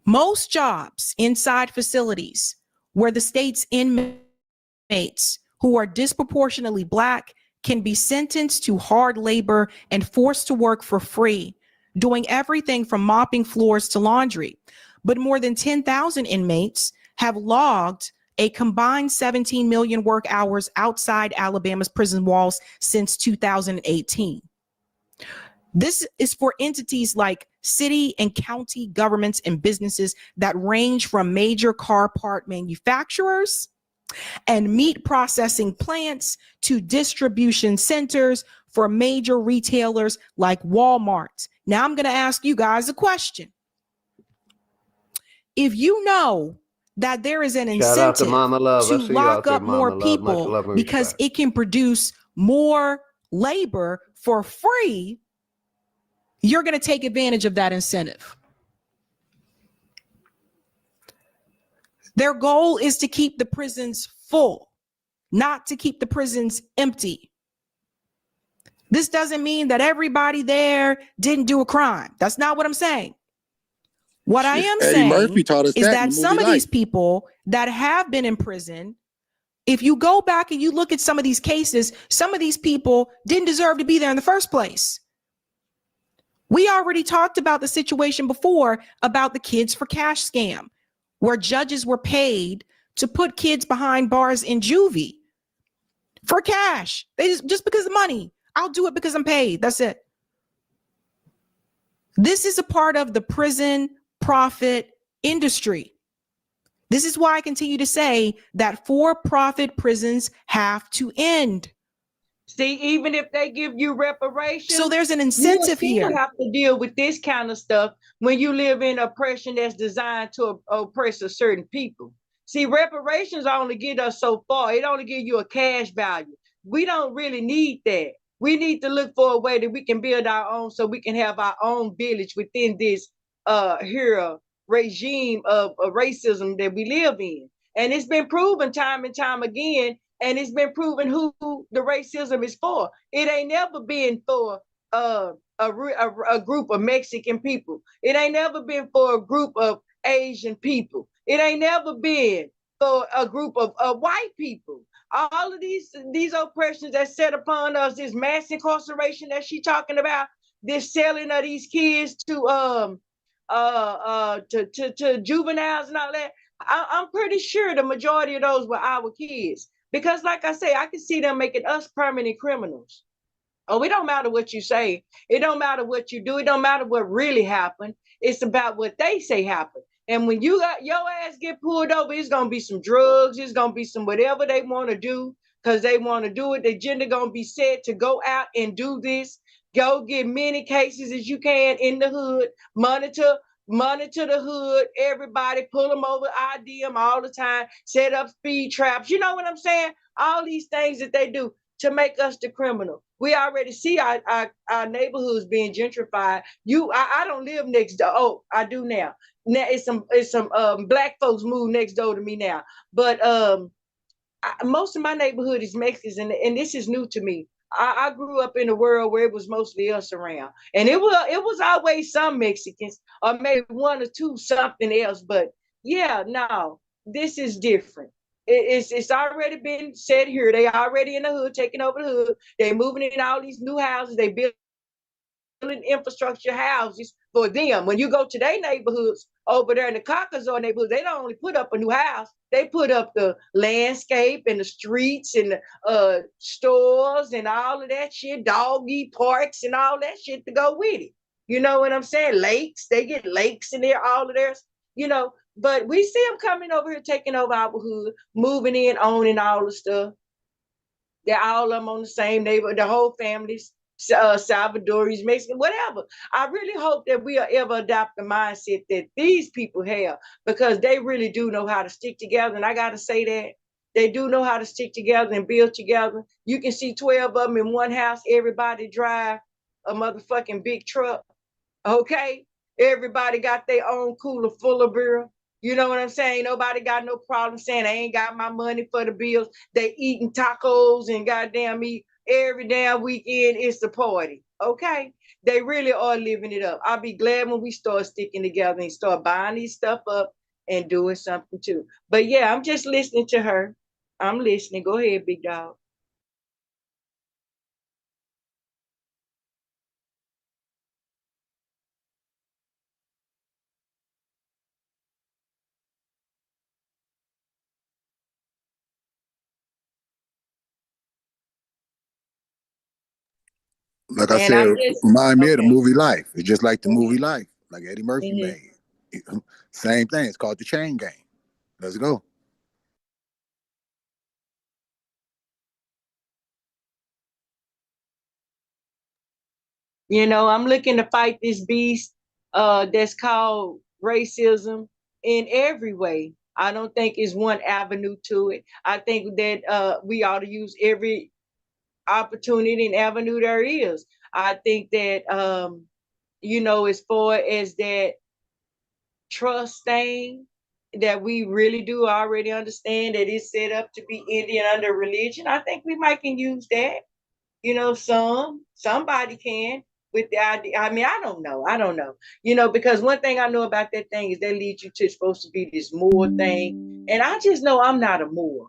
Most jobs inside facilities where the state's inmates who are disproportionately Black can be sentenced to hard labor and forced to work for free, doing everything from mopping floors to laundry. But more than 10,000 inmates have logged a combined 17 million work hours outside Alabama's prison walls since 2018. This is for entities like city and county governments and businesses that range from major car part manufacturers and meat processing plants to distribution centers for major retailers like Walmart. Now I'm going to ask you guys a question. If you know that there is an Shout out to incentive Mama Love. I to see you out lock there, up more Mama Love. Much people love and because respect. it can produce more labor for free, you're going to take advantage of that incentive. Their goal is to keep the prisons full, not to keep the prisons empty. This doesn't mean that everybody there didn't do a crime. That's not what I'm saying. What I am Eddie saying Murphy taught us is that in that the some movie of these Life. people that have been in prison, if you go back and you look at some of these cases, some of these people didn't deserve to be there in the first place. We already talked about the situation before about the kids for cash scam, where judges were paid to put kids behind bars in juvie for cash. They just because of money. I'll do it because I'm paid. That's it. This is a part of the prison profit industry. This is why I continue to say that for-profit prisons have to end. See, even if they give you reparations, so there's an incentive you here. still have to deal with this kind of stuff when you live in oppression that's designed to oppress a certain people. See, reparations only get us so far. It only give you a cash value. We don't really need that. We need to look for a way that we can build our own, so we can have our own village within this regime of racism that we live in. And it's been proven time and time again. And it's been proven who the racism is for. It ain't never been for a group of Mexican people. It ain't never been for a group of Asian people. It ain't never been for a group of white people. All of these oppressions that set upon us, this mass incarceration that she talking about, this selling of these kids to juveniles and all that. I'm pretty sure the majority of those were our kids. Because like I say, I can see them making us permanent criminals. Oh, it don't matter what you say. It don't matter what you do. It don't matter what really happened. It's about what they say happened. And when you got your ass get pulled over, it's going to be some drugs. It's going to be some whatever they want to do because they want to do it. The agenda going to be set to go out and do this. Go get many cases as you can in the hood. Monitor the hood, everybody, pull them over, ID them all the time, set up speed traps. You know what I'm saying? All these things that they do to make us the criminal. We already see our neighborhoods being gentrified. I don't live next door. Oh, I do now. Now it's some Black folks move next door to me now. But most of my neighborhood is Mexican, and this is new to me. I grew up in a world where it was mostly us around, and it was always some Mexicans or maybe one or two something else. But yeah, no, this is different. It's already been said here. They already in the hood, taking over the hood. They moving in all these new houses. They building infrastructure houses for them. When you go to their neighborhoods over there in the Caucasus neighborhood, they don't only put up a new house, they put up the landscape and the streets and the stores and all of that shit, doggy parks and all that shit to go with it. You know what I'm saying? Lakes, they get lakes in there, all of theirs, but we see them coming over here, taking over our hood, moving in, owning all the stuff. They're all of them on the same neighborhood, the whole families, Salvadorians, Mexican, whatever. I really hope that we'll ever adopt the mindset that these people have, because they really do know how to stick together. And I got to say that they do know how to stick together and build together. You can see 12 of them in one house. Everybody drive a motherfucking big truck. Okay? Everybody got their own cooler full of beer. You know what I'm saying? Nobody got no problem saying I ain't got my money for the bills. They eating tacos and goddamn eat every damn weekend. It's the party. Okay, they really are living it up. I'll be glad when we start sticking together and start buying these stuff up and doing something too. But yeah, I'm just listening to her. I'm listening. Go ahead, big dog. Like I And said, I'm just remind me of the okay. movie Life. It's just like the movie Life, like Eddie Murphy Mhm. made. Same thing. It's called The Chain Gang. Let's go. You know, I'm looking to fight this beast that's called racism in every way. I don't think it's one avenue to it. I think that we ought to use every opportunity and avenue there is. I think that you know, as far as that trust thing, that we really do already understand that it's set up to be Indian under religion. I think we might can use that. You know, somebody can with the idea. I mean, I don't know. You know, because one thing I know about that thing is that leads you to supposed to be this Moor thing. And I just know I'm not a Moor.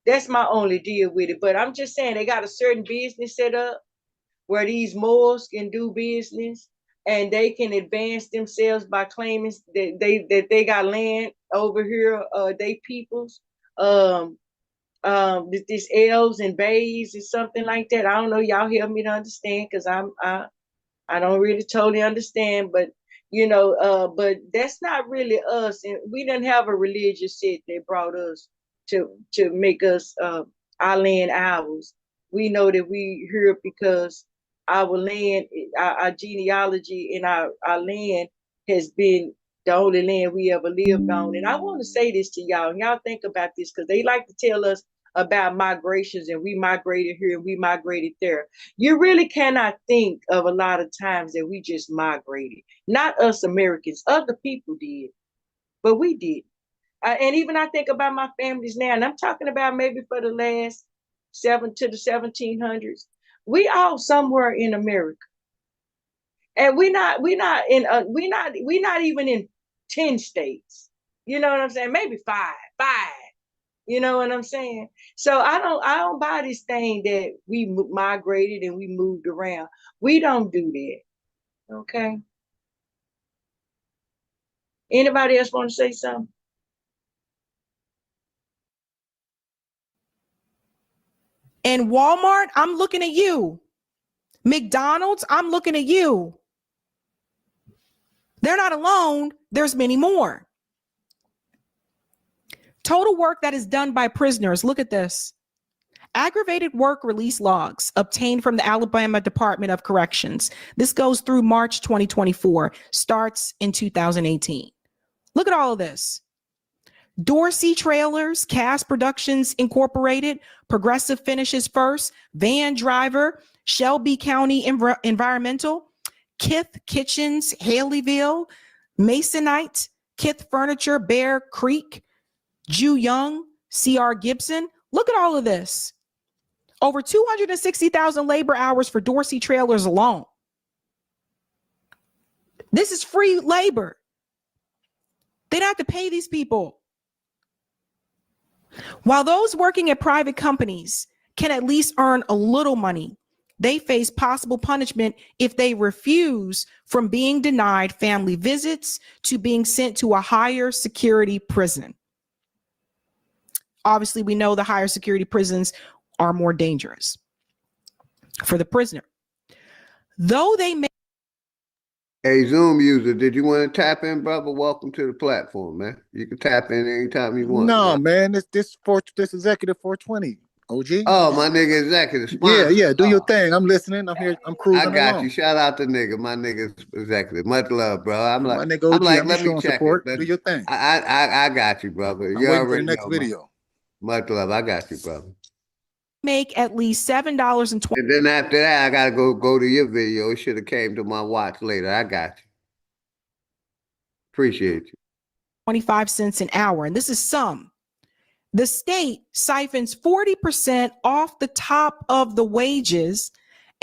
That's my only deal with it. But I'm just saying they got a certain business set up where these Moors can do business and they can advance themselves by claiming that they got land over here, they peoples. Um, this elves and bays or something like that. I don't know. Y'all help me to understand because I don't really totally understand, but you know, but that's not really us, and we didn't have a religious set that brought us to make us our land ours. We know that we here because our land, our genealogy, and our land has been the only land we ever lived on. And I want to say this to y'all, and y'all think about this because they like to tell us about migrations and we migrated here and we migrated there. You really cannot think of a lot of times that we just migrated. Not us Americans, other people did, but we did. And even I think about my families now, and I'm talking about maybe for the last 1700s. We all somewhere in America, and we're not even in 10 states. You know what I'm saying? Maybe five. You know what I'm saying? So I don't buy this thing that we migrated and we moved around. We don't do that. Okay. Anybody else want to say something? And Walmart, I'm looking at you. McDonald's, I'm looking at you. They're not alone. There's many more. Total work that is done by prisoners. Look at this. Aggravated work release logs obtained from the Alabama Department of Corrections. This goes through March 2024, starts in 2018. Look at all of this. Dorsey Trailers, Cass Productions Incorporated, Progressive Finishes First, Van Driver, Shelby County Environmental, Kith Kitchens, Haleyville, Masonite, Kith Furniture, Bear Creek, Ju Young, C.R. Gibson. Look at all of this. Over 260,000 labor hours for Dorsey Trailers alone. This is free labor. They don't have to pay these people. While those working at private companies can at least earn a little money, they face possible punishment if they refuse from being denied family visits to being sent to a higher security prison. Obviously, we know the higher security prisons are more dangerous for the prisoner. Though they may. Hey, Zoom user, did you want to tap in, brother? Welcome to the platform, man. You can tap in anytime you want. No, man. This executive 420. OG. Oh, my nigga executive Yeah, sponsor. yeah. Do your thing. I'm listening. I'm here. I'm I cruising got along. you. Shout out to nigga. My nigga's executive. Much love, bro. My nigga OG. I'm Let just me showing check it. support. Do your thing. I got you, brother. I'm You waiting for the already next know, video. much love. I got you, brother. Make at least $7.20. And then after that, I gotta go to your video. It should have came to my watch later. I got you. Appreciate you. 25 cents an hour. And this is some. The state siphons 40% off the top of the wages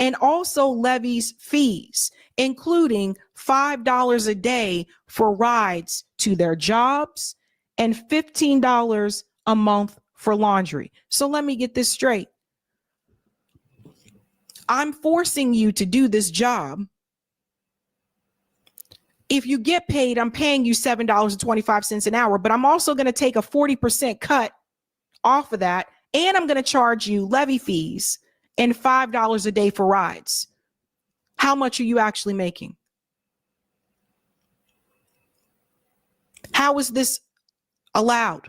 and also levies fees, including $5 a day for rides to their jobs and $15 a month for laundry. So let me get this straight. I'm forcing you to do this job. If you get paid, I'm paying you $7.25 an hour, but I'm also going to take a 40% cut off of that, and I'm going to charge you levy fees and $5 a day for rides. How much are you actually making? How is this allowed?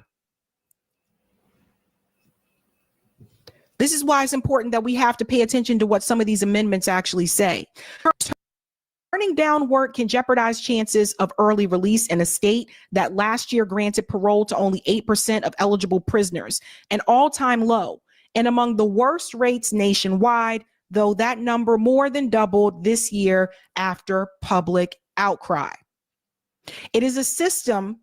This is why it's important that we have to pay attention to what some of these amendments actually say. Turning down work can jeopardize chances of early release in a state that last year granted parole to only 8% of eligible prisoners, an all-time low, and among the worst rates nationwide, though that number more than doubled this year after public outcry. It is a symptom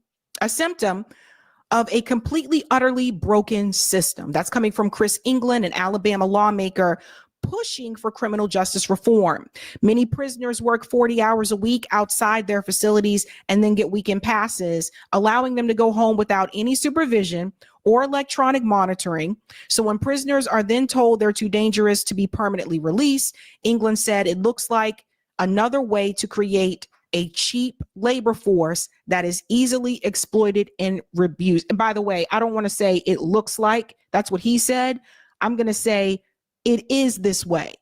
of a completely, utterly broken system. That's coming from Chris England, an Alabama lawmaker pushing for criminal justice reform. Many prisoners work 40 hours a week outside their facilities and then get weekend passes, allowing them to go home without any supervision or electronic monitoring. So when prisoners are then told they're too dangerous to be permanently released, England said it looks like another way to create a cheap labor force that is easily exploited and abused. And by the way, I don't want to say it looks like, that's what he said. I'm going to say it is this way.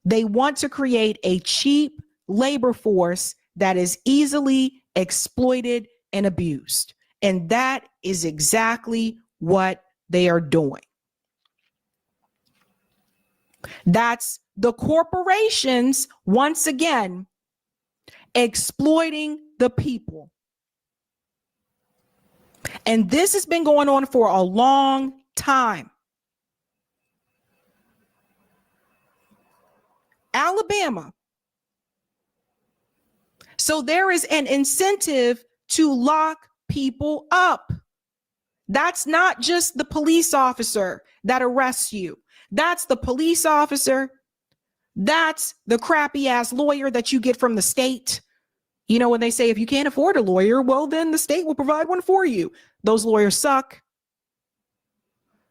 They want to create a cheap labor force that is easily exploited and abused. And that is exactly what they are doing. That's the corporations, once again, exploiting the people. And this has been going on for a long time. Alabama. So there is an incentive to lock people up. That's not just the police officer that arrests you. That's the police officer. That's the crappy ass lawyer that you get from the state. You know, when they say, if you can't afford a lawyer, well, then the state will provide one for you. Those lawyers suck.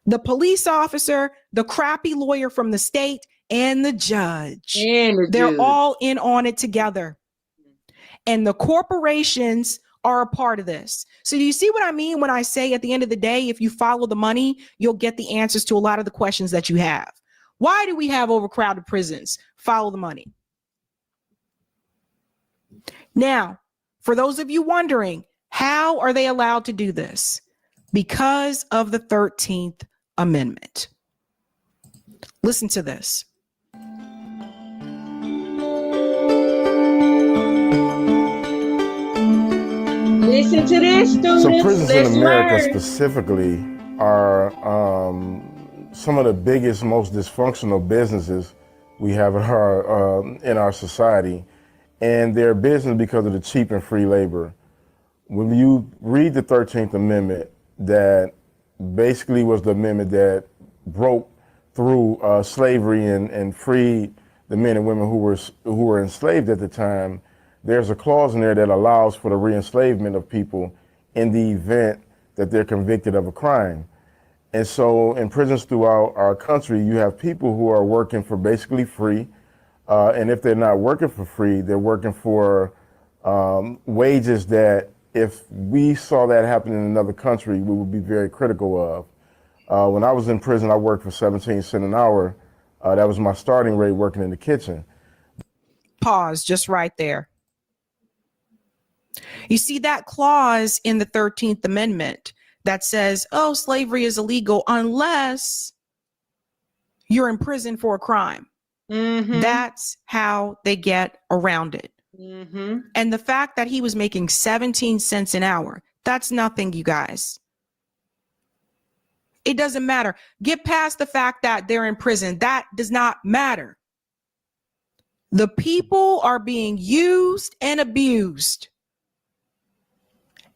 The police officer, the crappy lawyer from the state, and the judge. They're all in on it together. And the corporations are a part of this. So do you see what I mean when I say at the end of the day, if you follow the money, you'll get the answers to a lot of the questions that you have. Why do we have overcrowded prisons? Follow the money. Now, for those of you wondering, how are they allowed to do this? Because of the 13th Amendment. Listen to this. Listen to this, students. So prisons Let's in America learn. specifically are some of the biggest, most dysfunctional businesses we have in our society. And they're business because of the cheap and free labor. When you read the 13th Amendment, that basically was the amendment that broke through slavery and freed the men and women who were enslaved at the time, there's a clause in there that allows for the re-enslavement of people in the event that they're convicted of a crime. And so in prisons throughout our country, you have people who are working for basically free. And if they're not working for free, they're working for wages that if we saw that happen in another country, we would be very critical of. When I was in prison, I worked for 17 cents an hour. That was my starting rate working in the kitchen. Pause just right there. You see that clause in the 13th Amendment that says, oh, slavery is illegal unless you're in prison for a crime. Mm-hmm. That's how they get around it. Mm-hmm. And the fact that he was making 17 cents an hour, that's nothing, you guys. It doesn't matter. Get past the fact that they're in prison. That does not matter. The people are being used and abused.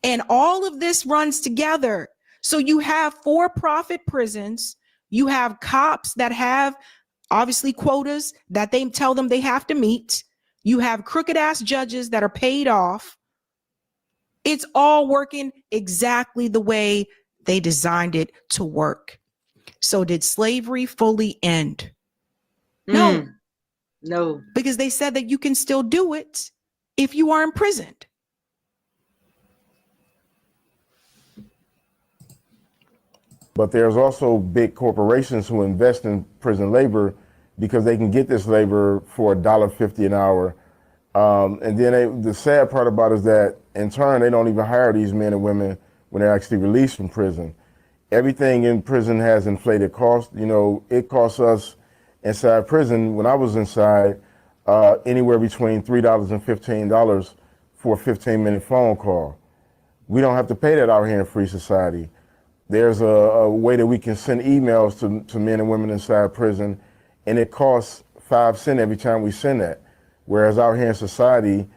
And all of this runs together. So you have for-profit prisons. You have cops that have obviously quotas that they tell them they have to meet. You have crooked ass judges that are paid off. It's all working exactly the way they designed it to work. So did slavery fully end? No. No. Because they said that you can still do it if you are imprisoned. But there's also big corporations who invest in prison labor because they can get this labor for $1.50 an hour. And then the sad part about it is that in turn, they don't even hire these men and women when they're actually released from prison. Everything in prison has inflated cost. You know, it costs us inside prison, when I was inside, anywhere between $3 and $15 for a 15-minute phone call. We don't have to pay that out here in free society. There's a way that we can send emails to men and women inside prison, and it costs 5 cents every time we send that. Whereas out here in society,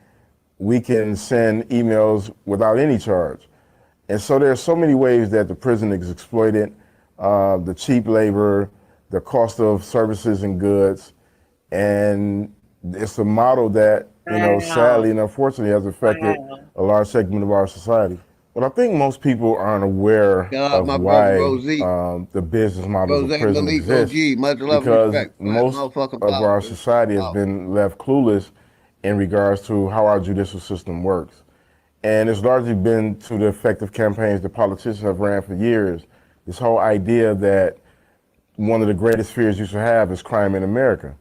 we can send emails without any charge. And so there's so many ways that the prison is exploited, the cheap labor, the cost of services and goods. And it's a model that, you know, sadly and unfortunately has affected a large segment of our society. But I think most people aren't aware of why the business models of prison exist, because most of our society has been left clueless in regards to how our judicial system works. And it's largely been to the effective campaigns that politicians have ran for years. This whole idea that one of the greatest fears you should have is crime in America.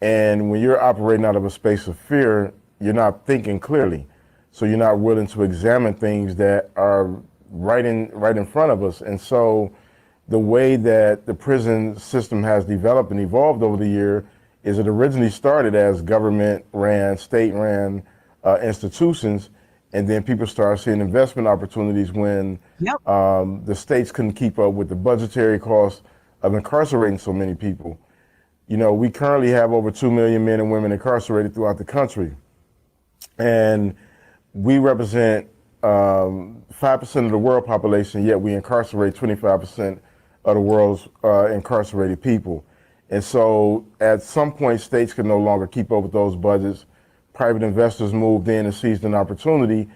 And when you're operating out of a space of fear, you're not thinking clearly. So you're not willing to examine things that are right in front of us. And so the way that the prison system has developed and evolved over the year is it originally started as government-ran, state-ran institutions, and then people started seeing investment opportunities when the states couldn't keep up with the budgetary costs of incarcerating so many people. You know, we currently have over 2 million men and women incarcerated throughout the country. And we represent 5% of the world population, yet we incarcerate 25% of the world's incarcerated people. And so at some point, states could no longer keep up with those budgets. Private investors moved in and seized an opportunity.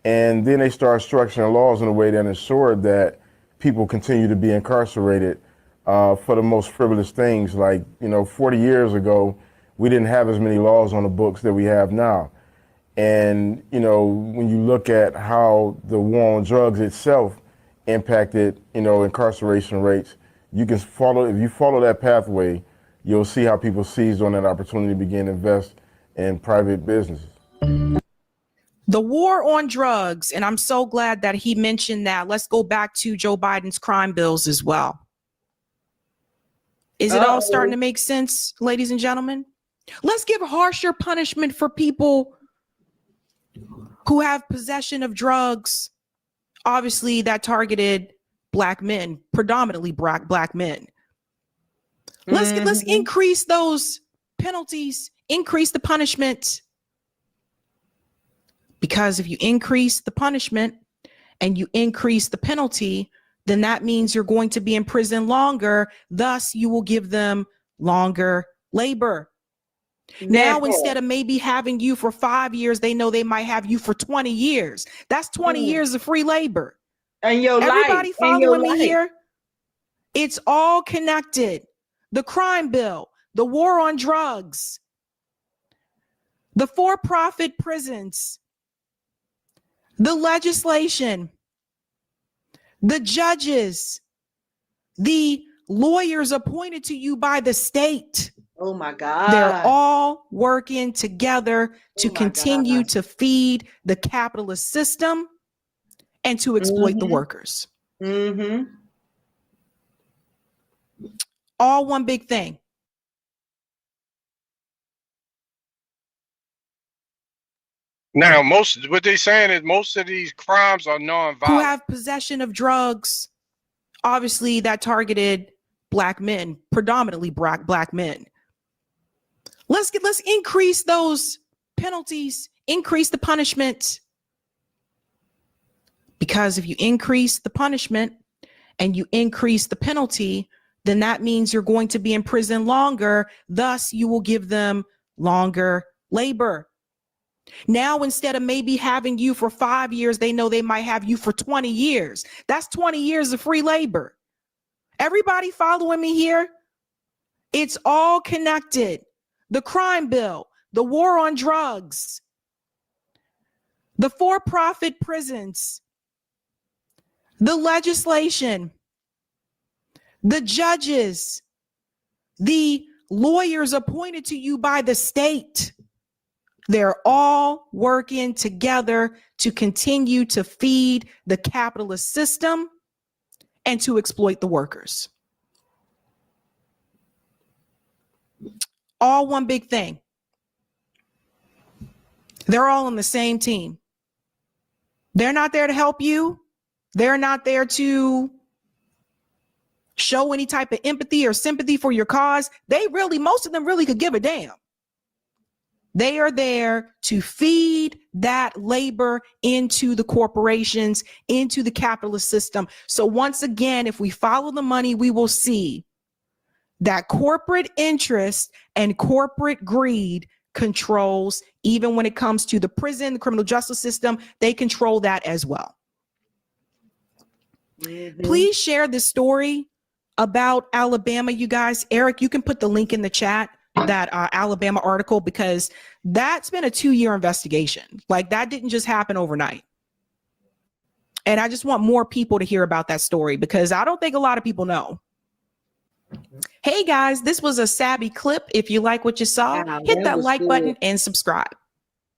And then they started structuring laws in a way that ensured that people continue to be incarcerated for the most frivolous things. Like, you know, 40 years ago, we didn't have as many laws on the books that we have now. And, you know, when you look at how the war on drugs itself impacted, you know, incarceration rates, you can follow, if you follow that pathway, you'll see how people seized on that opportunity to begin to invest in private businesses. The war on drugs, and I'm so glad that he mentioned that. Let's go back to Joe Biden's crime bills as well. Is it all starting to make sense, ladies and gentlemen? Let's give harsher punishment for people who have possession of drugs, obviously that targeted Black men, predominantly black men. Let's increase those penalties, increase the punishment. Because if you increase the punishment and you increase the penalty, then that means you're going to be in prison longer. Thus, you will give them longer labor. Now, instead of maybe having you for 5 years, they know they might have you for 20 years. That's 20 years of free labor. And your Everybody life, following me here? It's all connected. The crime bill, the war on drugs, the for-profit prisons, the legislation, the judges, the lawyers appointed to you by the state. Oh my God. They're all working together to continue to feed the capitalist system and to exploit the workers. All one big thing. Now, what they're saying is most of these crimes are nonviolent. Who have possession of drugs, obviously that targeted Black men, predominantly black men. Let's increase those penalties, increase the punishment. Because if you increase the punishment and you increase the penalty, then that means you're going to be in prison longer. Thus, you will give them longer labor. Now, instead of maybe having you for 5 years, they know they might have you for 20 years. That's 20 years of free labor. Everybody following me here? It's all connected. The crime bill, the war on drugs, the for-profit prisons, the legislation, the judges, the lawyers appointed to you by the state. They're all working together to continue to feed the capitalist system and to exploit the workers. All one big thing. They're all on the same team. They're not there to help you. They're not there to show any type of empathy or sympathy for your cause. Most of them really could give a damn. They are there to feed that labor into the corporations, into the capitalist system. So once again, if we follow the money, we will see that corporate interest and corporate greed controls, even when it comes to the prison, the criminal justice system, they control that as well. Please share this story about Alabama, you guys. Eric, you can put the link in the chat, that Alabama article, because that's been a 2-year investigation. Like, that didn't just happen overnight. And I just want more people to hear about that story, because I don't think a lot of people know. Hey guys, this was a savvy clip. If you like what you saw, hit that like button and subscribe.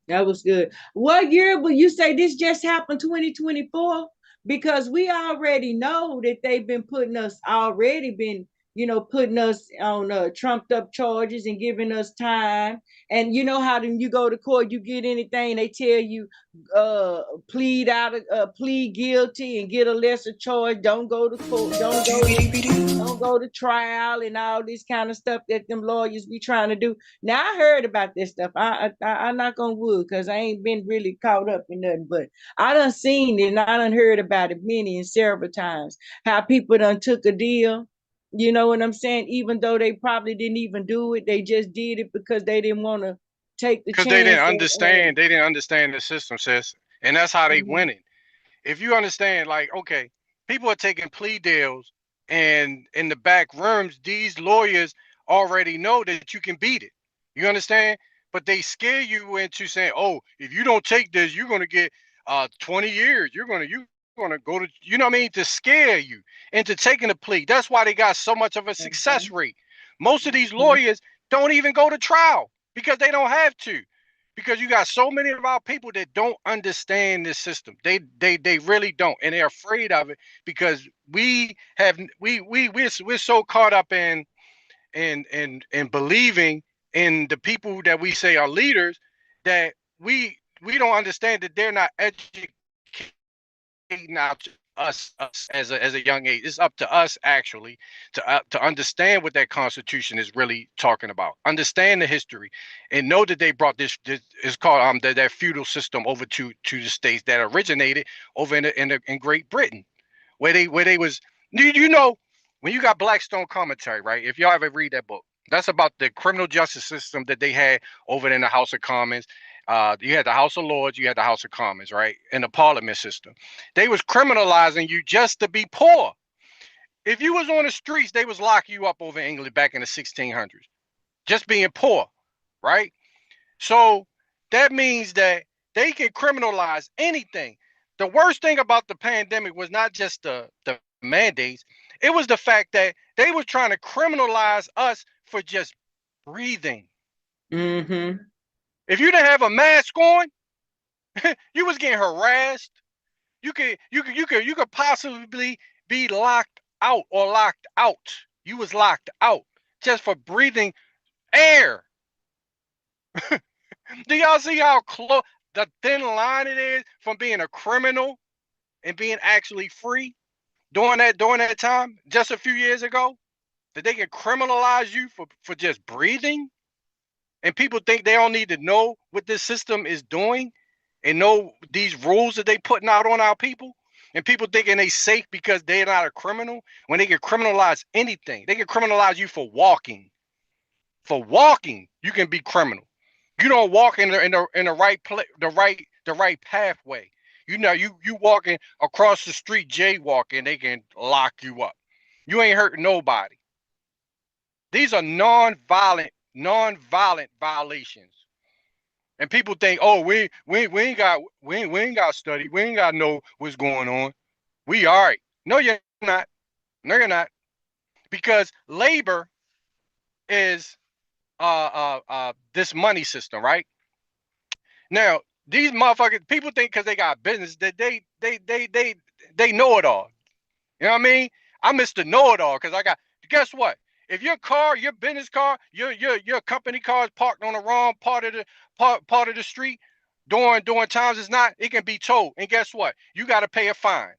That was good. What year will you say this just happened? 2024? Because we already know that they've been putting us on trumped up charges and giving us time. And you know how when you go to court, you get anything, they tell you plead guilty and get a lesser charge. Don't go to court, don't go to trial, and all this kind of stuff that them lawyers be trying to do. Now, I heard about this stuff. I'm not gonna wood because I ain't been really caught up in nothing, but I done seen it and I done heard about it many and several times. How people done took a deal. You know what I'm saying? Even though they probably didn't even do it, they just did it because they didn't want to take the chance. Because they didn't understand the system, sis. And that's how they winning. If you understand, like, okay, people are taking plea deals, and in the back rooms, these lawyers already know that you can beat it. You understand? But they scare you into saying, oh, if you don't take this, you're gonna get 20 years. You're gonna go to, you know what I mean, to scare you into taking a plea. That's why they got so much of a success rate. Most of these lawyers don't even go to trial because they don't have to, because you got so many of our people that don't understand this system. They really don't, and they're afraid of it because we're so caught up in believing in the people that we say are leaders that we don't understand that they're not educated out to us as a young age. It's up to us actually to understand what that Constitution is really talking about, understand the history, and know that they brought this is called that feudal system over to the states that originated over in Great Britain, where they was, you know, when you got Blackstone Commentary, right? If y'all ever read that book, that's about the criminal justice system that they had over in the House of Commons. You had the House of Lords, you had the House of Commons, right? And the Parliament system. They was criminalizing you just to be poor. If you was on the streets, they was locking you up over in England back in the 1600s, just being poor, right? So that means that they can criminalize anything. The worst thing about the pandemic was not just the mandates. It was the fact that they were trying to criminalize us for just breathing. Mm-hmm. If you didn't have a mask on, you was getting harassed. You could possibly be locked out or locked out. You was locked out just for breathing air. Do y'all see how close the thin line it is from being a criminal and being actually free during that time just a few years ago? That they can criminalize you for just breathing? And people think they don't need to know what this system is doing and know these rules that they putting out on our people. and people thinking they safe because they're not a criminal, when they can criminalize anything. They can criminalize you for walking. For walking, you can be criminal. You don't walk in the right place, the right pathway. You know, you walking across the street jaywalking, they can lock you up. You ain't hurting nobody. These are non-violent violations. And people think, oh, we ain't got study, we ain't got to know what's going on. We all right. No, you're not. No, you're not. Because labor is this money system, right? Now, these motherfuckers, people think because they got business that they know it all. You know what I mean? I'm Mr. Know It All because I got. Guess what? If your car, your business car, your company car is parked on the wrong part of the street during times it's not, it can be towed. And guess what? You got to pay a fine.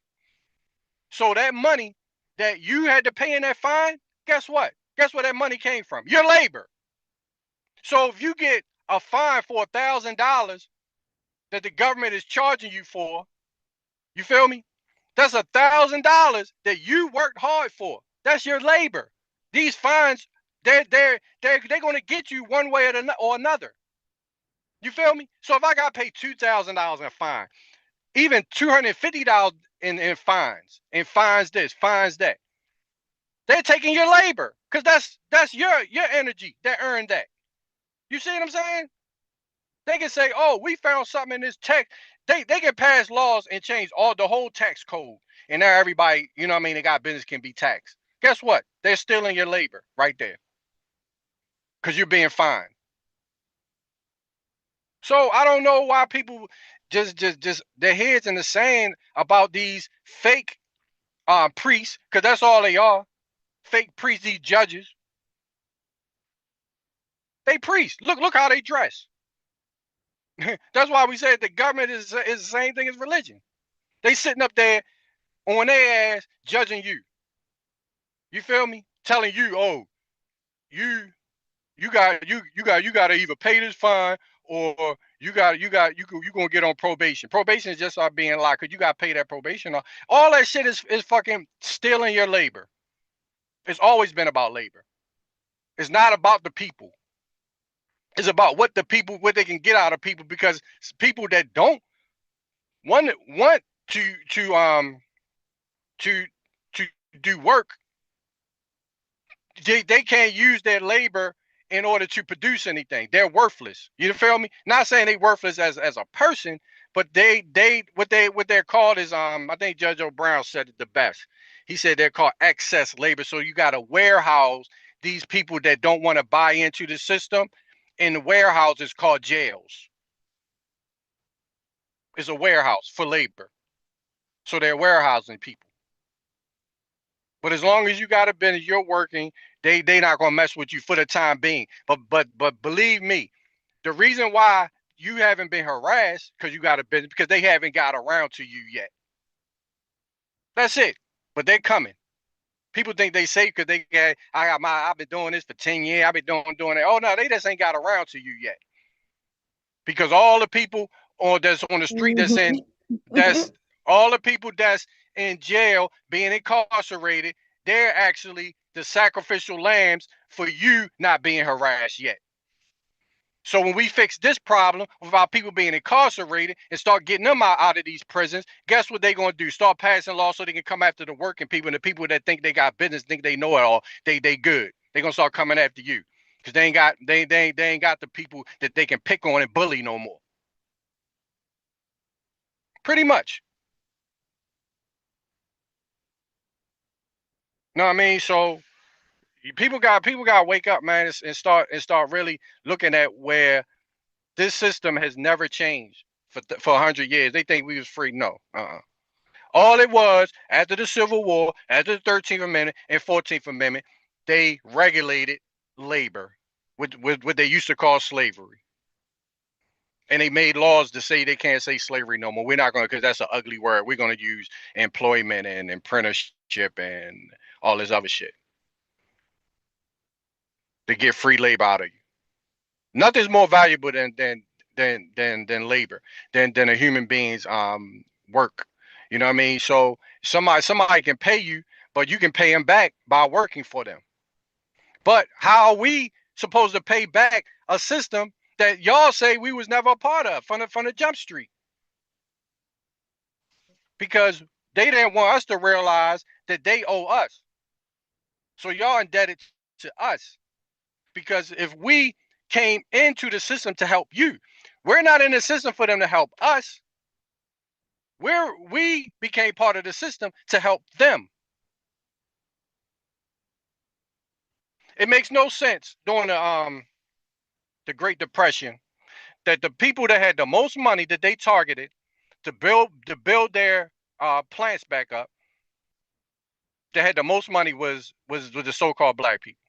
So that money that you had to pay in that fine, guess what? Guess where that money came from? Your labor. So if you get a fine for $1,000 that the government is charging you for, you feel me? That's $1,000 that you worked hard for. That's your labor. These fines, they're going to get you one way or another. You feel me? So if I got paid $2,000 in a fine, even $250 in fines, and fines this, fines that, they're taking your labor because that's your energy that earned that. You see what I'm saying? They can say, oh, we found something in this text. They can pass laws and change the whole tax code. And now everybody, you know what I mean, they got business can be taxed. Guess what? They're stealing your labor right there. Because you're being fined. So I don't know why people just their heads in the sand about these fake priests, because that's all they are. Fake priests, these judges. They priests. Look how they dress. That's why we said the government is the same thing as religion. They sitting up there on their ass judging you. You feel me? Telling you, oh, you got to either pay this fine or you gonna get on probation. Probation is just being locked because you got to pay that probation. All that shit is fucking stealing your labor. It's always been about labor. It's not about the people. It's about what they can get out of people, because people that don't want to do work, they can't use their labor in order to produce anything. They're worthless. You feel me? Not saying they worthless as a person, but what they're called is I think Judge O'Brown said it the best. He said they're called excess labor. So you got to warehouse these people that don't want to buy into the system in the warehouses called jails. It's a warehouse for labor. So they're warehousing people. But as long as you got a business, you're working, they not gonna mess with you for the time being. But believe me, the reason why you haven't been harassed because you got a business, because they haven't got around to you yet. That's it. But they're coming. People think they safe because I've been doing this for 10 years. I've been doing it. Oh no, they just ain't got around to you yet. Because all the people that's on the street that's all the people that's in jail being incarcerated, they're actually the sacrificial lambs for you not being harassed yet. So when we fix this problem without people being incarcerated and start getting them out of these prisons, guess what they're going to do? Start passing laws so they can come after the working people, and the people that think they got business, think they know it all, they good. They're going to start coming after you because they ain't got the people that they can pick on and bully no more. Pretty much. Know what I mean? So people got to wake up, man, and start really looking at where this system has never changed for 100 years. They think we was free. No. All it was after the Civil War, after the 13th Amendment and 14th Amendment, they regulated labor with what they used to call slavery. And they made laws to say they can't say slavery no more. We're not going to, because that's an ugly word. We're going to use employment and apprenticeship and all this other shit to get free labor out of you. Nothing's more valuable than labor, than a human being's work. You know what I mean? So somebody can pay you, but you can pay them back by working for them. But how are we supposed to pay back a system that y'all say we was never a part of from the jump street? Because they didn't want us to realize that they owe us. So y'all indebted to us. Because if we came into the system to help you, we're not in the system for them to help us. We became part of the system to help them. It makes no sense during the Great Depression that the people that had the most money that they targeted to build their plants back up, that had the most money was the so-called black people.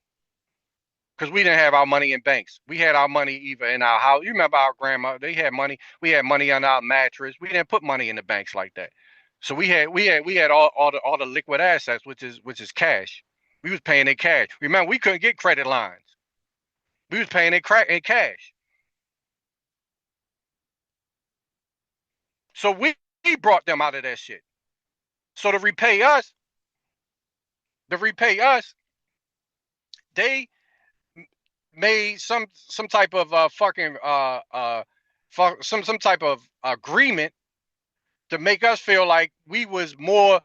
Because we didn't have our money in banks. We had our money either in our house. You remember our grandma, they had money. We had money on our mattress. We didn't put money in the banks like that. So we had all the liquid assets, which is cash. We was paying in cash. Remember, we couldn't get credit lines. We was paying in cash. So we brought them out of that shit. So to repay us, they made some type of some type of agreement to make us feel like we was more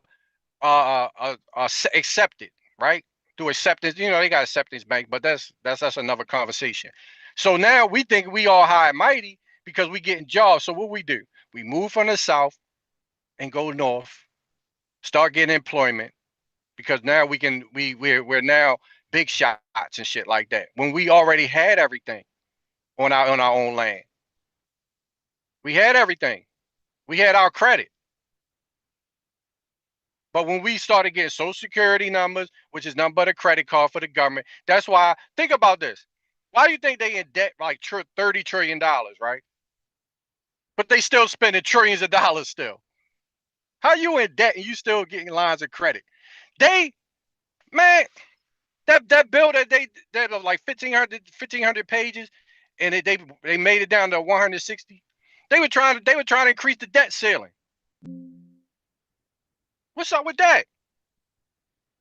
accepted, right? Through acceptance, you know, they got acceptance bank, but that's another conversation. So now we think we all high and mighty because we getting jobs. So what we do? We move from the south and go north, start getting employment, because now we're now big shots and shit like that. When we already had everything on our own land. We had everything. We had our credit. But when we started getting social security numbers, which is nothing but a credit card for the government, that's why, think about this. Why do you think they in debt like $30 trillion, right? But they still spending trillions of dollars still. How you in debt and you still getting lines of credit? Man, that bill that are like 1,500 pages, and they made it down to 160. They were trying to increase the debt ceiling. What's up with that?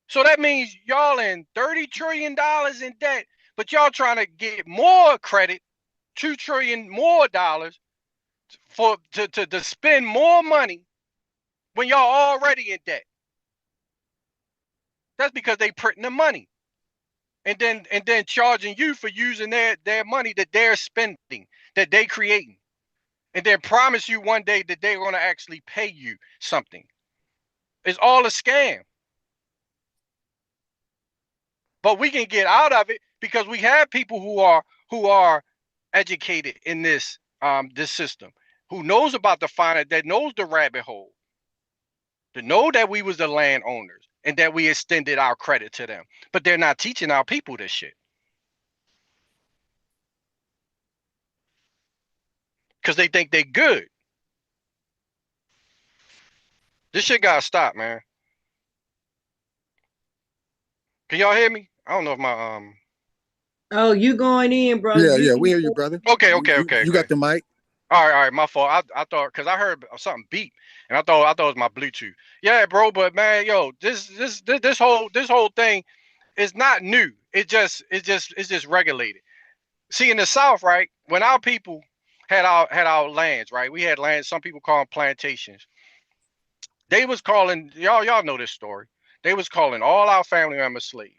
So that means y'all in $30 trillion in debt, but y'all trying to get more credit, $2 trillion more dollars to spend more money when y'all already in debt. That's because they printing the money. And then charging you for using their money that they're spending, that they creating. And then promise you one day that they're going to actually pay you something. It's all a scam. But we can get out of it because we have people who are educated in this system, who knows about the finance, that knows the rabbit hole, to know that we was the landowners and that we extended our credit to them. But they're not teaching our people this shit. Because they think they good. This shit gotta stop, man. Can y'all hear me? I don't know if my Oh, you going in, brother? Yeah, we hear you, brother. Okay. You got the mic. All right, my fault. I thought, because I heard something beep, and I thought it was my Bluetooth. Yeah, bro, but man, yo, this whole thing is not new. It's just regulated. See, in the South, right, when our people had our lands, right, we had lands. Some people call them plantations. They was calling y'all know this story. They was calling all our family members slaves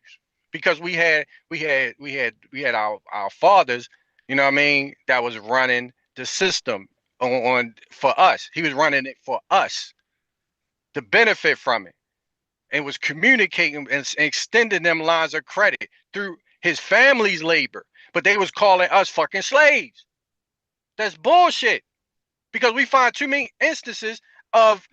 because we had our fathers, you know what I mean, that was running the system on for us. He was running it for us to benefit from it, and was communicating and extending them lines of credit through his family's labor. But they was calling us fucking slaves. That's bullshit, because we find too many instances of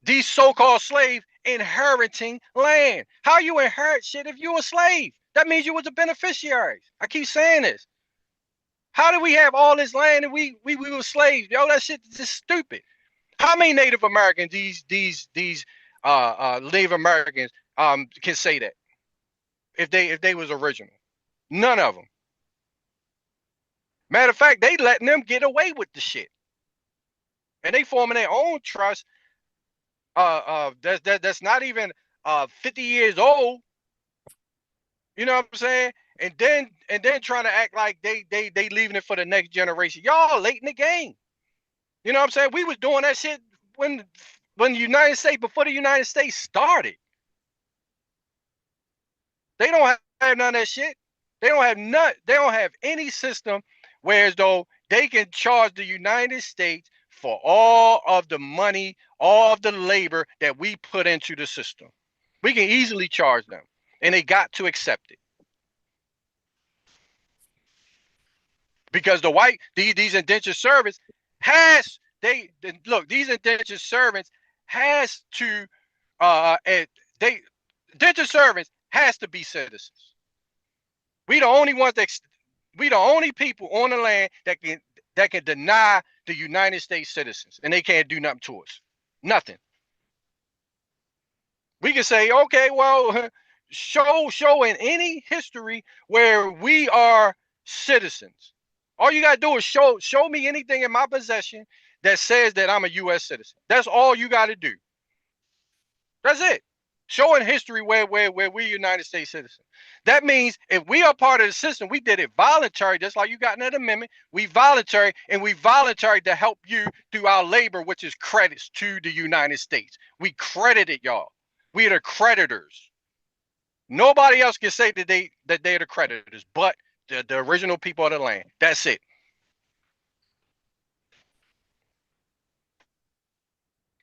these so-called slaves inheriting land. How you inherit shit if you a slave? That means you was a beneficiary. I keep saying this. How do we have all this land and we were slaves? Yo, that shit is just stupid. How many Native Americans these Native Americans can say that if they was original? None of them. Matter of fact, they letting them get away with the shit, and they forming their own trust that's not even 50 years old. You know what I'm saying? And then trying to act like they leaving it for the next generation. Y'all late in the game. You know what I'm saying? We was doing that shit when the United States, before the United States started. They don't have none of that shit. They don't have any system whereas though they can charge the United States for all of the money, all of the labor that we put into the system. We can easily charge them. And they got to accept it. Because these indentured servants these indentured servants has to indentured servants has to be citizens. We the only people on the land that can deny the United States citizens, and they can't do nothing to us. Nothing. We can say, okay, well, show in any history where we are citizens. All you gotta do is show me anything in my possession that says that I'm a U.S. citizen. That's all you gotta do. That's it. Showing history where we're United States citizens. That means if we are part of the system, we did it voluntary, just like you got in that amendment. We voluntary to help you through our labor, which is credits to the United States. We credited y'all. We are the creditors. Nobody else can say that they're the creditors, but the original people of the land. That's it.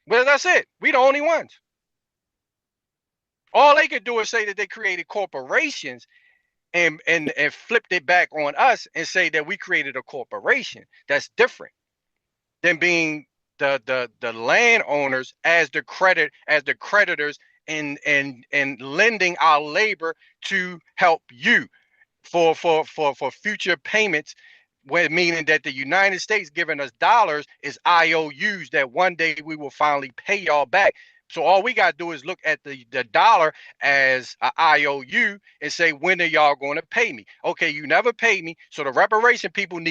Well, that's it. We the only ones. All they could do is say that they created corporations and flipped it back on us and say that we created a corporation. That's different than being the landowners as the creditors and lending our labor to help you for future payments, meaning that the United States giving us dollars is IOUs that one day we will finally pay y'all back. So all we got to do is look at the dollar as an IOU and say, when are y'all going to pay me? Okay, you never paid me. So the reparation people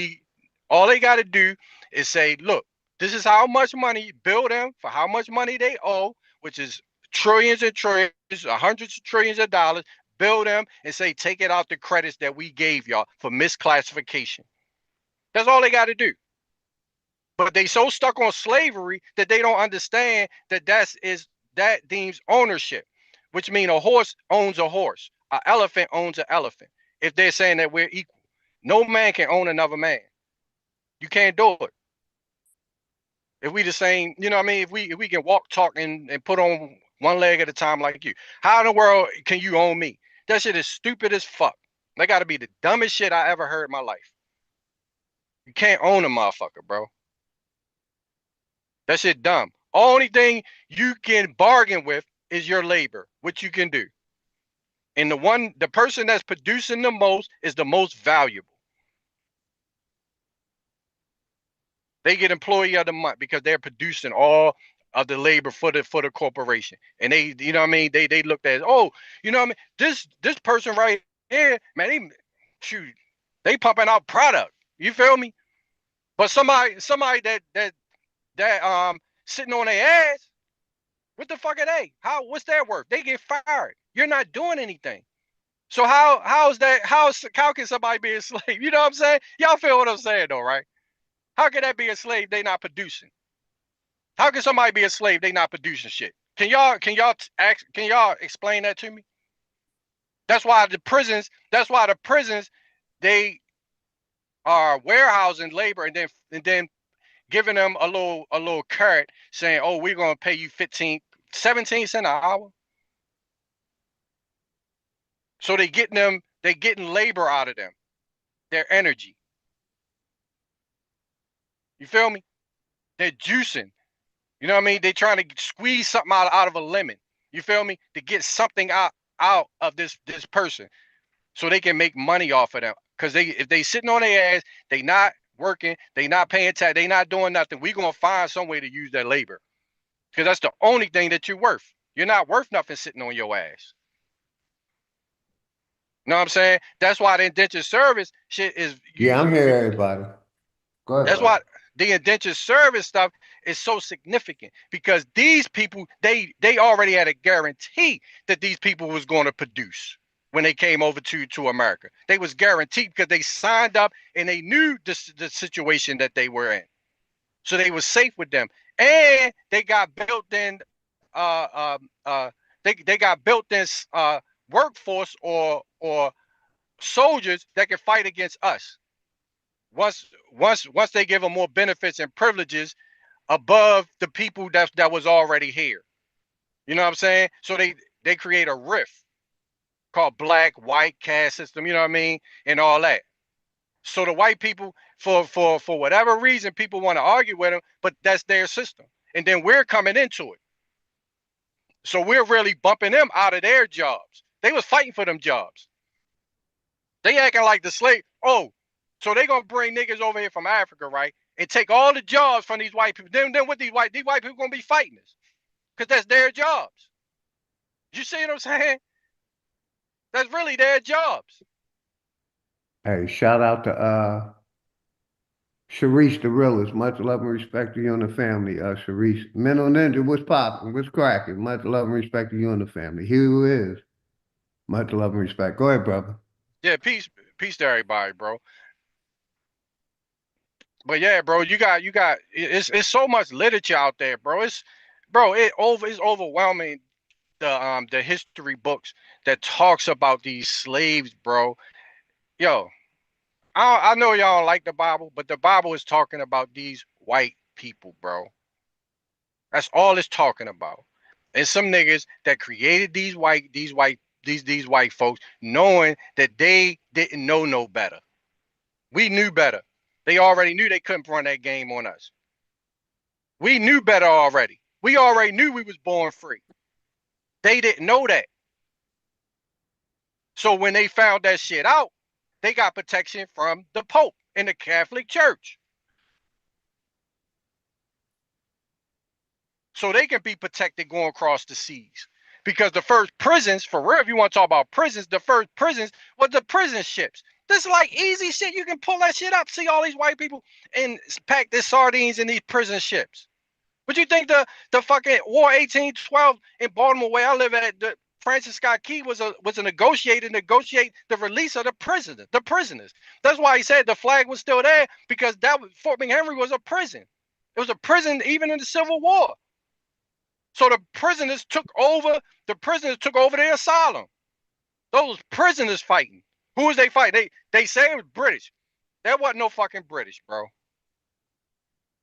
all they got to do is say, look, this is how much money, bill them for how much money they owe, which is trillions and trillions, hundreds of trillions of dollars. Bill them and say, take it out the credits that we gave y'all for misclassification. That's all they got to do. But they so stuck on slavery that they don't understand that that deems ownership, which means a horse owns a horse, an elephant owns an elephant. If they're saying that we're equal, no man can own another man. You can't do it. If we the same, you know what I mean? If we can walk, talk, and put on one leg at a time like you, how in the world can you own me? That shit is stupid as fuck. That got to be the dumbest shit I ever heard in my life. You can't own a motherfucker, bro. That shit dumb. Only thing you can bargain with is your labor, which you can do. And the person that's producing the most is the most valuable. They get employee of the month because they're producing all of the labor for the corporation. And they, you know what I mean? They looked at, oh, you know what I mean? This person right here, man, they pumping out product. You feel me? But somebody that sitting on their ass, what the fuck are they? What's their worth? They get fired. You're not doing anything. So how can somebody be a slave? You know what I'm saying? Y'all feel what I'm saying though, right? How can that be a slave? They not producing. How can somebody be a slave? They not producing shit. Can y'all explain that to me? That's why the prisons, they are warehousing labor and then giving them a little carrot saying, oh, we're gonna pay you 17 cents an hour. So they getting labor out of them, their energy. You feel me? They're juicing. You know what I mean? They're trying to squeeze something out of a lemon. You feel me? To get something out of this person, so they can make money off of them. Because if they sitting on their ass, they not working, they not paying tax, they not doing nothing. We gonna find some way to use their labor. Because that's the only thing that you're worth. You're not worth nothing sitting on your ass. You know what I'm saying? That's why the indentured service shit is. Yeah, I'm here, everybody. Go ahead. That's why the indentured service stuff is so significant because these people, they already had a guarantee that these people was going to produce when they came over to America. They was guaranteed because they signed up and they knew the situation that they were in. So they was safe with them. And they got built in they got built in workforce or soldiers that can fight against us. Once they give them more benefits and privileges above the people that was already here. You know what I'm saying? So they create a rift called black white caste system, you know what I mean, and all that. So the white people, for whatever reason, people want to argue with them, but that's their system. And then we're coming into it. So we're really bumping them out of their jobs. They was fighting for them jobs. They acting like the slave. Oh, so they gonna bring niggas over here from Africa, right? And take all the jobs from these white people. Then what these white people gonna be fighting us. Because that's their jobs. You see what I'm saying? That's really their jobs. Hey, shout out to Sharice the realist. Much love and respect to you and the family. Sharice. Mental Ninja, what's popping? What's cracking? Much love and respect to you and the family. Here who is. Much love and respect. Go ahead, brother. Yeah, peace to everybody, bro. But yeah, bro, you got it's so much literature out there, bro. It's overwhelming the history books that talks about these slaves, bro. Yo, I know y'all don't like the Bible, but the Bible is talking about these white people, bro. That's all it's talking about. And some niggas that created these white folks, knowing that they didn't know no better. We knew better. They already knew they couldn't run that game on us. We knew better already. We already knew we was born free. They didn't know that. So when they found that shit out, they got protection from the Pope and the Catholic Church. So they can be protected going across the seas. Because the first prisons, for real, if you want to talk about prisons, the first prisons was the prison ships. This is like easy shit. You can pull that shit up. See all these white people and pack their sardines in these prison ships. What you think the fucking War 1812 in Baltimore, where I live at, the Francis Scott Key was a negotiate the release of the prisoners. That's why he said the flag was still there, because Fort McHenry was a prison. It was a prison even in the Civil War. So the prisoners took over their asylum. Those prisoners fighting. Who was they fighting? They say it was British. There wasn't no fucking British, bro.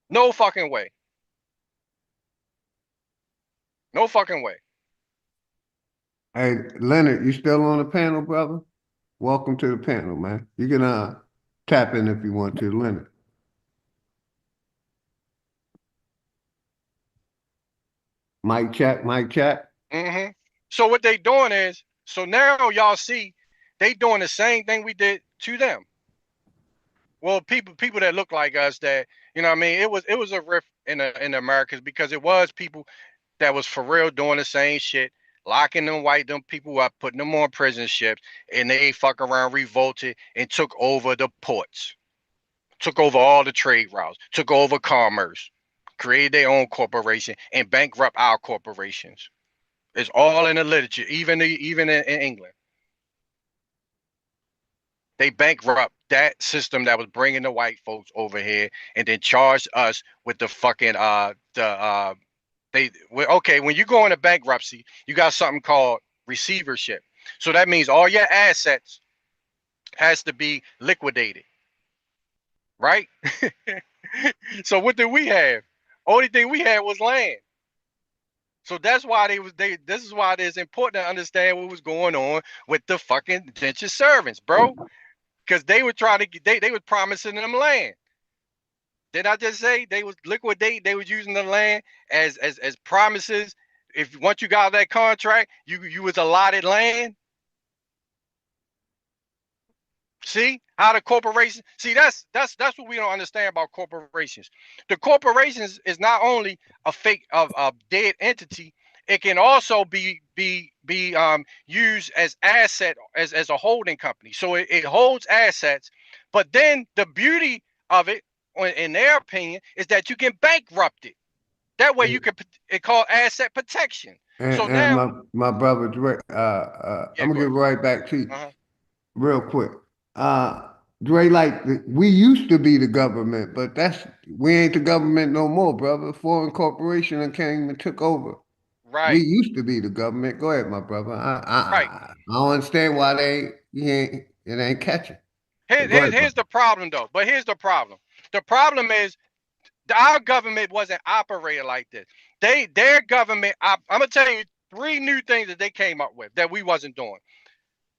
No fucking way. No fucking way. Hey, Leonard, you still on the panel, brother? Welcome to the panel, man. You can tap in if you want to, Leonard. Mic check, mic check. Mm-hmm. So what they doing is, so now y'all see, they doing the same thing we did to them. Well, people that look like us, that, you know what I mean, it was a rift in the Americas, because it was people that was for real doing the same shit, locking them people up, putting them on prison ships, and they fuck around, revolted, and took over the ports, took over all the trade routes, took over commerce, created their own corporation, and bankrupt our corporations. It's all in the literature, even in England. They bankrupt that system that was bringing the white folks over here, and then charged us with the fucking when you go into bankruptcy, you got something called receivership. So that means all your assets has to be liquidated, right? So what did we have? Only thing we had was land. So that's why this is why it is important to understand what was going on with the fucking indentured servants, bro. Because they were trying to they were promising them land. Did I just say they was liquidating? They was using the land as promises. If once you got that contract, you was allotted land. See how the corporation. See, that's what we don't understand about corporations. The corporations is not only a fake of dead entity. It can also be used as asset as a holding company. So it holds assets. But then the beauty of it, in their opinion, is that you can bankrupt it. That way you can it called asset protection. So And now, my brother Dre, yeah, I'm gonna go get ahead. right back to you Uh-huh. real quick. Dre, like we used to be the government, but we ain't the government no more, brother. Foreign corporation and came and took over. We Right, used to be the government. Go ahead, my brother. right. I don't understand why it ain't catching. But go ahead, Here's brother. the problem though. But here's the problem. The problem is our government wasn't operating like this. Their government. I'm gonna tell you 3 new things that they came up with that we wasn't doing.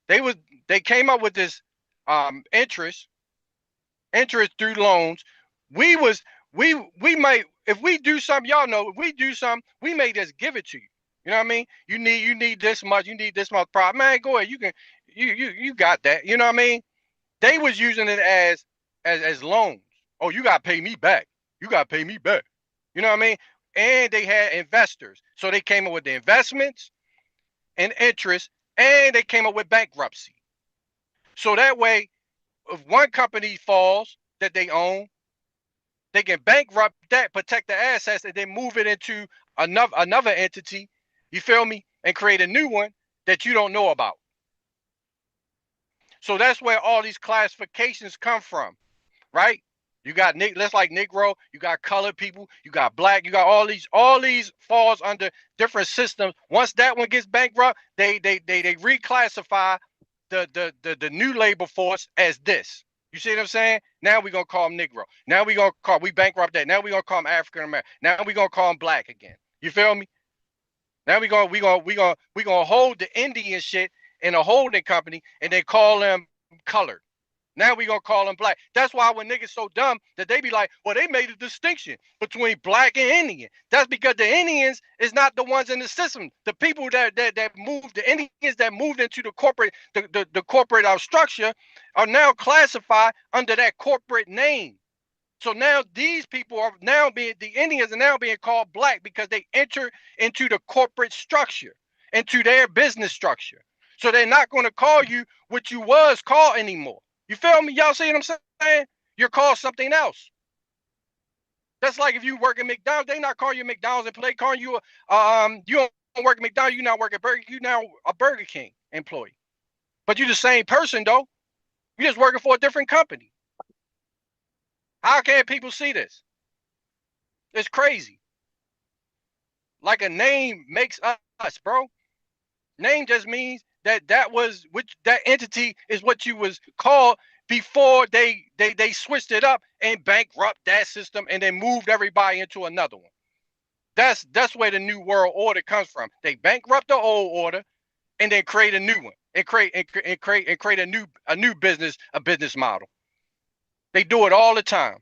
They was they came up with this interest through loans. We was we might if we do something, y'all know if we do something, we may just give it to you. You know what I mean? You need this much, you need this much problem. Man, go ahead. You can you got that. You know what I mean? They was using it as loans. Oh, you gotta pay me back. You gotta pay me back. You know what I mean? And they had investors. So they came up with the investments and interest, and they came up with bankruptcy. So that way, if one company falls that they own, they can bankrupt that, protect the assets, and then move it into another entity. You feel me? And create a new one that you don't know about. So that's where all these classifications come from, right? You got let's like Negro, you got colored people, you got black, you got all these falls under different systems. Once that one gets bankrupt, they reclassify the new labor force as this. You see what I'm saying? Now we're gonna call them Negro. Now we bankrupt that. Now we're gonna call them African American. Now we're gonna call them black again. You feel me? Now we gonna hold the Indian shit in a holding company and they call them colored. Now we gonna call them black. That's why when niggas so dumb that they be like, well, they made a distinction between black and Indian. That's because the Indians is not the ones in the system. The people that moved, the Indians that moved into the corporate, the corporate structure are now classified under that corporate name. So now these people are now being the Indians are now being called black because they enter into the corporate structure, into their business structure. So they're not going to call you what you was called anymore. You feel me? Y'all see what I'm saying? You're called something else. That's like if you work at McDonald's, they not calling you McDonald's and they calling you you don't work at McDonald's, you not work at Burger King, you now a Burger King employee. But you're the same person though. You're just working for a different company. How can people see this? It's crazy. Like a name makes us, bro. Name just means that was which that entity is what you was called before they switched it up and bankrupt that system and then moved everybody into another one. That's where the new world order comes from. They bankrupt the old order and then create a new one and create a new business model. They do it all the time.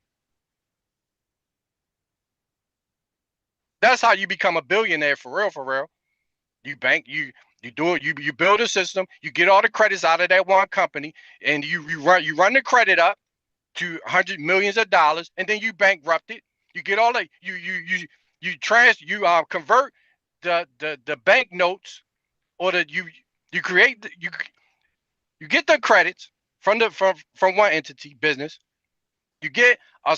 That's how you become a billionaire for real, for real. You do it, you build a system, you get all the credits out of that one company, and you run the credit up to hundred millions of dollars, and then you bankrupt it. You get all that you convert the bank notes or you create you get the credits from one entity business. You get a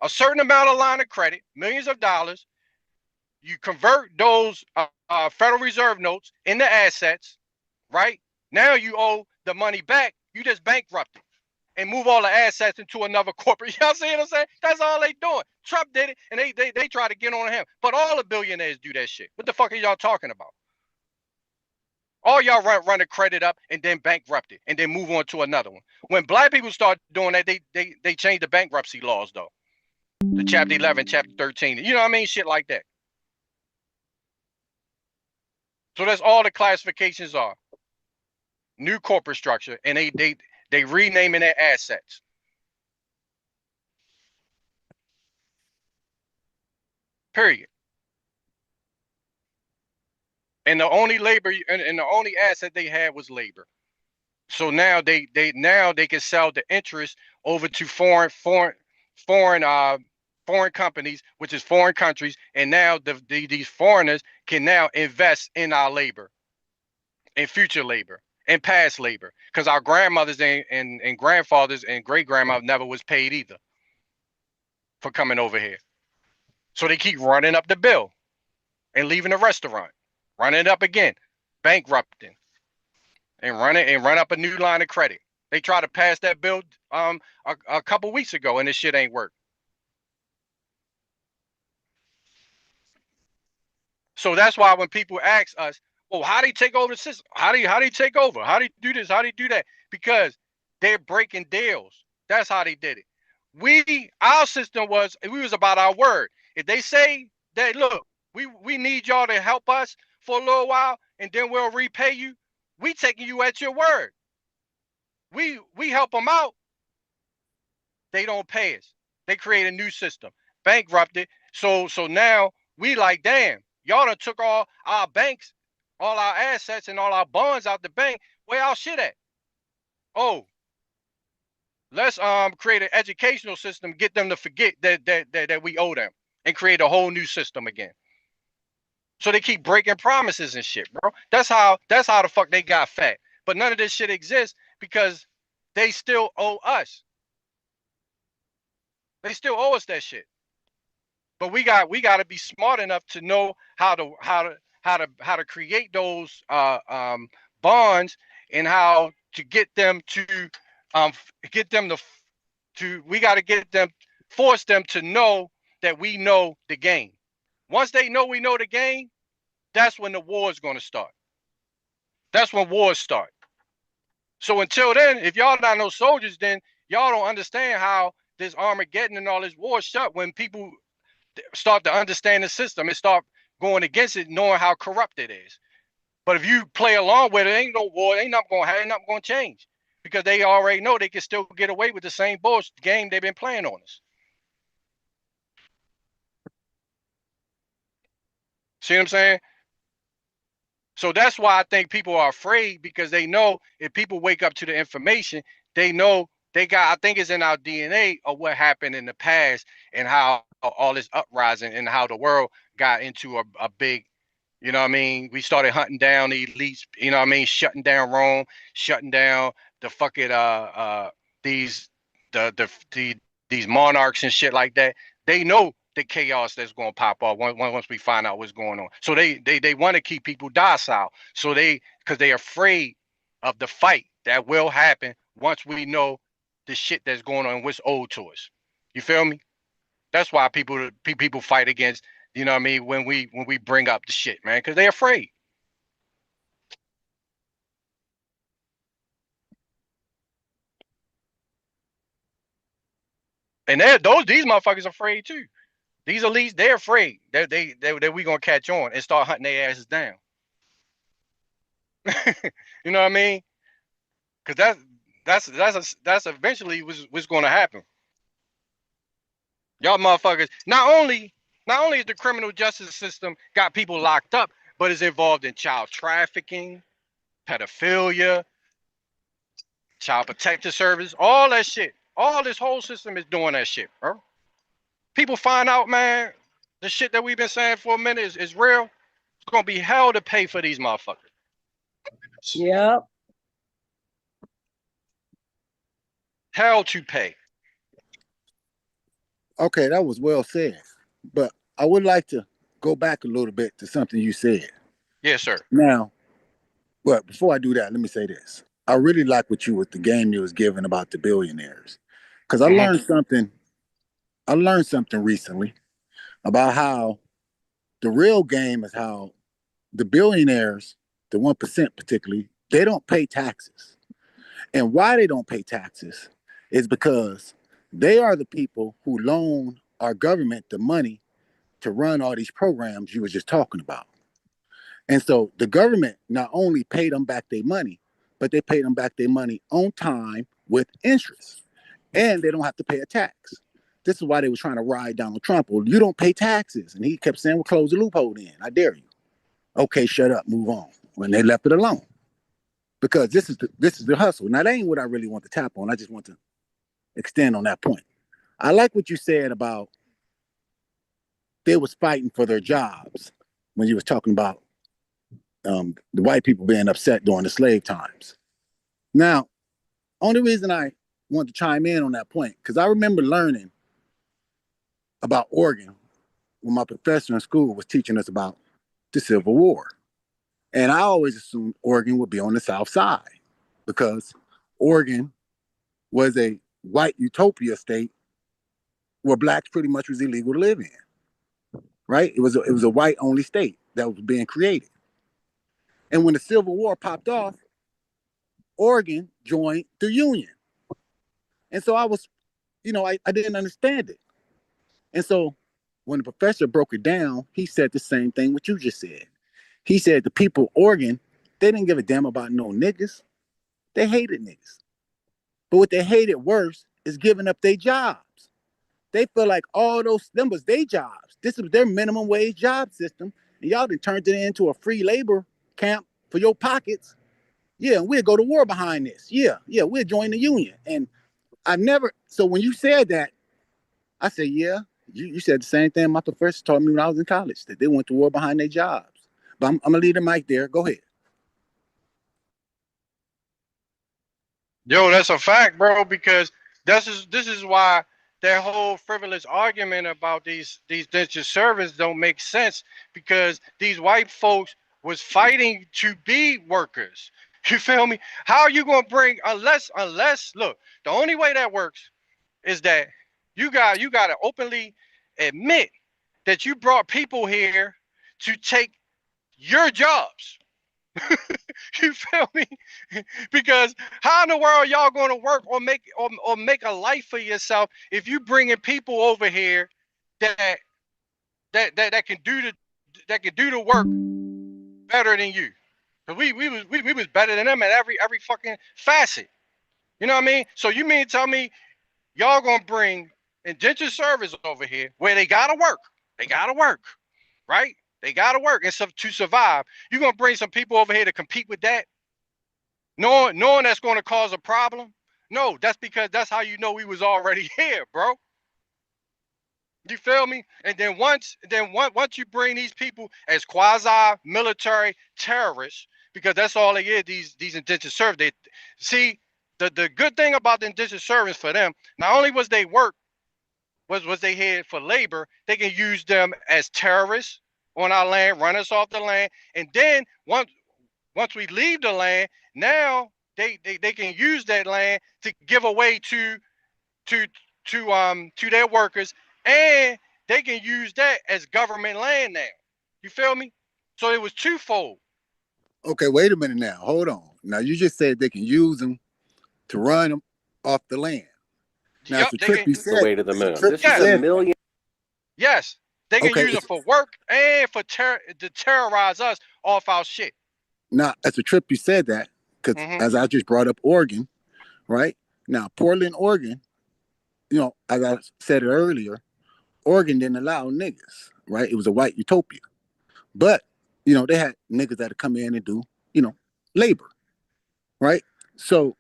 certain amount of line of credit, millions of dollars. You convert those Federal Reserve notes into assets, right? Now you owe the money back. You just bankrupt it and move all the assets into another corporate. Y'all see what I'm saying? That's all they doing. Trump did it, and they try to get on him. But all the billionaires do that shit. What the fuck are y'all talking about? All y'all run the credit up and then bankrupt it and then move on to another one. When black people start doing that, they change the bankruptcy laws though. The chapter 11, chapter 13. You know what I mean? Shit like that. So that's all the classifications are. New corporate structure, and they renaming their assets. Period. And the only labor and the only asset they had was labor. So now they can sell the interest over to foreign companies, which is foreign countries, and now these foreigners can now invest in our labor, in future labor, and past labor, because our grandmothers and grandfathers and great grandmothers never was paid either for coming over here. So they keep running up the bill and leaving the restaurant, running it up again, bankrupting, and run up a new line of credit. They tried to pass that bill a couple weeks ago, and this shit ain't work. So that's why when people ask us, well, how do you take over the system? How do you take over? How do you do this? How do you do that? Because they're breaking deals. That's how they did it. Our system was, we was about our word. If they say that, look, we need y'all to help us for a little while, and then we'll repay you, we taking you at your word. We help them out. They don't pay us. They create a new system, bankrupted. So now we like, damn, y'all done took all our banks, all our assets, and all our bonds out the bank. Where our shit at? Oh, let's create an educational system, get them to forget that we owe them, and create a whole new system again. So they keep breaking promises and shit, bro. That's how the fuck they got fat. But none of this shit exists because they still owe us. They still owe us that shit. But we got to be smart enough to know how to create those bonds, and how to get them to we got to force them to know that we know the game. Once they know we know the game, that's when the war is going to start. That's when wars start. So until then, if y'all not no soldiers, then y'all don't understand how this Armageddon and all this war shut. When people start to understand the system and start going against it, knowing how corrupt it is. But if you play along with it, ain't no war, ain't nothing going to change, because they already know they can still get away with the same bullshit game they've been playing on us. See what I'm saying? So that's why I think people are afraid, because they know if people wake up to the information, they know I think it's in our DNA of what happened in the past, and how all this uprising, and how the world got into a big, you know what I mean? We started hunting down the elites, you know what I mean? Shutting down Rome, shutting down the fucking these monarchs and shit like that. They know the chaos that's going to pop off once we find out what's going on. So they want to keep people docile. So because they're afraid of the fight that will happen once we know the shit that's going on, what's owed to us. You feel me? That's why people fight against, you know what I mean, when we bring up the shit, man, because they're afraid. And these motherfuckers are afraid too. These elites, they're afraid that we gonna catch on and start hunting their asses down. You know what I mean? Because that's eventually what's gonna happen. Y'all motherfuckers, not only is the criminal justice system got people locked up, but it's involved in child trafficking, pedophilia, child protective service, all that shit. All this whole system is doing that shit, bro. People find out, man, the shit that we've been saying for a minute is real. It's gonna be hell to pay for these motherfuckers. Yep. Hell to pay. Okay, that was well said. But I would like to go back a little bit to something you said. Yes, sir. Now, but before I do that, let me say this. I really like what you with the game you was giving about the billionaires. Because I learned something recently about how the real game is how the billionaires, the 1% particularly, they don't pay taxes. And why they don't pay taxes is because they are the people who loan our government the money to run all these programs you were just talking about. And so the government not only paid them back their money, but they paid them back their money on time with interest. And they don't have to pay a tax. This is why they were trying to ride Donald Trump. Well, you don't pay taxes. And he kept saying, well, close the loophole then. I dare you. Okay, shut up, move on. When they left it alone. Because this is the hustle. Now, that ain't what I really want to tap on. I just want to extend on that point. I like what you said about they was fighting for their jobs when you was talking about the white people being upset during the slave times. Now, only reason I want to chime in on that point, because I remember learning about Oregon when my professor in school was teaching us about the Civil War. And I always assumed Oregon would be on the South Side because Oregon was a white utopia state where blacks pretty much was illegal to live in, right? It was a white only state that was being created. And when the Civil War popped off, Oregon joined the Union. And so I was, I didn't understand it. And so when the professor broke it down, he said the same thing what you just said. He said the people of Oregon, they didn't give a damn about no niggas. They hated niggas. But what they hated worse is giving up their jobs. They feel like all them was their jobs. This was their minimum wage job system. And y'all done turned it into a free labor camp for your pockets. Yeah, and we'll go to war behind this. Yeah, we'll join the union. And so when you said that, I said, yeah, you said the same thing my professor taught me when I was in college, that they went to war behind their jobs. But I'm going to leave the mic there. Go ahead. Yo, that's a fact, bro, because this is why that whole frivolous argument about these indentured servants don't make sense, because these white folks was fighting to be workers. You feel me? How are you gonna bring unless look, the only way that works is that you gotta openly admit that you brought people here to take your jobs. You feel me? Because how in the world y'all going to work or make a life for yourself if you bringing people over here that can do the work better than you? Cause we was better than them at every fucking facet. You know what I mean? So you mean to tell me y'all gonna bring indentured servants over here where they gotta work? They gotta work, right? They gotta work, and so to survive, you're gonna bring some people over here to compete with that, knowing that's gonna cause a problem? No, that's because that's how you know we was already here, bro. You feel me? And then once you bring these people as quasi-military terrorists, because that's all they is, these indentured servants. They see the good thing about the indentured servants for them, not only was they work, was they here for labor, they can use them as terrorists on our land, run us off the land, and then once we leave the land, now they can use that land to give away to their workers, and they can use that as government land now. You feel me? So it was twofold. Okay, wait a minute now. Hold on. Now you just said they can use them to run them off the land. Now Yep, it's a trip you said. The way to the moon. This Yes. is a million. Yes, they can Okay, use it for work and for to terrorize us off our shit. now it's a trip you said that because as I just brought up Oregon, right? Now Portland, Oregon, as I said it earlier, Oregon didn't allow niggas, right? It was a white utopia. But, they had niggas that would come in and do, labor, right? So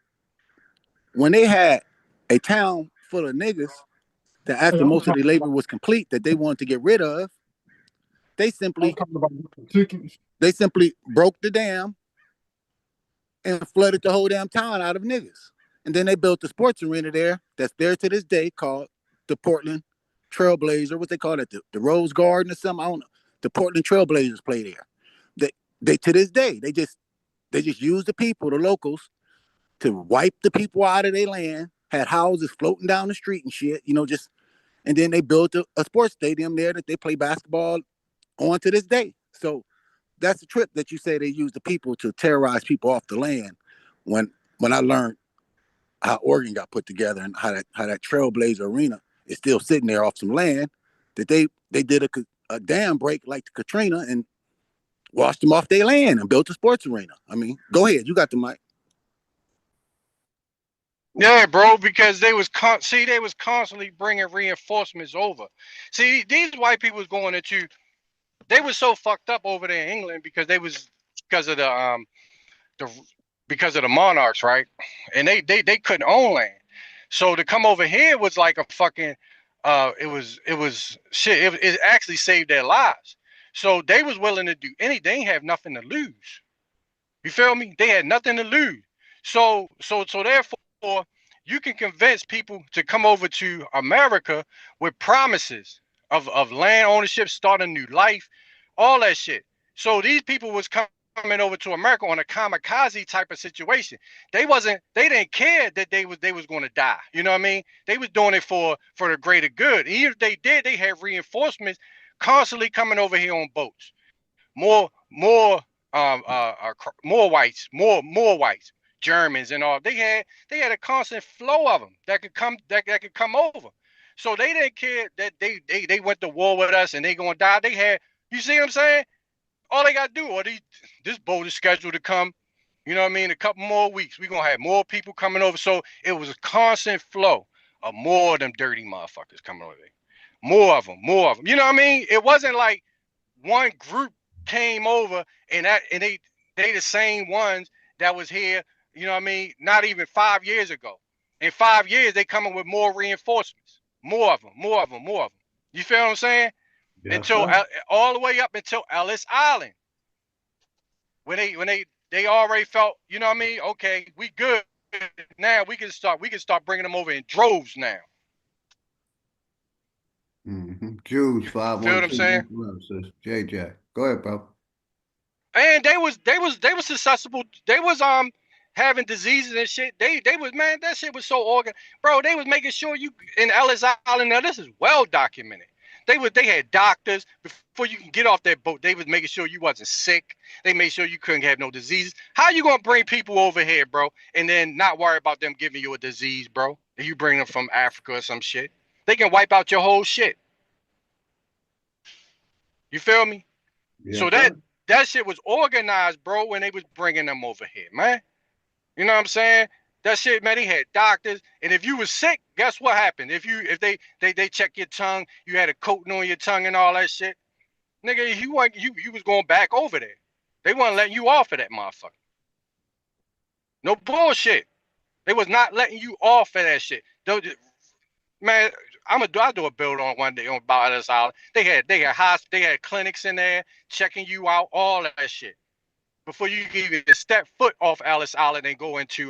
when they had a town full of niggas that after most of the labor was complete that they wanted to get rid of, they simply broke the dam and flooded the whole damn town out of niggas. And then they built a sports arena there that's there to this day called the Portland Trailblazer, what they call it, the Rose Garden or something. I don't know. The Portland Trailblazers play there. They to this day, they just use the people, the locals, to wipe the people out of their land, had houses floating down the street and shit, and then they built a sports stadium there that they play basketball on to this day. So that's the trip that you say they use the people to terrorize people off the land. When I learned how Oregon got put together and how that Trailblazer Arena is still sitting there off some land that they did a dam break like the Katrina and washed them off their land and built a sports arena. I mean, go ahead, you got the mic. Yeah, bro, because they was constantly bringing reinforcements over. See, these white people was going into, they was so fucked up over there in England because because of the monarchs, right? And they couldn't own land. So to come over here was like a fucking it was shit. It actually saved their lives. So they was willing to do anything. They ain't have nothing to lose. You feel me? They had nothing to lose. So therefore you can convince people to come over to America with promises of land ownership, starting a new life, all that shit. So these people was coming over to America on a kamikaze type of situation. They didn't care that they was going to die. You know what I mean? They was doing it for the greater good. And even if they did, they had reinforcements constantly coming over here on boats. More whites, more whites, Germans and all. They had a constant flow of them that could come over. So they didn't care that they went to war with us and they gonna die. They had, you see what I'm saying? All they gotta do, this boat is scheduled to come, you know what I mean, a couple more weeks. We're gonna have more people coming over. So it was a constant flow of more of them dirty motherfuckers coming over there. More of them. You know what I mean? It wasn't like one group came over and they the same ones that was here, you know what I mean, not even 5 years ago. In 5 years, they coming with more reinforcements. More of them. You feel what I'm saying? Yeah, Until all the way up until Ellis Island. When they already felt, you know what I mean? Okay, we good. Now we can start bringing them over in droves now. Jews, Feel what I'm saying? 512. JJ. Go ahead, bro. And they was susceptible. They was having diseases and shit. They was, man, that shit was so organized. Bro, they was making sure you in Ellis Island. Now this is well documented. They had doctors before you can get off that boat. They was making sure you wasn't sick. They made sure you couldn't have no diseases. How you gonna bring people over here, bro, and then not worry about them giving you a disease, bro? And you bring them from Africa or some shit. They can wipe out your whole shit. You feel me? Yeah, So that shit was organized, bro, when they was bringing them over here, man. You know what I'm saying? That shit, man, they had doctors, and if you was sick, guess what happened? If they check your tongue, you had a coating on your tongue and all that shit, nigga, you was going back over there. They wasn't letting you off of that motherfucker. No bullshit. They was not letting you off of that shit. Man, I'll do a build on one day on about Ellis Island. They had clinics in there checking you out, all that shit. Before you can even step foot off Ellis Island and go into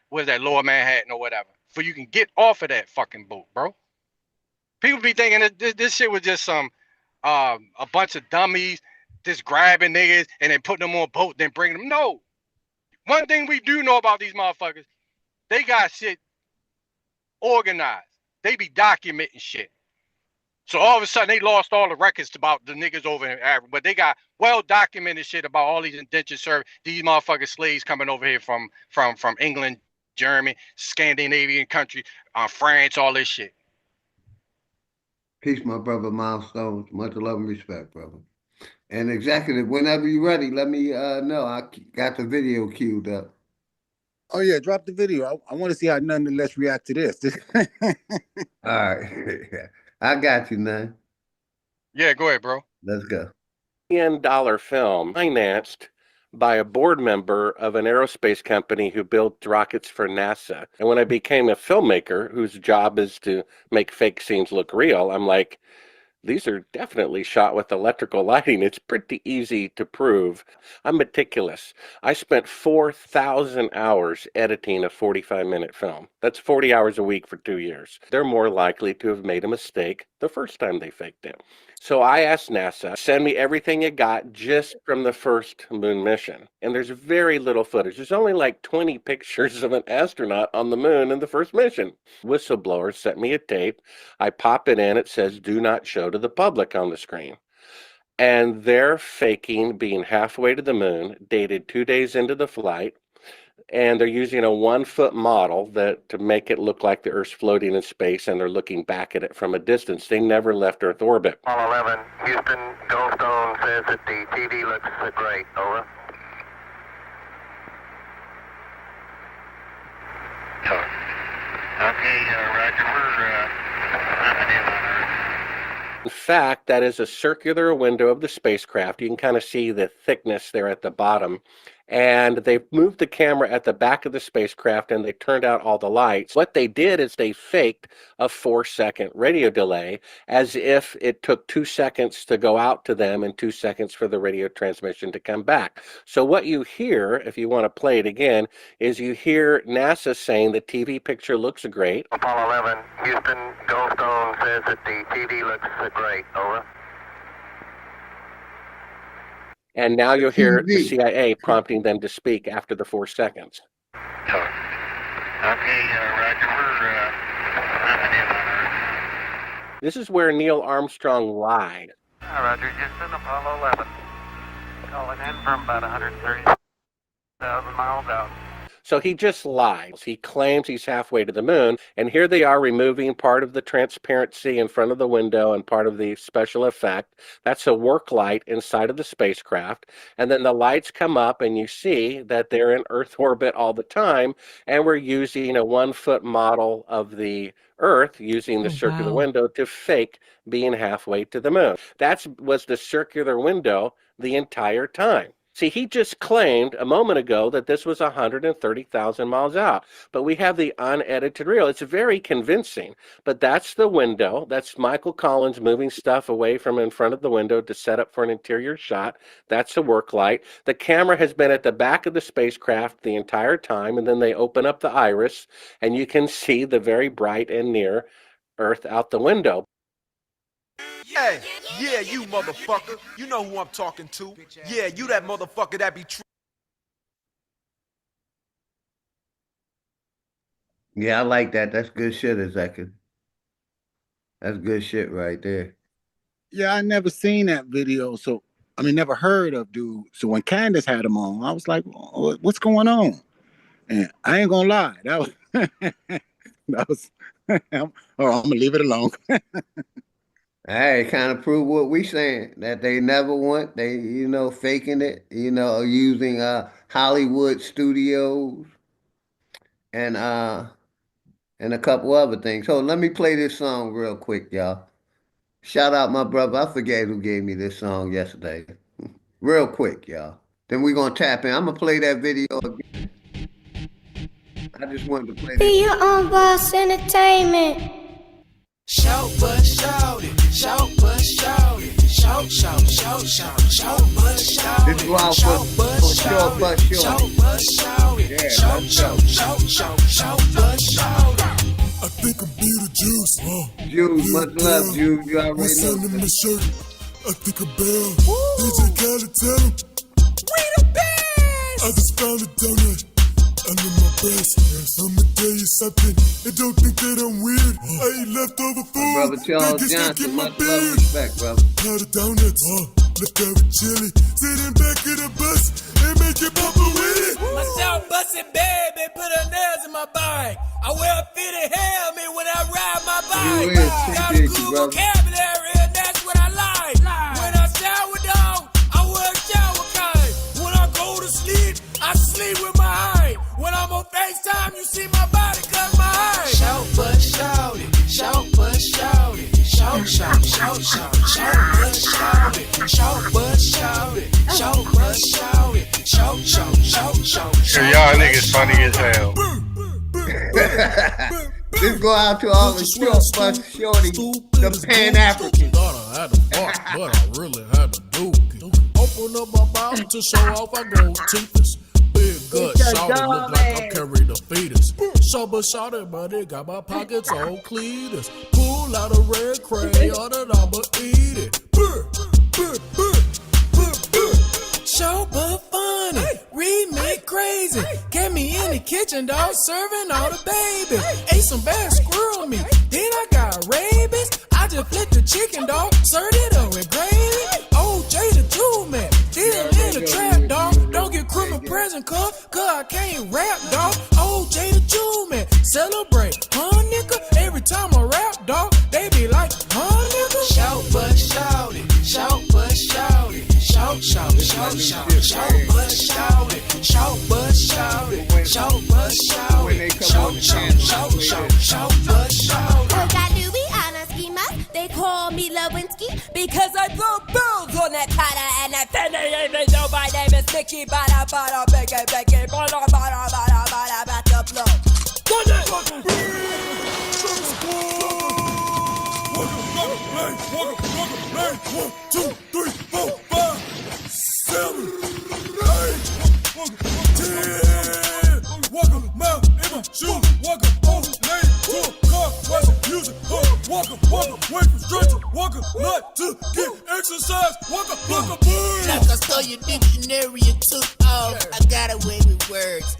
what is that, Lower Manhattan or whatever. Before you can get off of that fucking boat, bro. People be thinking that this shit was just some a bunch of dummies just grabbing niggas and then putting them on a boat, then bringing them. No. One thing we do know about these motherfuckers, they got shit organized. They be documenting shit. So all of a sudden they lost all the records about the niggas over in Africa, but they got well documented shit about all these indentured servants, these motherfucking slaves coming over here from England, Germany, Scandinavian countries, France, all this shit. Peace, my brother Milestones. Much love and respect, brother. And executive, whenever you're ready, let me know. I got the video queued up. Oh yeah, drop the video. I want to see how nonetheless react to this. All right. I got you, man. Yeah, go ahead, bro. Let's go. $1 billion film financed by a board member of an aerospace company who built rockets for NASA. And when I became a filmmaker whose job is to make fake scenes look real, I'm like, these are definitely shot with electrical lighting. It's pretty easy to prove. I'm meticulous. I spent 4,000 hours editing a 45-minute film. That's 40 hours a week for 2 years. They're more likely to have made a mistake the first time they faked it. So I asked NASA, send me everything you got just from the first moon mission. And there's very little footage. There's only like 20 pictures of an astronaut on the moon in the first mission. Whistleblower sent me a tape. I pop it in. It says, do not show to the public on the screen. And they're faking being halfway to the moon, dated 2 days into the flight. And they're using a 1-foot model to make it look like the Earth's floating in space, and they're looking back at it from a distance. They never left Earth orbit. Apollo 11, Houston, Goldstone says that the TV looks great. Over. Okay, Roger, we're wrapping in on Earth. In fact, that is a circular window of the spacecraft. You can kind of see the thickness there at the bottom. and they moved the camera at the back of the spacecraft and they turned out all the lights. What they did is they faked a 4-second radio delay as if it took 2 seconds to go out to them and 2 seconds for the radio transmission to come back. So what you hear, if you want to play it again, is you hear NASA saying the TV picture looks great. Apollo 11, Houston, Goldstone says that the TV looks great. Over. And now you'll hear the CIA prompting them to speak after the 4 seconds. Okay, Roger, we're mapping in on Earth. This is where Neil Armstrong lied. Roger, Houston, Apollo 11. Calling in from about 130,000 miles out. So he just lies. He claims he's halfway to the moon, and here they are removing part of the transparency in front of the window and part of the special effect. That's a work light inside of the spacecraft, and then the lights come up and you see that they're in Earth orbit all the time, and we're using a 1-foot model of the Earth using the circular window to fake being halfway to the moon. That was the circular window the entire time. See, he just claimed a moment ago that this was 130,000 miles out, but we have the unedited reel. It's very convincing, but that's the window. That's Michael Collins moving stuff away from in front of the window to set up for an interior shot. That's a work light. The camera has been at the back of the spacecraft the entire time, and then they open up the iris, and you can see the very bright and near Earth out the window. Hey, yeah, you motherfucker. You know who I'm talking to. Yeah, you that motherfucker that be Yeah, I like that. That's good shit, Ezekiel. That's good shit right there. Yeah, I never seen that video, so I mean, never heard of dude. So when Candace had him on, I was like, "What's going on?" And I ain't gonna lie, that was that was. I'm gonna leave it alone. Hey, kind of prove what we saying, that they never want, they, faking it, using Hollywood studios and a couple other things. So let me play this song real quick, y'all. Shout out my brother. I forget who gave me this song yesterday. Real quick, y'all. Then we're gonna tap in. I'm gonna play that video again. I just wanted to play that. Be your own boss entertainment. Shout but shout it, shout but shout it, shout, shout, shout, shout, shout but shout it, shout but shout it, shout but shout it, shout, shout, shout, shout, shout but shout it. I think I'm being Juice. Juice, much love, Juice. You already know. In the shirt. I think I'm Bell. DJ Khaled, tell him. We the best. I just found a donut. I'm in my best. I'ma tell you something. And don't think that I'm weird. I eat leftover food. Brother Charles Johnson, much love, respect, brother. Powder donuts. Look out with chili. Sitting back of the bus and make it pop with it. Myself bustin' baby, put her nails in my bike. I wear a fitted helmet when I ride my bike. Got a good vocabulary and that's what I like. When I shower dog, I wear a shower kind. When I go to sleep, I sleep with my eye. When I'm on FaceTime, you see my body cause my eye. Shout but shout it, shout but shout it. Shout, shout, shout, shout, shout but shout it. Shout but shout it, shout but shout it. Shout, shout, shout, shout, shout. Y'all niggas funny as hell. This go out to all the short bus shorty, the Pan-Africans. Thought I had to fuck, but I really had to do it. Open up my mouth to show off I go teethers. Big gut, shawty look like I'm carrying a fetus. So but shawty, but it got my pockets all cleaners. Pull out a red crayon and I'ma eat it. Show but funny, remake crazy. Get me in the kitchen, dog, serving all the babies. Ate some bad squirrel meat, then I got rabies. I just flipped the chicken, dog, served it up with gravy. OJ the Jew man, still in the trap, dog. Don't get criminal prison, cause I can't rap, dog. OJ the Jew man, celebrate, huh, nigga? Every time I rap, dog, they be like, huh, nigga? Shout but shout it, shout but shout it. Shout, shout, shout, shout, shout, but shout it. Shout, but shout it. Shout, but shout it. Shout, shout, shout, shout, shout, but shout it. Cause I do be on a schema. They call me Monkey Lewinsky, because I throw bills on that cutter and I didn't even know my name is Mickey. Bada bada biggie biggie bada bada bada bada about the blow. One, two, three, four, five, 7, 8, 10. Walking mouth in my shoe, walking on lane to a car, watching music, walking, wait for stretching, walking, not to get exercise, walking like a bird. Like I stole your dictionary and took off. I got away with words.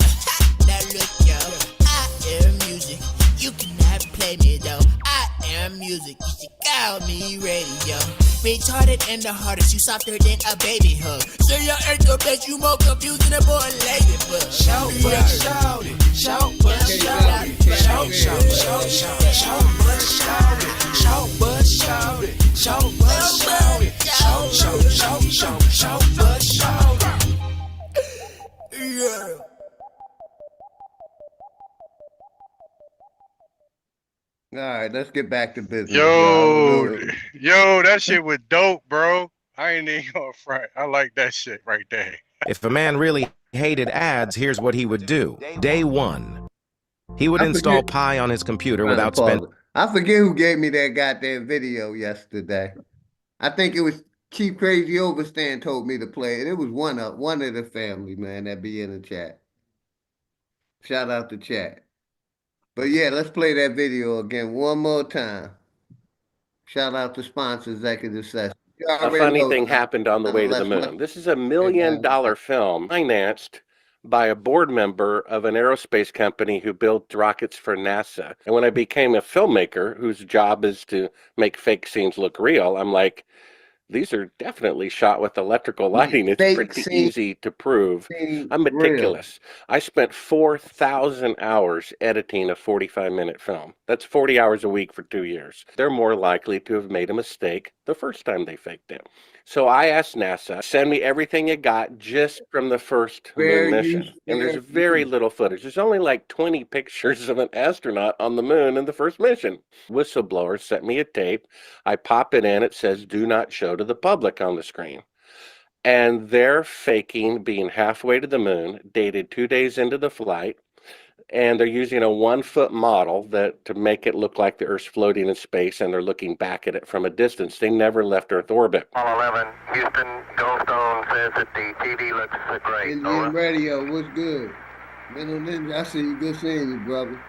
Now look, yo, I am music. You cannot play me though. I am music. You should call me radio. Retarded and the hardest, you softer than a baby hug. Say you ain't the best, you more confused than a boy ladybug. Shout, but shout it, shout, but shout it, shout, shout, shout, shout, shout, but shout it, shout, but shout it, shout, but shout it, shout, shout, shout, shout, shout, but shout it. Yeah. All right, let's get back to business. Yo, that shit was dope, bro. I ain't even gonna front. I like that shit right there. If a man really hated ads, here's what he would do. Day 1, he would install Pi on his computer without spending. I forget who gave me that goddamn video yesterday. I think it was Chief Crazy Overstand told me to play it. It was one of the family, man, that be in the chat. Shout out to chat. But yeah, let's play that video again one more time. Shout out to sponsor Executive Session. A funny thing happened on the way to the moon. This is a $1 million film financed by a board member of an aerospace company who built rockets for NASA. And when I became a filmmaker whose job is to make fake scenes look real, I'm like, these are definitely shot with electrical lighting. It's pretty easy to prove. I'm meticulous. I spent 4,000 hours editing a 45-minute film. That's 40 hours a week for 2 years. They're more likely to have made a mistake the first time they faked it. So I asked NASA, send me everything you got just from the first moon mission. And there's very little footage. There's only like 20 pictures of an astronaut on the moon in the first mission. Whistleblower sent me a tape. I pop it in. It says, do not show to the public on the screen. And they're faking being halfway to the moon, dated 2 days into the flight. And they're using a 1-foot model to make it look like the Earth's floating in space, and they're looking back at it from a distance. They never left Earth orbit. Apollo 11, Houston, Goldstone says that the TV looks great. Indian Radio, what's good? Middle Ninja, I see you. Good seeing you, brother.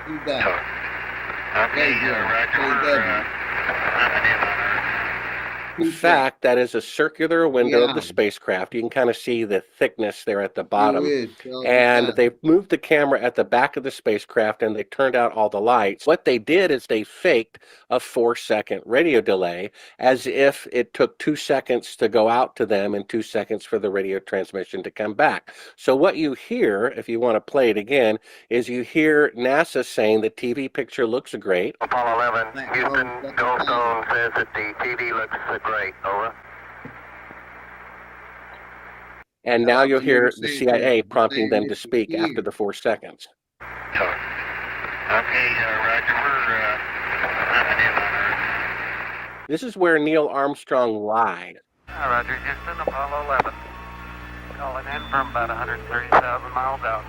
You got In fact, that is a circular window of the spacecraft. You can kind of see the thickness there at the bottom. And they've moved the camera at the back of the spacecraft and they turned out all the lights. What they did is they faked a 4-second radio delay as if it took 2 seconds to go out to them and 2 seconds for the radio transmission to come back. So what you hear, if you want to play it again, is you hear NASA saying the TV picture looks great. Apollo 11, Houston, Goldstone says that the TV looks great. Over. And now you'll hear the CIA prompting them to speak after the 4 seconds. Okay, Roger. This is where Neil Armstrong lied. Roger, Houston, Apollo 11. Calling in from about 130,000 miles out.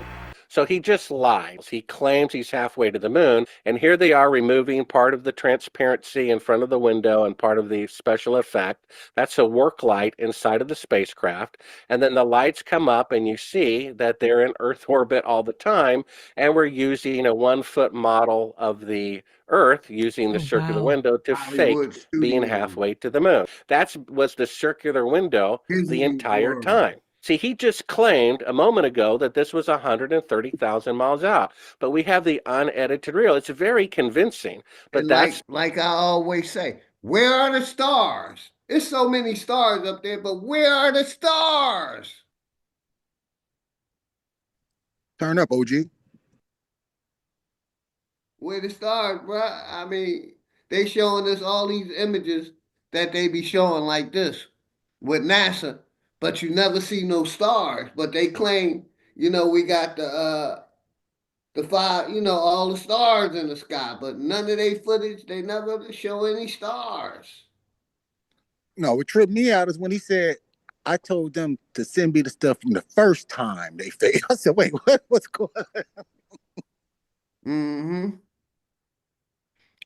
So he just lies. He claims he's halfway to the moon, and here they are removing part of the transparency in front of the window and part of the special effect. That's a work light inside of the spacecraft, and then the lights come up and you see that they're in Earth orbit all the time, and we're using a 1-foot model of the Earth using the circular window to fake being halfway to the moon. That was the circular window the entire time. See, he just claimed a moment ago that this was 130,000 miles out, but we have the unedited reel. It's very convincing, but that's like I always say, where are the stars? There's so many stars up there, but where are the stars? Turn up, OG. Where the stars, bro? I mean, they showing us all these images that they be showing like this with NASA. But you never see no stars. But they claim, we got the 5, all the stars in the sky. But none of their footage, they never show any stars. No, what tripped me out is when he said, I told them to send me the stuff from the first time they failed. I said, wait, what's going on? Mm-hmm.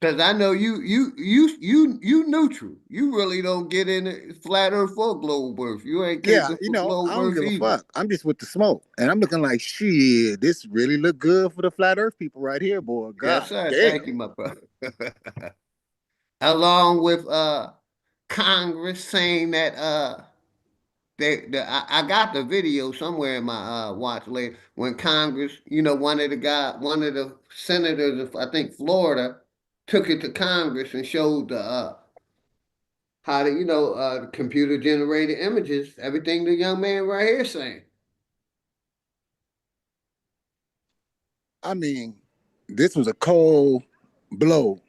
Because I know you neutral. You really don't get in it flat Earth or globe Earth. You ain't Yeah, caping for I globe don't Earth give a either. fuck. I'm just with the smoke. And I'm looking like, shit, this really look good for the flat earth people right here, boy. Yes, God sir. damn. Thank you, my brother. Along with Congress saying that I got the video somewhere in my watch later when Congress, one of the senators of I think Florida took it to Congress and showed the how to computer generated images, everything the young man right here saying. I mean, this was a cold blow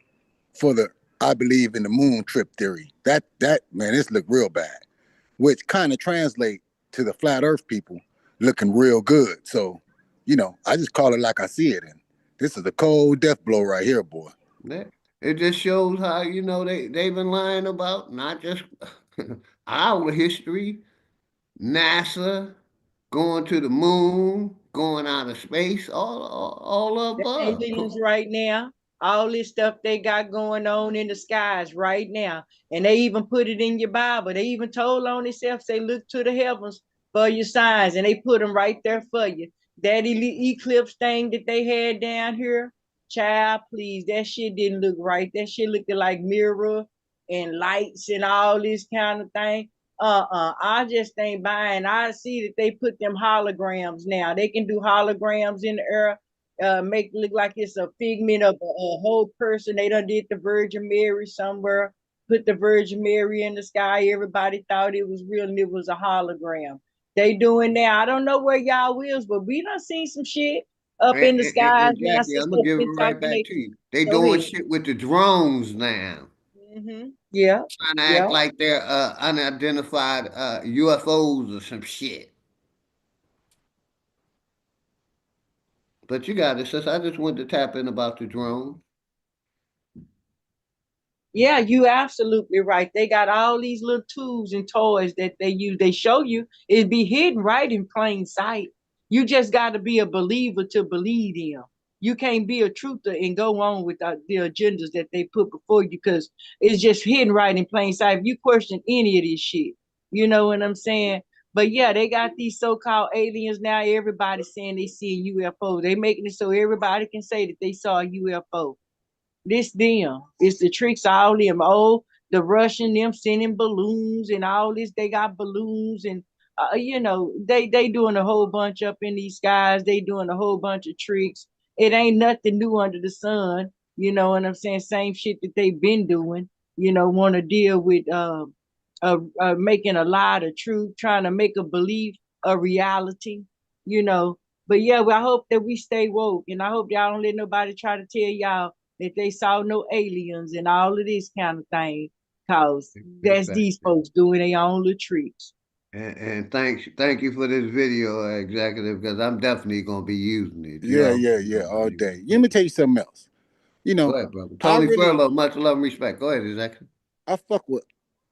for I believe in the moon trip theory. That man, this looked real bad, which kind of translate to the flat earth people looking real good. So, I just call it like I see it. And this is a cold death blow right here, boy. It just shows how they've been lying about not just our history, NASA, going to the moon, going out of space, all The above. aliens right now, all this stuff they got going on in the skies right now. And they even put it in your Bible. They even told on themselves, say, look to the heavens for your signs. And they put them right there for you. That eclipse thing that they had down here, child, please, that shit didn't look right. That shit looked like mirror and lights and all this kind of thing. I just ain't buying. I see that they put them holograms now. They can do holograms in the air, make it look like it's a figment of a whole person. They done did the Virgin Mary somewhere, put the Virgin Mary in the sky. Everybody thought it was real and it was a hologram. They doing that. I don't know where y'all is, but we done seen some shit up in the skies And now Jackie, since I'm gonna they've give it been right talking. back They to you. They go doing ahead. shit with the drones now. Yeah, Trying to yeah. act like they're unidentified UFOs or some shit. But you got it, sis. I just wanted to tap in about the drone. Yeah, you absolutely right. They got all these little tools and toys that they use. They show you it be hidden right in plain sight. You just got to be a believer to believe them. You can't be a truther and go on with the agendas that they put before you because it's just hidden right in plain sight. If you question any of this shit, you know what I'm saying? But yeah, they got these so-called aliens now. Everybody's saying they see a UFO. They making it so everybody can say that they saw a UFO. This them. It's the tricks, all them. Oh, the Russian them sending balloons and all this. They got balloons and they doing a whole bunch up in these skies. They doing a whole bunch of tricks. It ain't nothing new under the sun. You know what I'm saying? Same shit that they've been doing. Want to deal with making a lie the truth, trying to make a belief a reality. You know, but yeah, well, I hope that we stay woke, and I hope y'all don't let nobody try to tell y'all that they saw no aliens and all of this kind of thing, cause Big that's fact. these folks doing their own little tricks. And thank you for this video, executive, because I'm definitely gonna be using it. Yeah, all day. Let me tell you something else. Go ahead, brother. I Tony really, Furlow, much love and respect. Go ahead, executive. I fuck with,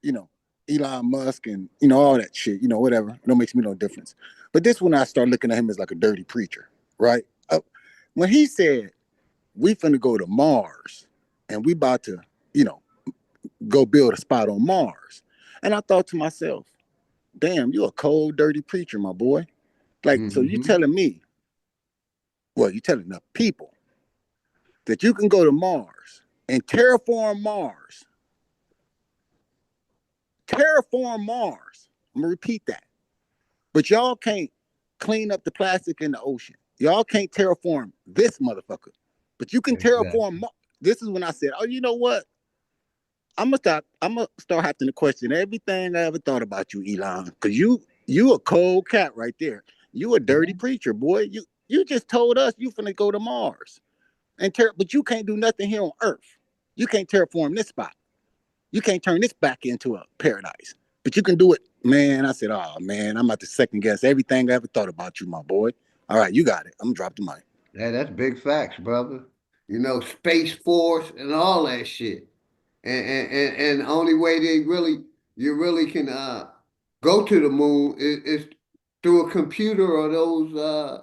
you know, Elon Musk and, all that shit, whatever. It don't makes me no difference. But this one, I start looking at him as like a dirty preacher, right? When he said, we finna go to Mars and we about to, you know, go build a spot on Mars. And I thought to myself, damn, you a cold, dirty preacher, my boy. Like, so you telling me, well, you telling the people that you can go to Mars and terraform Mars. Terraform Mars. I'm gonna repeat that. But y'all can't clean up the plastic in the ocean. Y'all can't terraform this motherfucker. But you can terraform Mars. This is when I said, oh, you know what? I'm gonna start having to question everything I ever thought about you, Elon. Cause you a cold cat right there. You a dirty preacher, boy. You just told us you finna go to Mars. But you can't do nothing here on Earth. You can't terraform this spot. You can't turn this back into a paradise. But you can do it, man. I said, oh man, I'm about to second guess everything I ever thought about you, my boy. All right, you got it. I'm gonna drop the mic. Yeah, that's big facts, brother. Space Force and all that shit. And the only way they really, you really can go to the moon is through a computer or those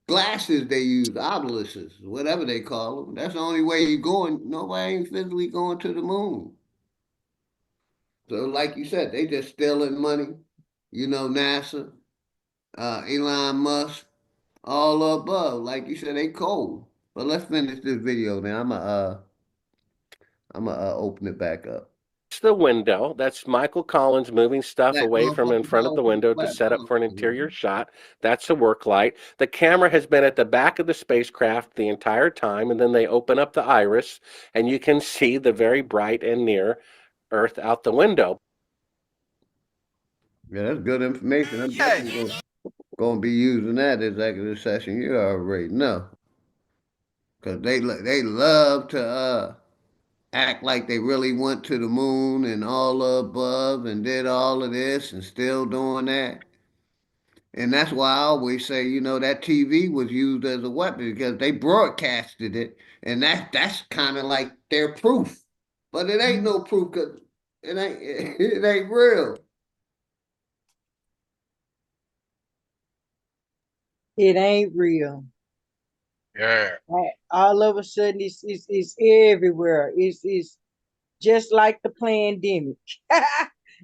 glasses they use, obelisks, whatever they call them. That's the only way you're going. Nobody ain't physically going to the moon. So, like you said, they just stealing money. You know, NASA, Elon Musk, all above. Like you said, they cold. But let's finish this video now. I'm gonna open it back up. The window. That's Michael Collins moving stuff Black away from in motherfucker, front of the window to black set up for an interior motherfucker. shot. That's the work light. The camera has been at the back of the spacecraft the entire time, and then they open up the iris, and you can see the very bright and near Earth out the window. Yeah, that's good information. I'm Hey, definitely gonna be using that executive session. You already know, cause they love to act like they really went to the moon and all above and did all of this and still doing that. And that's why I always say, that TV was used as a weapon because they broadcasted it, and that's kind of like their proof. But it ain't no proof because it ain't real. It ain't real. Yeah. All of a sudden, it's everywhere. It's just like the pandemic.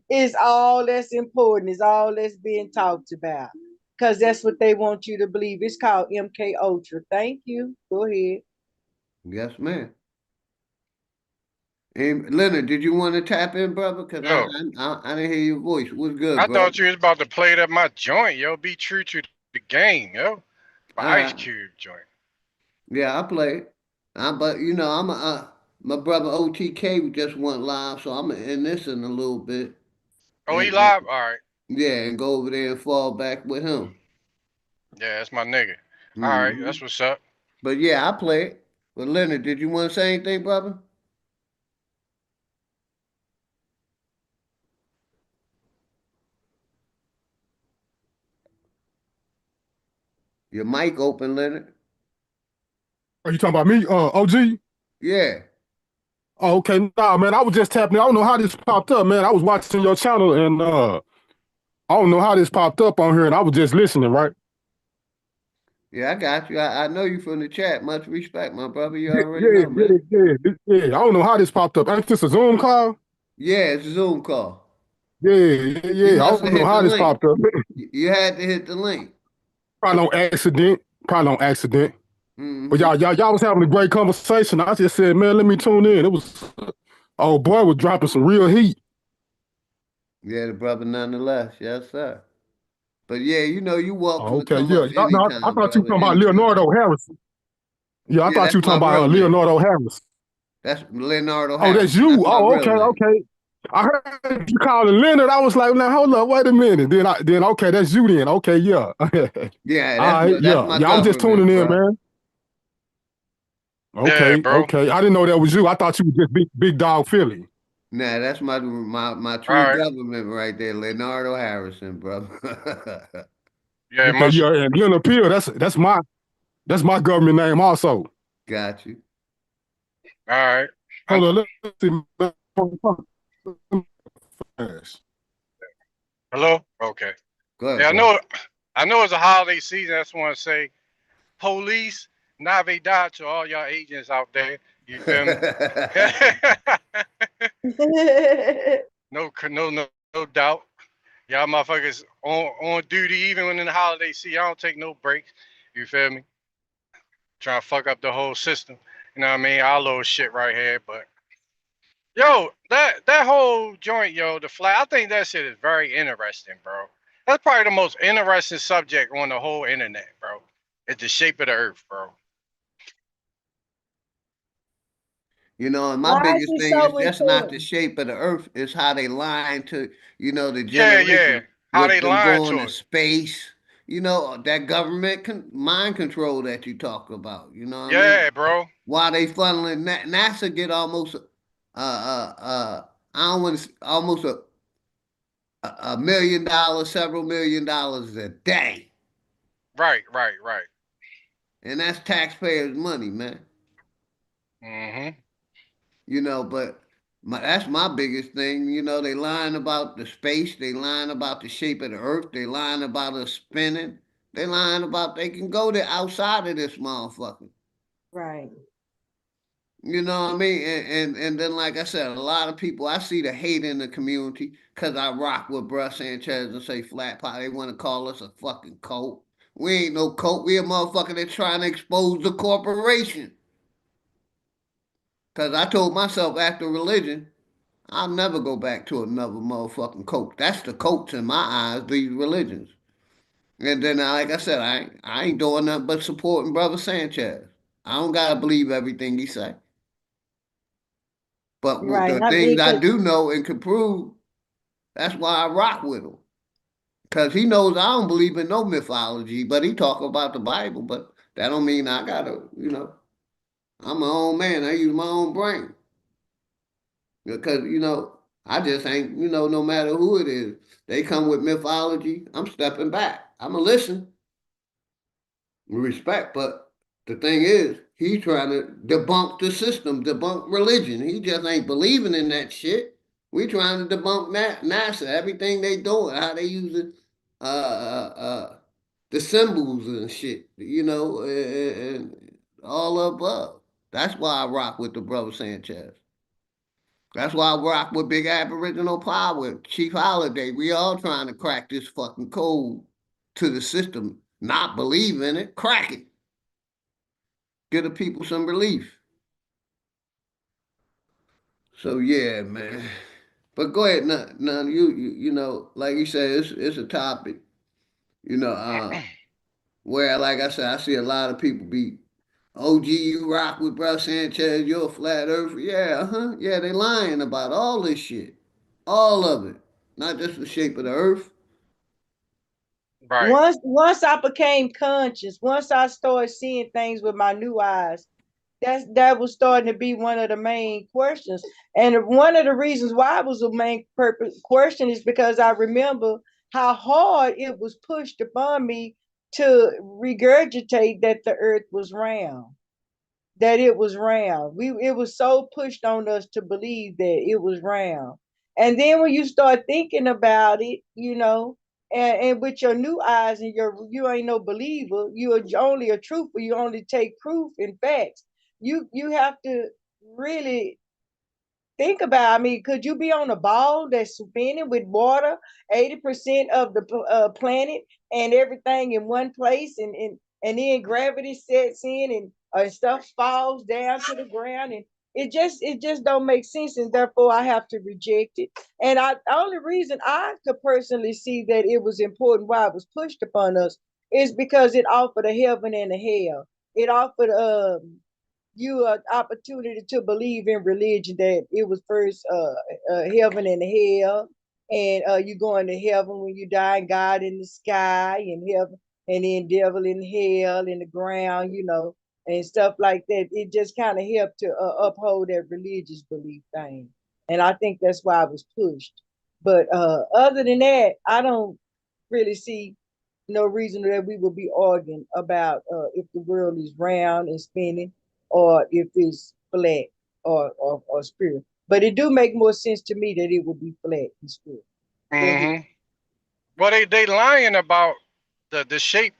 It's all that's important. It's all that's being talked about. Because that's what they want you to believe. It's called MK Ultra. Thank you. Go ahead. Yes, ma'am. And Leonard, did you want to tap in, brother? Because Yo, I didn't hear your voice. What's good, I brother? thought you was about to play that my joint, yo. Be true to the game, yo. My Ice Uh, Cube joint. yeah, I played. But my brother OTK just went live, so I'm in this in a little bit, Oh, he and live? All right. yeah, and go over there and fall back with him. Yeah, that's my nigga. All right, Hmm. that's what's up. But yeah, I played. But Leonard, did you want to say anything, brother? Your mic open, Leonard. Are you talking about me, OG? Yeah. Oh, okay. Nah, man, I was just tapping. I don't know how this popped up, man. I was watching your channel and I don't know how this popped up on here, and I was just listening, right? Yeah, I got you. I know you from the chat. Much respect, my brother. You Yeah, already yeah, know, yeah, man. yeah. I don't know how this popped up. Ain't this a Zoom call? Yeah, it's a Zoom call. Yeah, yeah, You yeah. I must don't have know hit the how this link. popped up. You had to hit the link. Probably on accident. Probably on accident. But Hmm. y'all was having a great conversation. I just said, man, let me tune in. It was, oh boy, was dropping some real heat. Yeah, the brother nonetheless. Yes, sir. But yeah, you Oh, welcome to okay, come yeah. up No, I anytime, thought you were brother. talking about Anytime. Leonardo Harris. Yeah, I Yeah, thought you that's were my talking about real name. Leonardo Harris. That's Leonardo Oh, that's Harrison. That's you. my Oh, real okay, name. okay. I heard you calling Leonard. I was like, now hold up, wait a minute. Then okay, that's you then. Okay, yeah. All Yeah, right, that's yeah. my Yeah, I'm just tuning government, in, bro. man. Yeah, Okay, bro. okay. I didn't know that was you. I thought you was just big dog Philly. Nah, that's my All true right. government right there, Leonardo Harrison, bro. Yeah, Okay, much. yeah, and Leonard Peel, that's my government name also. Got you. All right. Hold on, let's see. Hello? Okay. Go ahead, Yeah, I bro. know. I know it's a holiday season. I just want to say, police, Navidad to all y'all agents out there. You feel me? No doubt. Y'all motherfuckers on duty even when in the holiday season. I don't take no breaks. You feel me? Trying to fuck up the whole system. You know what I mean? Our little shit right here, but yo, that whole joint, yo, the flag. I think that shit is very interesting, bro. That's probably the most interesting subject on the whole internet, bro. It's the shape of the earth, bro. And my Why is biggest it thing is so just not the important? shape of the earth, it's how they lying to, the Yeah, yeah. generation How with they them lying going to to us. space, that government mind control that you talk about, you know what I mean? Yeah, bro. Why they funneling NASA get almost I don't want to almost $1 million, several $1 million a day. Right. And that's taxpayers' money, man. Mm-hmm. But That's my biggest thing. You know, they lying about the space. They lying about the shape of the earth. They lying about us spinning. They lying about they can go to outside of this motherfucker. Right. You know what I mean? And then, like I said, a lot of people, I see the hate in the community because I rock with Bruh Sanchez and say flat pie. They want to call us a fucking cult. We ain't no cult. We a motherfucker that's trying to expose the corporation. Because I told myself after religion, I'll never go back to another motherfucking cult. That's the cults in my eyes, these religions. And then, like I said, I ain't doing nothing but supporting Brother Sanchez. I don't got to believe everything he say. But with Right. the I things mean, I 'cause do know and can prove, that's why I rock with him. Because he knows I don't believe in no mythology, but he talk about the Bible. But that don't mean I got to, I'm my own man. I use my own brain. Because, I just ain't, no matter who it is, they come with mythology, I'm stepping back. I'm going to listen with respect. But the thing is, he's trying to debunk the system, debunk religion. He just ain't believing in that shit. We trying to debunk NASA, everything they doing, how they using uh, uh, uh, the symbols and shit, and all above. That's why I rock with the brother Sanchez. That's why I rock with Big Aboriginal Power, Chief Holiday. We all trying to crack this fucking code to the system. Not believe in it, crack it. Give the people some relief. So yeah, man. But go ahead, now like you said, it's a topic, you know, where like I said, I see a lot of people be OG, you rock with Bro Sanchez, you're a flat earther. Yeah, yeah, they lying about all this shit. All of it. Not just the shape of the earth. Right. once I became conscious, once I started seeing things with my new eyes, that was starting to be one of the main questions. And one of the reasons why it was a main purpose question is because I remember how hard it was pushed upon me to regurgitate that the earth was round, that it was round. It was so pushed on us to believe that it was round. And then when you start thinking about it, and with your new eyes and you ain't no believer, you are only a truther, you only take proof in facts. You have to really think about, I mean, could you be on a ball that's spinning with water, 80% of the planet and everything in one place, and then gravity sets in and stuff falls down to the ground, and it just don't make sense, and therefore I have to reject it. And the only reason I could personally see that it was important why it was pushed upon us is because it offered a heaven and a hell. It offered you an opportunity to believe in religion, that it was first heaven and hell, and you going to heaven when you die, and God in the sky and heaven, and then devil in hell in the ground, and stuff like that. It just kind of helped to uphold that religious belief thing, and I think that's why I was pushed. But other than that, I don't really see no reason that we would be arguing about if the world is round and spinning, or if it's flat or spirit. But it do make more sense to me that it would be flat and spirit. Mm-hmm. Well, they lying about the shape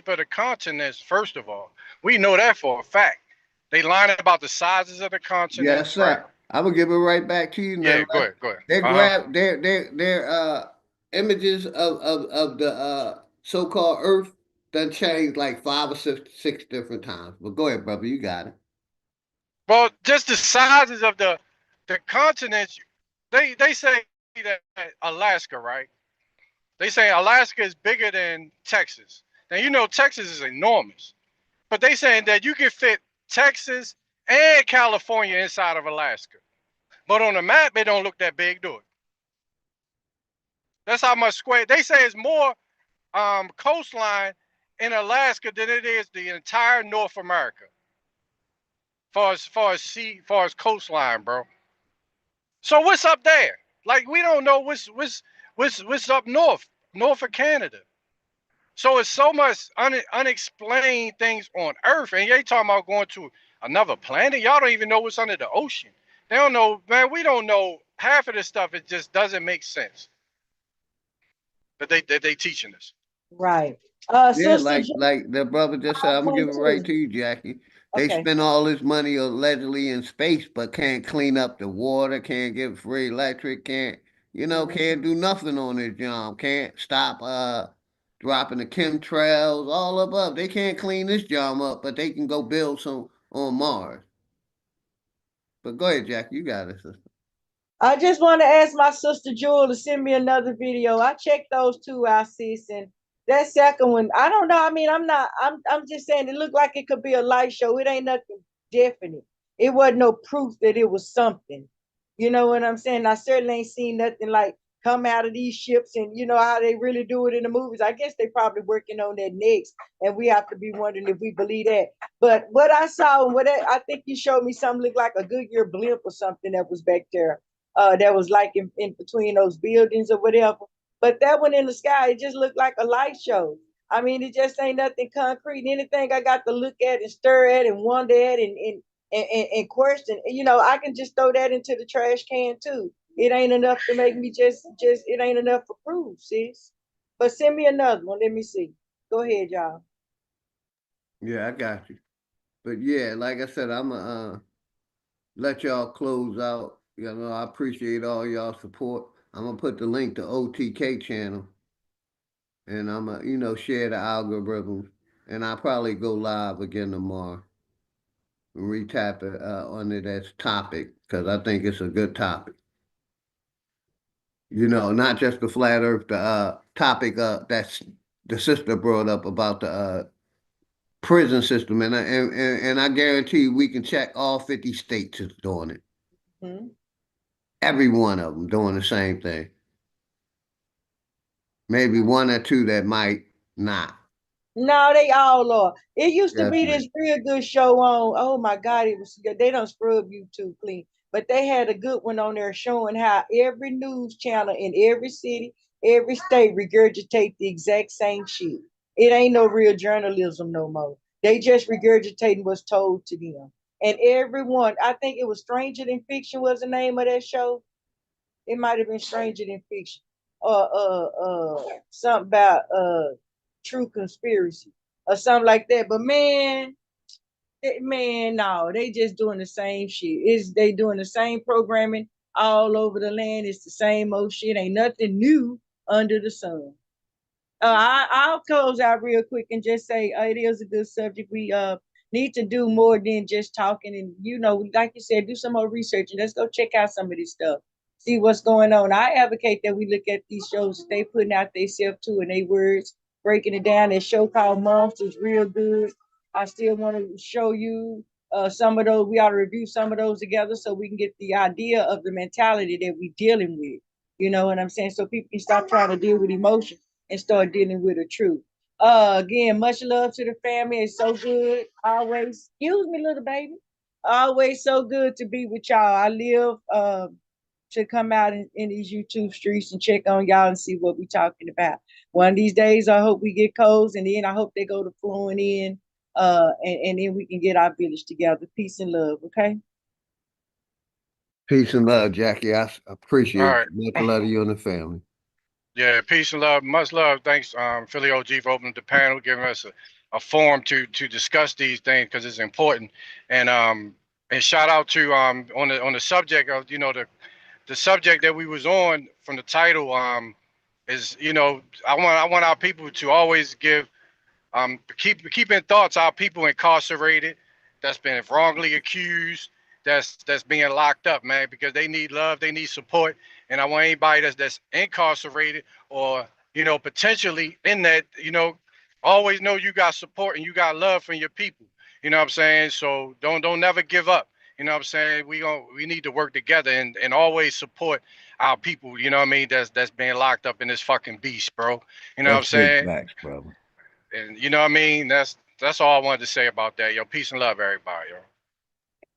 of the continents. First of all, we know that for a fact. They lying about the sizes of the Yes, continents, right? sir. I'm gonna give it right back to you Yeah, now. go ahead, go ahead. They Uh huh. grab their images of the so-called Earth done changed like five or six different times. But go ahead, brother, you got it. Well, just the sizes of the continents. They say that Alaska, right? They say Alaska is bigger than Texas. Now you know Texas is enormous, but they saying that you can fit Texas and California inside of Alaska. But on the map, it don't look that big, do it? That's how much square. They say it's more coastline in Alaska than it is the entire North America. Far as sea, far as coastline, bro. So what's up there? Like we don't know what's up north of Canada. So it's so much unexplained things on Earth, and you ain't talking about going to another planet. Y'all don't even know what's under the ocean. They don't know, man. We don't know half of this stuff. It just doesn't make sense that they teaching us. Right. Yeah, Sister like the brother just said, I'm gonna give it right to you, Jackie. They Okay. spend all this money allegedly in space, but can't clean up the water, can't give free electric, can't do nothing on this job, can't stop dropping the chemtrails, all above. They can't clean this job up, but they can go build some on Mars. But go ahead, Jackie, you got it, sister. I just want to ask my sister Jewel to send me another video. I checked those two out, sis, and that second one, I don't know. I mean, I'm just saying it looked like it could be a light show. It ain't nothing definite. It wasn't no proof that it was something. You know what I'm saying? I certainly ain't seen nothing like come out of these ships and you know how they really do it in the movies. I guess they probably working on that next, and we have to be wondering if we believe that. But what I saw, I think you showed me something looked like a Goodyear blimp or something that was back there that was like in between those buildings or whatever. But that one in the sky, it just looked like a light show. I mean, it just ain't nothing concrete. Anything I got to look at and stir at and wonder at and question, you know, I can just throw that into the trash can too. It ain't enough to make me just it ain't enough for proof, sis. But send me another one. Let me see. Go ahead, y'all. Yeah, I got you. But yeah, like I said, I'm let y'all close out. You know, I appreciate all y'all support. I'm gonna put the link to OTK channel, and I'm gonna, share the algorithms, and I'll probably go live again tomorrow and retap it on it as topic because I think it's a good topic. You know, not just the flat Earth, the topic that's the sister brought up about the prison system, and I guarantee you we can check all 50 states is doing it. Mm-hmm. Every one of them doing the same thing. Maybe one or two that might not. No, they all are. It used to Yes, be ma'am. this real good show on. Oh my God, it was good. They don't scrub you too clean, but they had a good one on there showing how every news channel in every city, every state regurgitate the exact same shit. It ain't no real journalism no more. They just regurgitating what's told to them. And everyone, I think it was Stranger Than Fiction was the name of that show. It might have been Stranger Than Fiction. Something about True Conspiracy or something like that. But man, no, they just doing the same shit. They doing the same programming all over the land. It's the same old shit. Ain't nothing new under the sun. I'll close out real quick and just say it is a good subject. We need to do more than just talking, and you know, like you said, do some more research and let's go check out some of this stuff, see what's going on. I advocate that we look at these shows that they putting out themselves too, and they words breaking it down. That show called Monsters, real good. I still want to show you some of those. We ought to review some of those together so we can get the idea of the mentality that we're dealing with. You know what I'm saying? So people can stop trying to deal with emotion and start dealing with the truth. Again, much love to the family. It's so good. Always, excuse me, little baby. Always so good to be with y'all. I live to come out in these YouTube streets and check on y'all and see what we talking about. One of these days, I hope we get codes, and then I hope they go to flowing in, and then we can get our village together. Peace and love. Okay. Peace and love, Jackie. I All appreciate right. you. Much love to you and the family. Yeah, peace and love. Much love. Thanks, Philly OG, for opening the panel, giving us a forum to discuss these things because it's important. And shout out to on the subject of the subject that we was on from the title is I want our people to always give keep in thoughts our people incarcerated, that's been wrongly accused, that's being locked up, man, because they need love, they need support, and I want anybody that's incarcerated or potentially in that, always know you got support and you got love from your people. You know what I'm saying? So don't never give up. You know what I'm saying? We need to work together and always support our people. You know what I mean? That's being locked up in this fucking beast, bro. You know what I'm That's big saying? facts, brother. And you know what I mean? That's all I wanted to say about that. Yo, peace and love, everybody. Yo.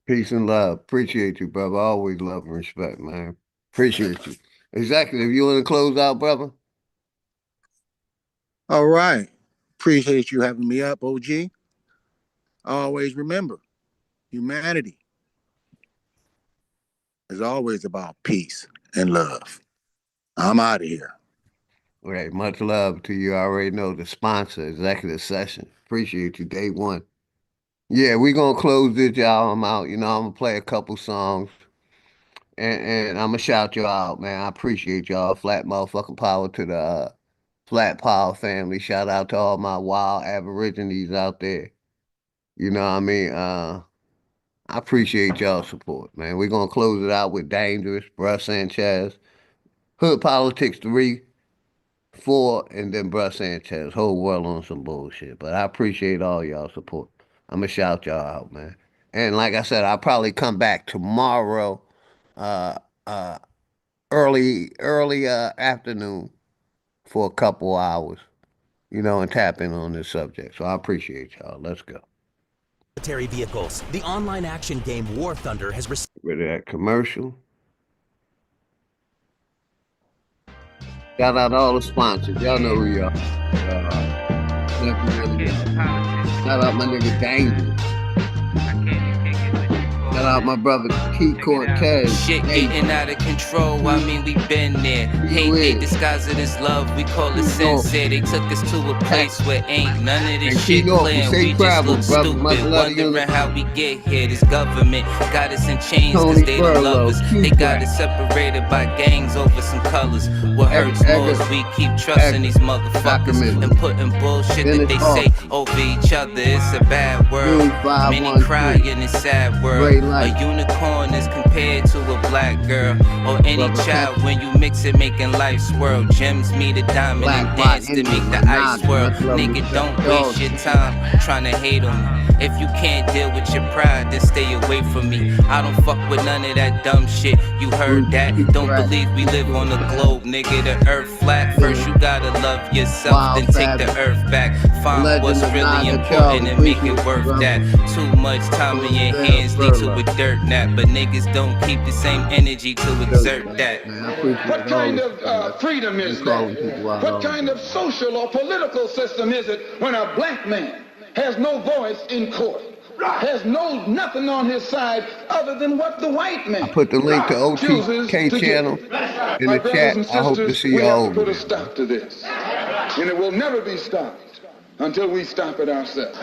Peace and love. Appreciate you, brother. Always love and respect, man. Appreciate you. Exactly. If you want to close out, brother. All right. Appreciate you having me up, OG. Always remember humanity is always about peace and love. I'm out of here. Right, much love to you. I already know the sponsor, executive session. Appreciate you, day one. Yeah, we gonna close this, y'all. I'm out. I'm gonna play a couple songs. And I'm gonna shout you out, man. I appreciate y'all. Flat motherfucking power to the Flat Power family. Shout out to all my wild aborigines out there. You know what I mean? I appreciate y'all support, man. We're gonna close it out with Dangerous, Bruh Sanchez, Hood Politics 3, 4, and then Bruh Sanchez. Whole world on some bullshit. But I appreciate all y'all support. I'm gonna shout y'all out, man. And like I said, I'll probably come back tomorrow, uh, uh, early afternoon for a couple hours, and tap in on this subject. So I appreciate y'all. Let's go. Military vehicles. The online action game War Thunder has received. Rid of that commercial. Shout out all the sponsors. Y'all know who y'all. Shout out my nigga Danger. Shout out my brother T Cortez. Shit getting out of control, I mean we been there. Hate disguise of this love, we call it sincere. They took us to a place where ain't none of this shit clear. We just look stupid, wondering how we get here. This government got us in chains cause they don't love us. They got us separated by gangs over some colors. What hurts more is we keep trusting these motherfuckers and putting bullshit that they say over each other. It's a bad world, many cry in this sad world. A unicorn is compared to a black girl or any child when you mix it, making life swirl. Gems meet a diamond and dance to make the ice swirl. Nigga, don't waste your time trying to hate on me. If you can't deal with your pride, then stay away from me. I don't fuck with none of that dumb shit. You heard that? Don't believe we live on the globe, nigga. The earth flat. First you gotta love yourself, then take the earth back. Find what's really important and make it worth that. Too much time in your hands lead to a dirt nap, but niggas don't keep the same energy to exert that. What kind of freedom is that? What kind of social or political system is it when a black man has no voice in court, has nothing on his side other than what the white man I put the link to OTK channel in the chat. I hope to see y'all over put a there. stop to this, and it will never be stopped until we stop it ourselves.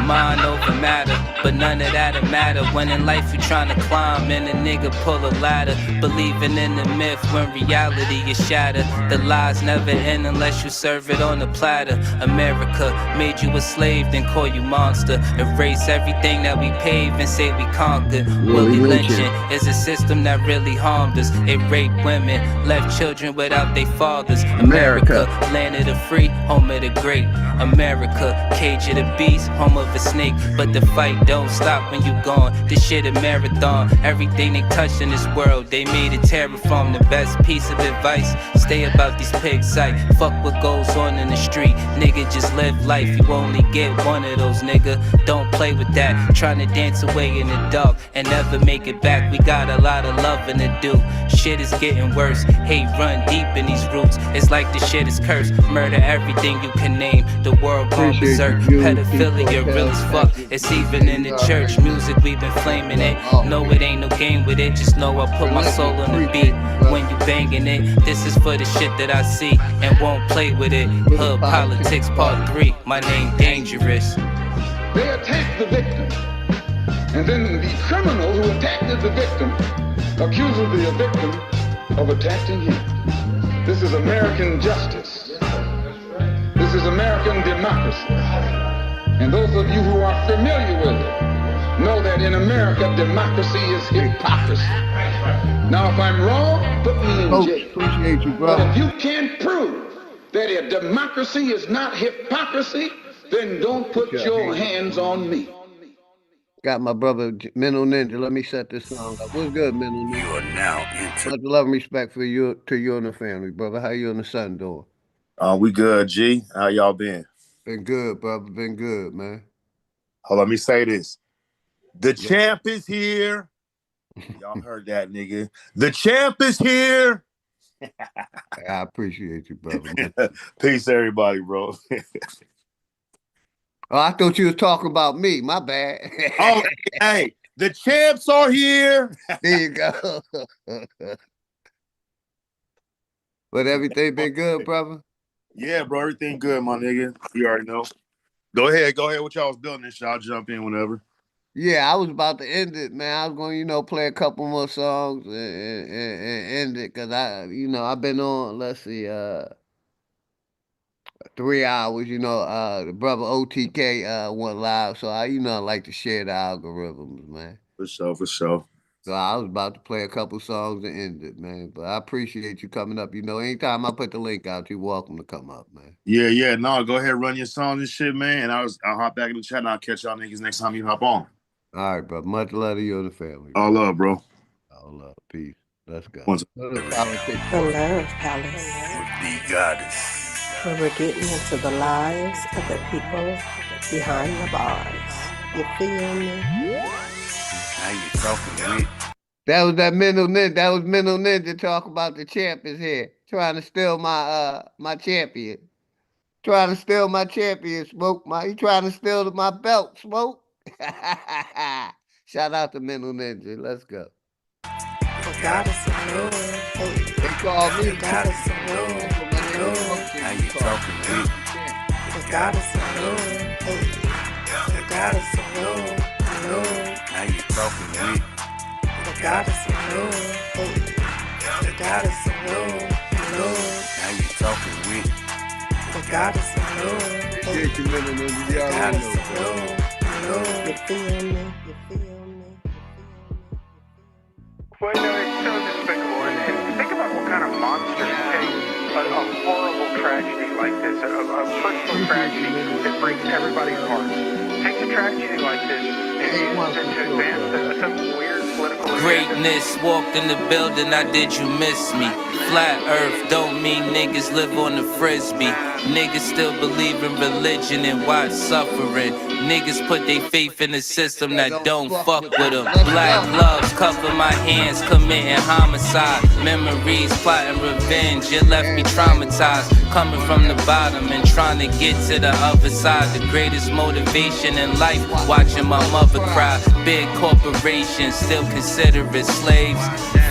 Mind over matter, but none of that'll matter when in life you're trying to climb and a nigga pull a ladder, believing in the myth when reality is shattered. The lies never end unless you serve it on a platter. America made you a slave, then call you monster. Erase everything that we paved and say we conquered. Willie lynching is a system that really harmed us. It raped women, left children without their fathers. America, land of the free, home of the great. America, cage of the beast, home of a snake. But the fight don't stop when you gone. This shit a marathon. Everything they touch in this world, they made it terraform. The best piece of advice, stay about these pig sight. Fuck what goes on in the street. Nigga, just live life. You only get one of those, nigga. Don't play with that. Trying to dance away in the dark and never make it back. We got a lot of loving to do. Shit is getting worse. Hate run deep in these roots. It's like the shit is cursed. Murder everything you can name. The world gone berserk. Pedophilia real as fuck. It's even in the church. Music we've been flaming it. No, it ain't no game with it. Just know I put my soul on the beat. When you banging it, this is for the shit that I see and won't play with it. Hood Politics Part 3. My name Dangerous. They attack the victim, and then the criminal who attacked the victim accuses the victim of attacking him. This is American justice. This is American democracy. And those of you who are familiar with it know that in America, democracy is hypocrisy. Now, if I'm wrong, put me in jail. Appreciate you, But brother. if you can't prove that a democracy is not hypocrisy, then don't put your hands on me. Got my brother Mental Ninja. Let me set this song up. What's good, Mental Ninja? You are now into much love and respect for you, to you and the family, brother. How you and the son doing? We good, G. How y'all been? Been good, brother. Been good, man. Hold on, let me say this. The champ is here. Y'all heard that, nigga. The champ is here. I appreciate you, brother. Peace, everybody, bro. Oh, I thought you was talking about me. My bad. Oh, hey, The champs are here. There you go. But everything been good, brother? Yeah, bro, everything good, my nigga. You already know. Go ahead. What y'all was doing this shit. I'll jump in whenever. Yeah, I was about to end it, man. I was going to, play a couple more songs and end it because I've been on, let's see, 3 hours. The brother OTK went live, so I like to share the algorithms, man. For sure. So I was about to play a couple songs and end it, man. But I appreciate you coming up. Anytime I put the link out, you're welcome to come up, man. Yeah. No, go ahead, run your songs and shit, man. And I'll hop back in the chat and I'll catch y'all niggas next time you hop on. All right, bro. Much love to you and the family. All love, bro. All love. Peace. Let's go. Once. The Love Palace. The goddess. Where we're getting into the lives of the people behind the bars. You feel me? Now you talking with. That was mental ninja talk about the champ is here. Trying to steal my champion. Trying to steal my champion, Smoke. He trying to steal my belt, Smoke. Shout out to Mental Ninja. Let's go. The goddess of love. Hey. They call me the goddess of love. Now you talking with. The goddess of love. Hey. The goddess of love. Now you talking with. The goddess of love. Hey. The goddess of love. Now you talking with. The goddess of love. Hey. The goddess of love. You feel me? Well, it's so despicable. And think about what kind of monsters take a horrible tragedy like this, a personal tragedy that breaks everybody's hearts. Takes a tragedy like this and uses it to advance some weird political Greatness walked in the building, I did you miss me? Flat earth don't mean niggas live on the frisbee. Niggas still believe in religion and watch suffering. Niggas put their faith in the system that don't fuck with them. Black gloves cover my hands, committing homicide. Memories plotting revenge, it left me traumatized. Coming from the bottom and trying to get to the other side. The greatest motivation in life, watching my mother cry. Big corporations still consider it slaves.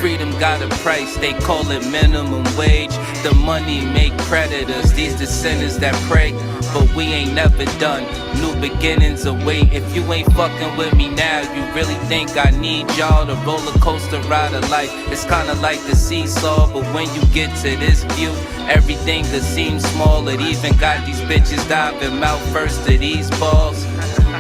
Freedom got a price, they call it minimum wage. The money make predators, these descendants that pray. But we ain't never done, new beginnings await. If you ain't fucking with me now, you really think I need y'all? The roller coaster ride of life, it's kinda like the seesaw. But when you get to this view, everything could seem small. It even got these bitches diving mouth first to these balls.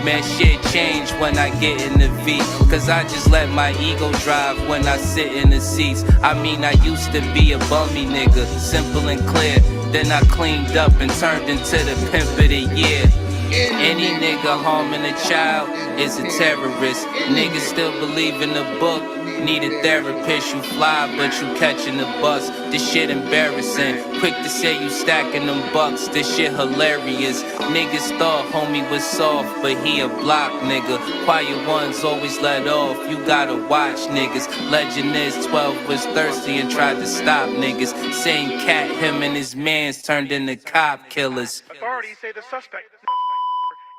Man, shit change when I get in the V. Cause I just let my ego drive when I sit in the seats. I mean, I used to be a bummy nigga, simple and clear. Then I cleaned up and turned into the pimp of the year. Any nigga harming a child is a terrorist. Niggas still believe in the book. Need a therapist, you fly, but you catching the bus. This shit embarrassing. Quick to say you stacking them bucks. This shit hilarious. Niggas thought homie was soft, but he a block nigga. Quiet ones always let off. You gotta watch niggas. Legend is 12 was thirsty and tried to stop niggas. Same cat, him and his mans turned into cop killers. Authorities say the suspect,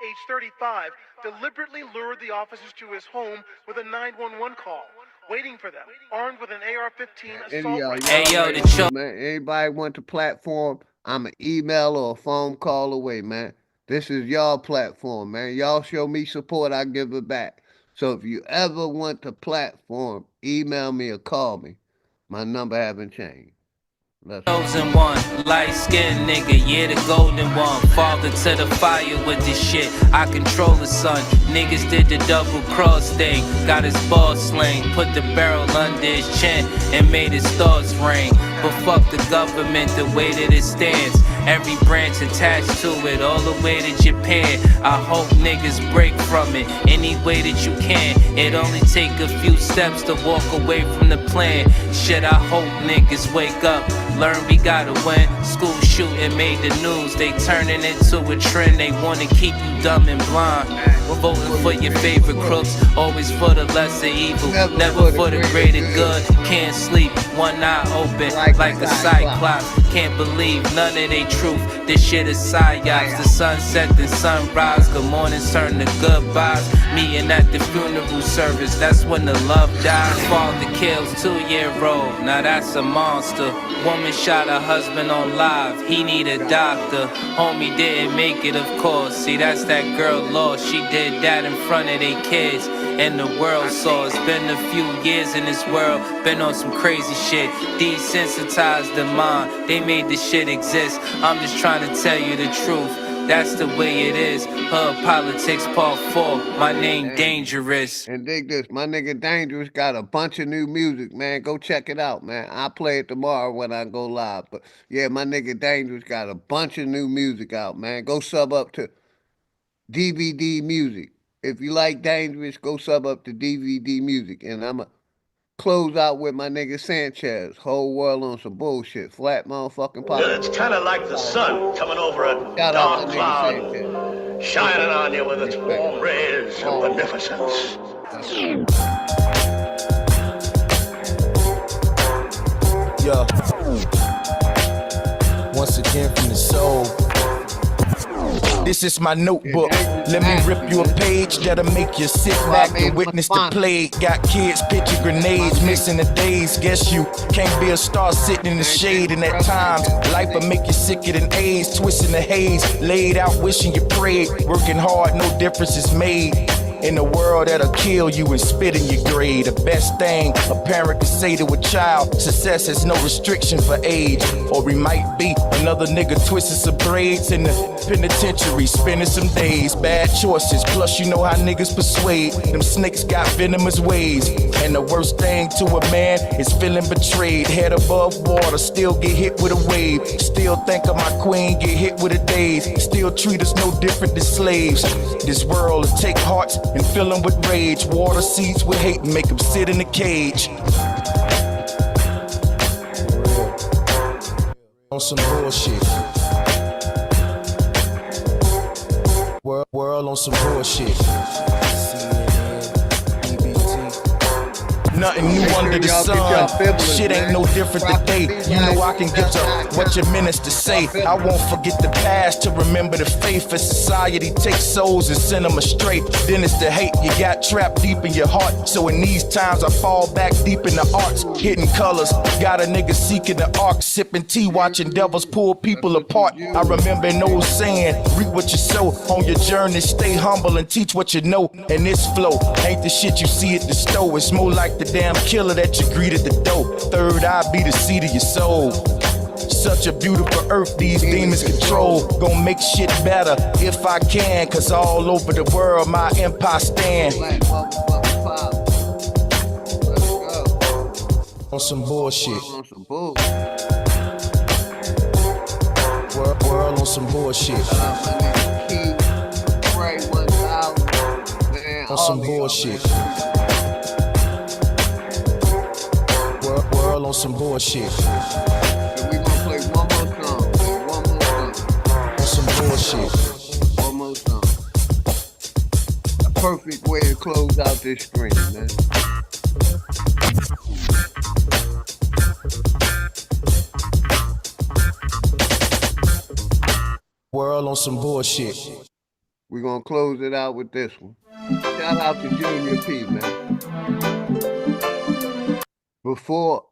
age 35, deliberately lured the officers to his home with a 911 call. Waiting for them, armed with an AR-15 assault rifle. Hey yo, the show. Man, anybody want the platform, I'm an email or a phone call away, man. This is y'all platform, man. Y'all show me support, I give it back. So if you ever want the platform, email me or call me. My number haven't changed. Chosen one, light skinned nigga, yeah, the golden one. Father to the fire with this shit, I control the sun. Niggas did the double cross thing, got his ball sling, put the barrel under his chin and made his thoughts ring. But fuck the government the way that it stands. Every branch attached to it, all the way to Japan. I hope niggas break from it any way that you can. It only take a few steps to walk away from the plan. Shit, I hope niggas wake up, learn we gotta win. School shooting made the news, they turning into a trend. They wanna keep you dumb and blind. Voting for your favorite crooks, always for the lesser evil, never for the greater good. Can't sleep, one eye open like a cyclops. Can't believe none of they truth. This shit is psyops. The sunset, then sunrise. Good mornings turn to goodbyes. Meeting at the funeral service, that's when the love dies. Father kills 2-year-old, now that's a monster. Woman shot her husband on live, he need a doctor. Homie didn't make it, of course. See, that's that girl lost. She did that in front of their kids, and the world saw. It's been a few years in this world, been on some crazy shit. Desensitized the mind, they made this shit exist. I'm just trying to tell you the truth. That's the way it is. Hood Politics Part 4. My name Dangerous. And dig this, my nigga Dangerous got a bunch of new music, man. Go check it out, man. I'll play it tomorrow when I go live. But yeah, my nigga Dangerous got a bunch of new music out, man. Go sub up to DVD Music. If you like Dangerous, go sub up to DVD Music. And I'ma close out with my nigga Sanchez. Whole world on some bullshit. Flat motherfucking pop. It's kind of like the sun coming over a dark cloud, shining on you with its warm rays of beneficence. Yo, once again from the soul. This is my notebook. Let me rip you a page that'll make you sit back and witness the plague. Got kids pitching grenades, missing the days. Guess you can't be a star sitting in the shade. And at times, life will make you sicker than AIDS. Twisting the haze, laid out wishing you prayed. Working hard, no difference is made. In a world that'll kill you and spit in your grade. The best thing a parent can say to a child, success has no restriction for age. Or we might be another nigga twisting some braids in the penitentiary, spending some days. Bad choices, plus you know how niggas persuade. Them snakes got venomous ways. And the worst thing to a man is feeling betrayed. Head above water, still get hit with a wave. Still think of my queen, get hit with a daze. Still treat us no different than slaves. This world will take hearts and fill them with rage. Water seeds with hate and make them sit in a cage. On some bullshit. World on some bullshit. Nothing new under the sun. Shit ain't no different today. You know I can get to what your ministers say. I won't forget the past to remember the faith. As society takes souls and send them astray, then it's the hate you got trapped deep in your heart. So in these times I fall back deep in the arts, hidden colors. Got a nigga seeking the arc, sipping tea, watching devils pull people apart. I remember an old saying, reap what you sow. On your journey, stay humble and teach what you know. And this flow ain't the shit you see at the store. It's more like the damn killer that you greet at the door. Third eye be the seed of your soul. Such a beautiful earth these demons control. Gonna make shit better if I can, cause all over the world my empire stand. On some bullshit. World on some bullshit. On some bullshit. World on some bullshit. And we gonna play one more song. On some bullshit. One more song. A perfect way to close out this stream, man. World on some bullshit. We're gonna close it out with this one. Shout out to Junior P, man. Before,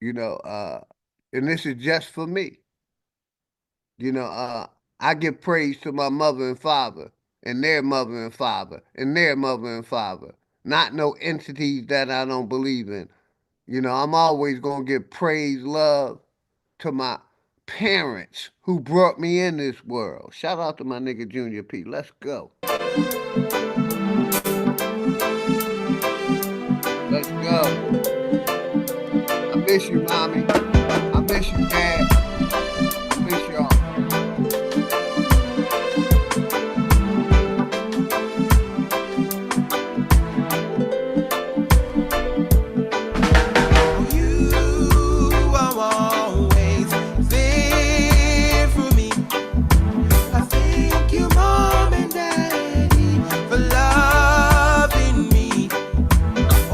and this is just for me. I give praise to my mother and father, and their mother and father, and their mother and father. Not no entities that I don't believe in. I'm always gonna give praise, love to my parents who brought me in this world. Shout out to my nigga Junior P. Let's go. Let's go. I miss you, mommy. I miss you, dad. I miss y'all.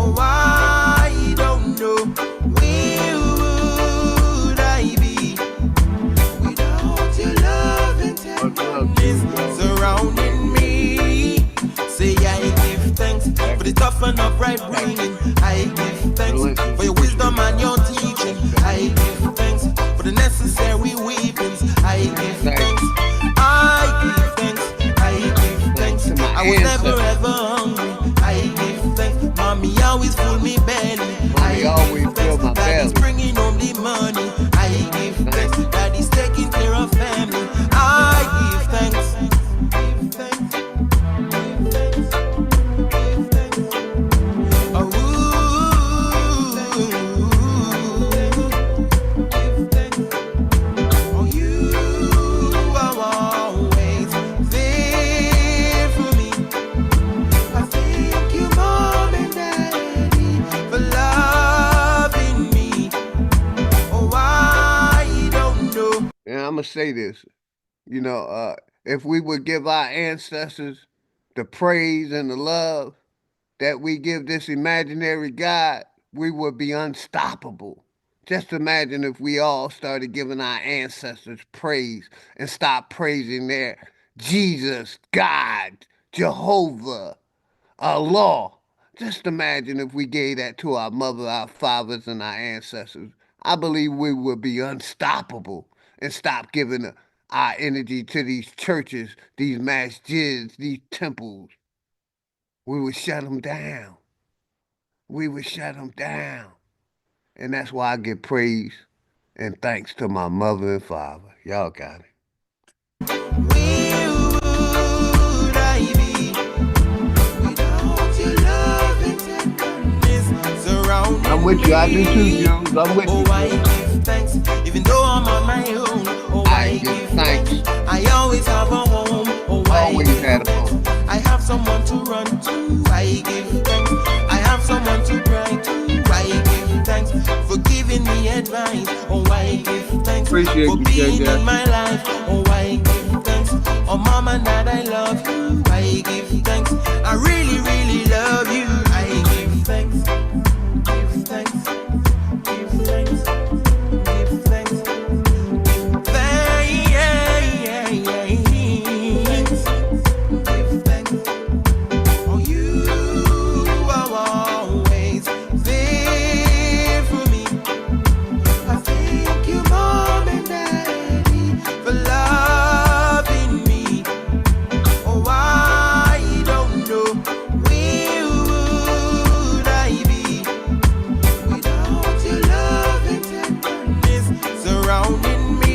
Oh, I don't know where for the tough and upright bringing. I give thanks for your wisdom and your teaching. I give thanks for the necessary weapons. I give thanks. I give thanks. I give thanks. I was never ever hungry. I give thanks. Mommy always full me belly. I give thanks. Daddy's bringing home the money. I give thanks. Daddy's taking care of family. I give thanks. Give thanks. I'm gonna say this, if we would give our ancestors the praise and the love that we give this imaginary God, we would be unstoppable. Just imagine if we all started giving our ancestors praise and stopped praising their Jesus, God, Jehovah, Allah. Just imagine if we gave that to our mother, our fathers, and our ancestors. I believe we would be unstoppable and stop giving our energy to these churches, these masjids, these temples. We would shut them down. We would shut them down. And that's why I give praise and thanks to my mother and father. Y'all got it. I'm with you. I do too, Jones. I'm with you. Oh, I give thanks, even though I'm on my own. Oh, I give thanks. I always have a home. Oh, I give thanks. I have someone to run to. I give thanks. I have someone to cry to. I give thanks for giving me advice. Oh, I give thanks for being in my life. Oh, I give thanks. Oh, mom and dad, I love you. I give thanks. I really, really love you. I give thanks. Give thanks. Give thanks. Give thanks. Give thanks. Oh, you are always there for me. I thank you, mom and daddy, for loving me. Oh, I don't know where would I be without your love and tenderness surrounding me.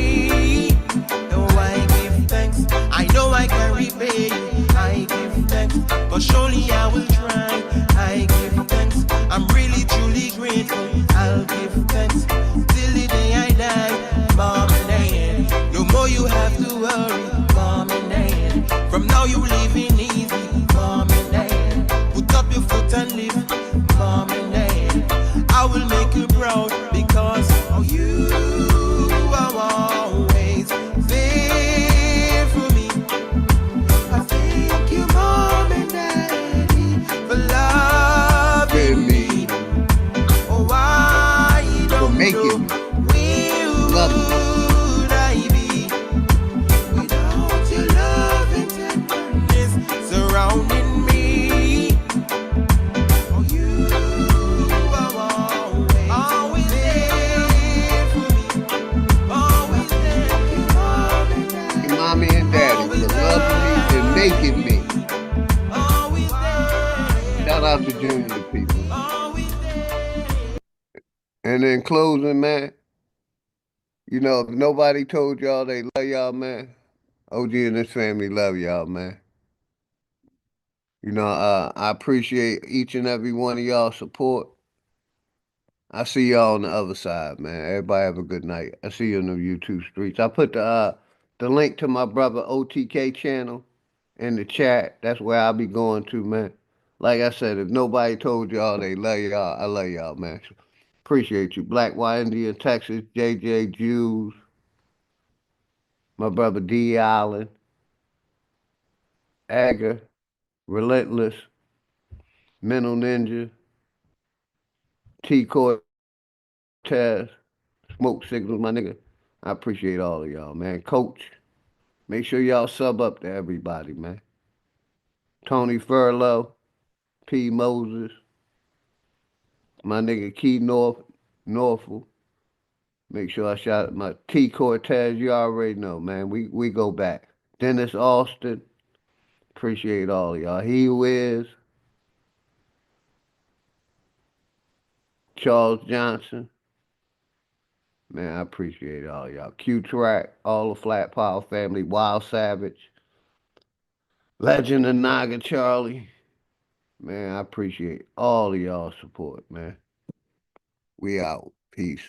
Oh, I give thanks. I know I can repay you. I give thanks, but surely I will try. I give thanks. I'm really truly grateful. I'll give thanks till the day I die. Mom and dad, no more you have to worry. Mom and dad, from now you living easy. Mom and dad, put up your foot and live. Mom and dad, I will make you proud because of you are always there for me. I thank you, mom and daddy, for loving me. Oh, I don't know where would I be without your love and tenderness surrounding me. Oh, you are always there for me. Always there, mom and daddy. Mommy and daddy for loving me and making me. Shout out to Junior people. And in closing, man, if nobody told y'all they love y'all, man, OG and his family love y'all, man. I appreciate each and every one of y'all support. I see y'all on the other side, man. Everybody have a good night. I see you in the YouTube streets. I put the link to my brother OTK channel in the chat. That's where I'll be going to, man. Like I said, if nobody told y'all they love y'all, I love y'all, man. Appreciate you. Black, White, Indian, Texas, JJ, Jews, my brother D. Allen, Agger, Relentless, Mental Ninja, T. Cortez, Smoke Signals, my nigga. I appreciate all of y'all, man. Coach, make sure y'all sub up to everybody, man. Tony Furlow, P. Moses, my nigga Key Norfolk. Make sure I shout out my T. Cortez. You already know, man. We go back. Dennis Austin. Appreciate all of y'all. He Who Is. Charles Johnson. Man, I appreciate all y'all. Q Track, all the Flat Power family, Wild Savage, Legend of Naga Charlie. Man, I appreciate all of y'all support, man. We out. Peace.